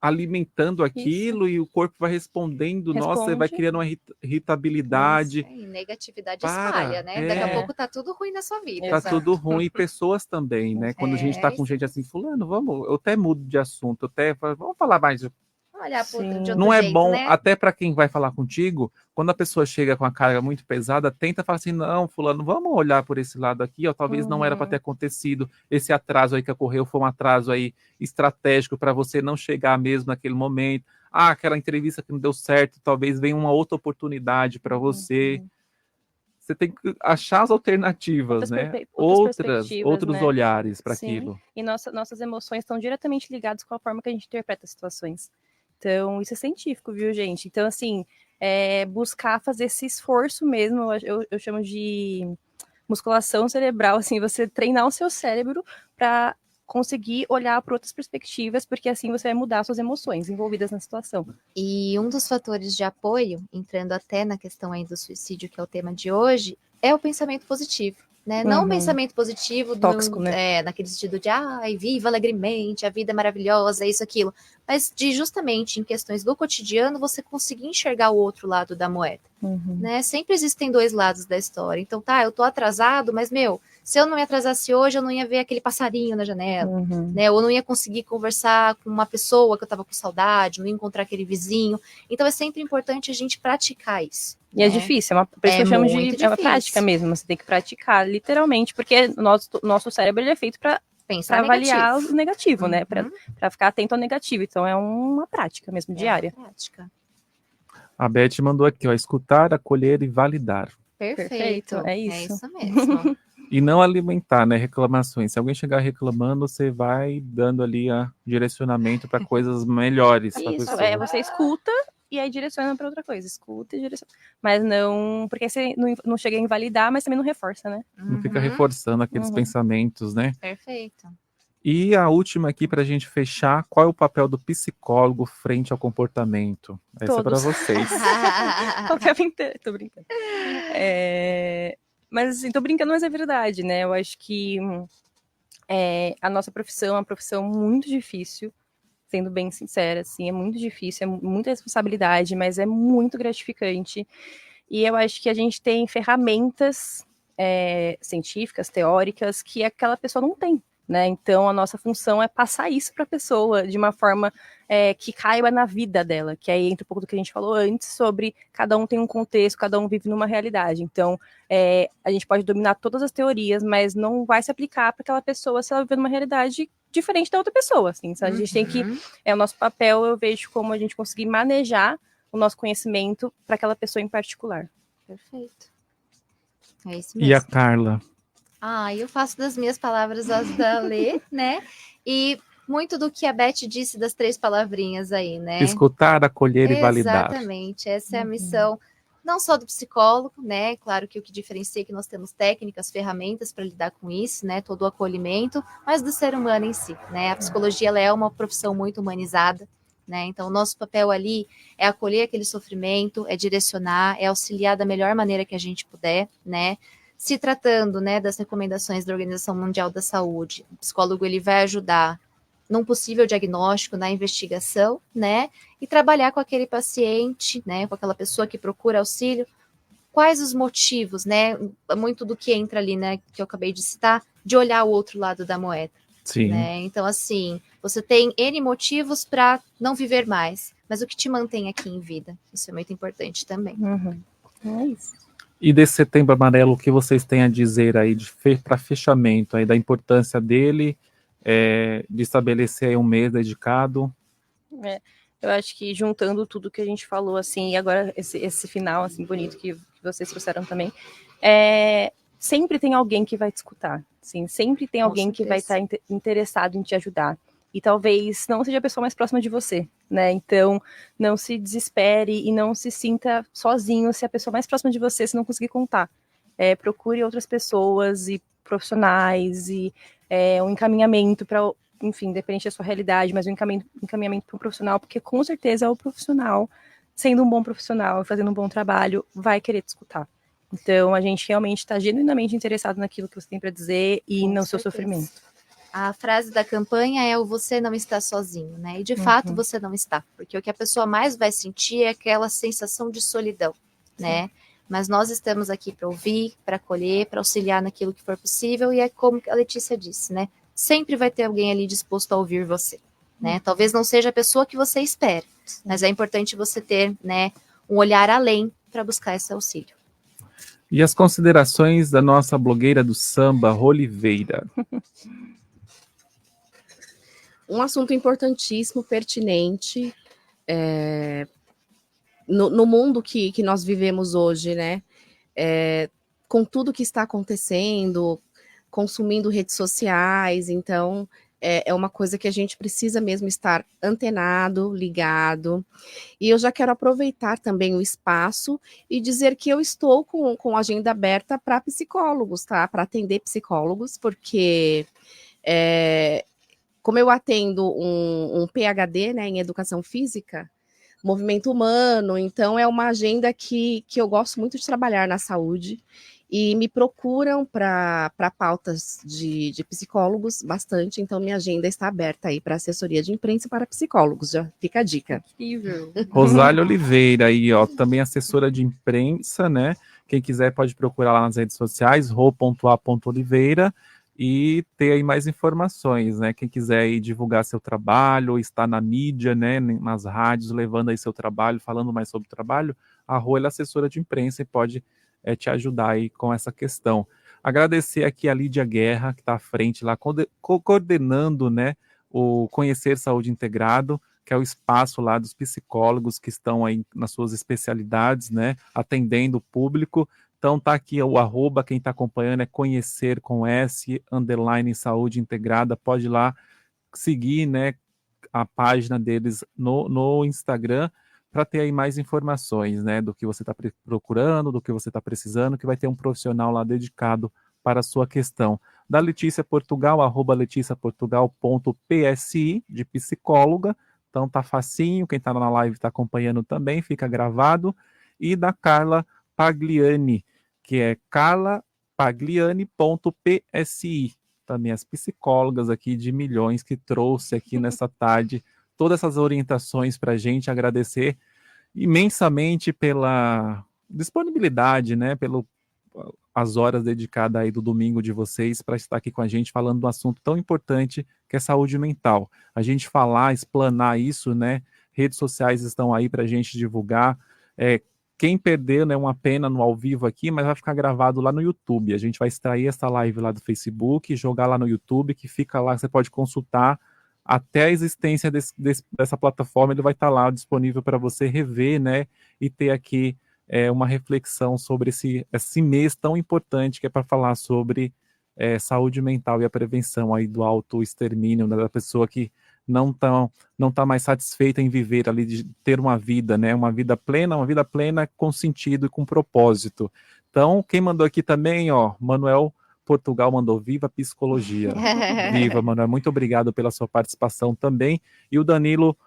alimentando aquilo e o corpo vai respondendo, nossa, você vai criando uma irritabilidade. E negatividade espalha, né? Daqui a pouco tá tudo ruim na sua vida. Tá tudo ruim, e pessoas também, né? Quando a gente tá com gente assim, fulano, eu até mudo de assunto, vamos falar mais. Olhar de outro não é jeito, bom, né? até para quem vai falar contigo, quando a pessoa chega com a carga muito pesada, tenta falar assim, não, fulano, vamos olhar por esse lado aqui, talvez não era para ter acontecido, esse atraso aí que ocorreu foi um atraso aí estratégico para você não chegar mesmo naquele momento, aquela entrevista que não deu certo, talvez venha uma outra oportunidade para você. Você tem que achar as alternativas, né? Outros olhares para aquilo. E nossas emoções estão diretamente ligadas com a forma que a gente interpreta as situações. Então, isso é científico, viu, gente? Então, assim, buscar fazer esse esforço mesmo, eu chamo de musculação cerebral, assim, você treinar o seu cérebro para conseguir olhar para outras perspectivas, porque assim você vai mudar suas emoções envolvidas na situação. E um dos fatores de apoio, entrando até na questão aí do suicídio, que é o tema de hoje, é o pensamento positivo. Né? Não um pensamento positivo tóxico, né? Naquele sentido de viva alegremente, a vida é maravilhosa, isso, aquilo. Mas de justamente em questões do cotidiano você conseguir enxergar o outro lado da moeda. Né? Sempre existem dois lados da história. Então eu tô atrasado, mas se eu não me atrasasse hoje, eu não ia ver aquele passarinho na janela, né? Ou não ia conseguir conversar com uma pessoa que eu tava com saudade, não ia encontrar aquele vizinho. Então é sempre importante a gente praticar isso. E é difícil, por isso que eu chamo de uma prática mesmo, você tem que praticar, literalmente, porque o nosso cérebro ele é feito para avaliar o negativo, né? Para ficar atento ao negativo. Então é uma prática mesmo, diária. Prática. A Beth mandou aqui, escutar, acolher e validar. Perfeito. É isso. É isso mesmo. E não alimentar, né, reclamações. Se alguém chegar reclamando, você vai dando ali direcionamento para coisas melhores. Isso, você escuta e aí direciona para outra coisa. Escuta e direciona. Mas não... Porque você não chega a invalidar, mas também não reforça, né? Não fica reforçando aqueles pensamentos, né? Perfeito. E a última aqui para a gente fechar, qual é o papel do psicólogo frente ao comportamento? Essa é para vocês. Papel inteiro, tô brincando. Mas assim, tô brincando, mas é verdade, né? Eu acho que a nossa profissão é uma profissão muito difícil, sendo bem sincera, assim, é muito difícil, é muita responsabilidade, mas é muito gratificante. E eu acho que a gente tem ferramentas científicas, teóricas, que aquela pessoa não tem. Né? Então, a nossa função é passar isso para a pessoa de uma forma que caiba na vida dela, que aí entra um pouco do que a gente falou antes, sobre cada um tem um contexto, cada um vive numa realidade. Então, a gente pode dominar todas as teorias, mas não vai se aplicar para aquela pessoa se ela viver numa realidade diferente da outra pessoa. Assim. A gente tem que... o nosso papel, eu vejo como a gente conseguir manejar o nosso conhecimento para aquela pessoa em particular. Perfeito. É isso mesmo. E a Carla? Eu faço das minhas palavras as da Lê, né? E muito do que a Beth disse das 3 palavrinhas aí, né? Escutar, acolher e validar. Exatamente, essa é a missão, não só do psicólogo, né? Claro que o que diferencia é que nós temos técnicas, ferramentas para lidar com isso, né? Todo o acolhimento, mas do ser humano em si, né? A psicologia, ela é uma profissão muito humanizada, né? Então, o nosso papel ali é acolher aquele sofrimento, é direcionar, é auxiliar da melhor maneira que a gente puder, né? Se tratando, né, das recomendações da Organização Mundial da Saúde, o psicólogo ele vai ajudar num possível diagnóstico, na investigação, né, e trabalhar com aquele paciente, né, com aquela pessoa que procura auxílio, quais os motivos, né, muito do que entra ali, né, que eu acabei de citar, de olhar o outro lado da moeda. Sim. Né? Então, assim, você tem N motivos para não viver mais, mas o que te mantém aqui em vida? Isso é muito importante também. É isso. E desse Setembro Amarelo, o que vocês têm a dizer aí para fechamento, aí da importância dele, de estabelecer aí um mês dedicado? Eu acho que juntando tudo que a gente falou, assim, e agora esse final, assim, bonito que vocês trouxeram também, sempre tem alguém que vai te escutar, assim, sempre tem alguém que vai estar interessado em te ajudar. E talvez não seja a pessoa mais próxima de você, né? Então, não se desespere e não se sinta sozinho se a pessoa mais próxima de você, se não conseguir contar. Procure outras pessoas e profissionais e um encaminhamento para, enfim, depende da sua realidade, mas um encaminhamento para um profissional, porque com certeza o profissional, sendo um bom profissional e fazendo um bom trabalho, vai querer te escutar. Então, a gente realmente está genuinamente interessado naquilo que você tem para dizer e no seu sofrimento. A frase da campanha é o você não está sozinho, né? E de fato você não está, porque o que a pessoa mais vai sentir é aquela sensação de solidão, né? Mas nós estamos aqui para ouvir, para acolher, para auxiliar naquilo que for possível, e é como a Letícia disse, né? Sempre vai ter alguém ali disposto a ouvir você, né? Talvez não seja a pessoa que você espera, mas é importante você ter, né, um olhar além para buscar esse auxílio. E as considerações da nossa blogueira do samba, Oliveira? Um assunto importantíssimo, pertinente, no mundo que nós vivemos hoje, né? Com tudo que está acontecendo, consumindo redes sociais, então é uma coisa que a gente precisa mesmo estar antenado, ligado. E eu já quero aproveitar também o espaço e dizer que eu estou com agenda aberta para psicólogos, tá? Para atender psicólogos, porque como eu atendo um PhD, né, em Educação Física, movimento humano, então é uma agenda que eu gosto muito de trabalhar na saúde, e me procuram para pautas de psicólogos bastante, então minha agenda está aberta aí para assessoria de imprensa para psicólogos, já fica a dica. Incrível. Rosália Oliveira aí, ó, também assessora de imprensa, né? Quem quiser pode procurar lá nas redes sociais, ro.a.oliveira, e ter aí mais informações, né? Quem quiser aí divulgar seu trabalho, estar na mídia, né? Nas rádios, levando aí seu trabalho, falando mais sobre o trabalho, a Rô é assessora de imprensa e pode te ajudar aí com essa questão. Agradecer aqui a Lídia Guerra, que está à frente lá, coordenando, né? O Conhecer Saúde Integrado, que é o espaço lá dos psicólogos que estão aí nas suas especialidades, né? Atendendo o público. Então tá aqui o arroba, quem está acompanhando é conhecer com S, _ saúde integrada, pode ir lá seguir, né, a página deles no Instagram para ter aí mais informações, né, do que você está procurando, do que você está precisando, que vai ter um profissional lá dedicado para a sua questão. Da Letícia Portugal, arroba leticiaportugal.psi, de psicóloga, então tá facinho, quem está na live está acompanhando também, fica gravado, e da Carla Pagliani, que é carlapagliani.psi, também as psicólogas aqui de milhões que trouxe aqui nessa tarde todas essas orientações para a gente. Agradecer imensamente pela disponibilidade, né, as horas dedicadas aí do domingo de vocês para estar aqui com a gente falando de um assunto tão importante que é saúde mental. A gente falar, explanar isso, né, redes sociais estão aí para a gente divulgar. Quem perdeu, né, uma pena no ao vivo aqui, mas vai ficar gravado lá no YouTube. A gente vai extrair essa live lá do Facebook, jogar lá no YouTube, que fica lá, você pode consultar até a existência dessa plataforma, ele vai estar lá disponível para você rever, né, e ter aqui uma reflexão sobre esse mês tão importante que é para falar sobre saúde mental e a prevenção aí do autoextermínio, né, da pessoa que não tá mais satisfeita em viver ali, de ter uma vida, né? Uma vida plena com sentido e com propósito. Então, quem mandou aqui também, ó, Manuel Portugal mandou viva a psicologia. Viva, Manuel, muito obrigado pela sua participação também. E o Danilo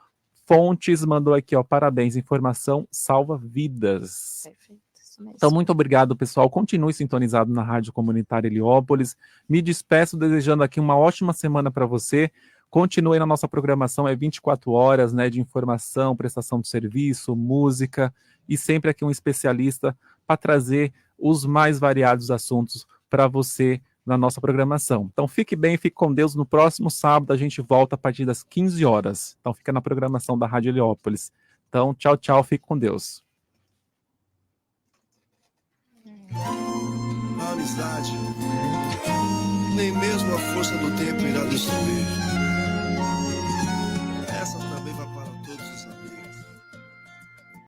Fontes mandou aqui, ó, parabéns, informação salva vidas. Perfeito. Isso mesmo. Então, muito obrigado, pessoal. Continue sintonizado na Rádio Comunitária Heliópolis. Me despeço desejando aqui uma ótima semana para você. Continue na nossa programação, é 24 horas, né, de informação, prestação de serviço, música, e sempre aqui um especialista para trazer os mais variados assuntos para você na nossa programação. Então fique bem, fique com Deus. No próximo sábado a gente volta a partir das 15 horas. Então fica na programação da Rádio Heliópolis. Então tchau, tchau, fique com Deus. amizade, nem mesmo a força do tempo irá destruir.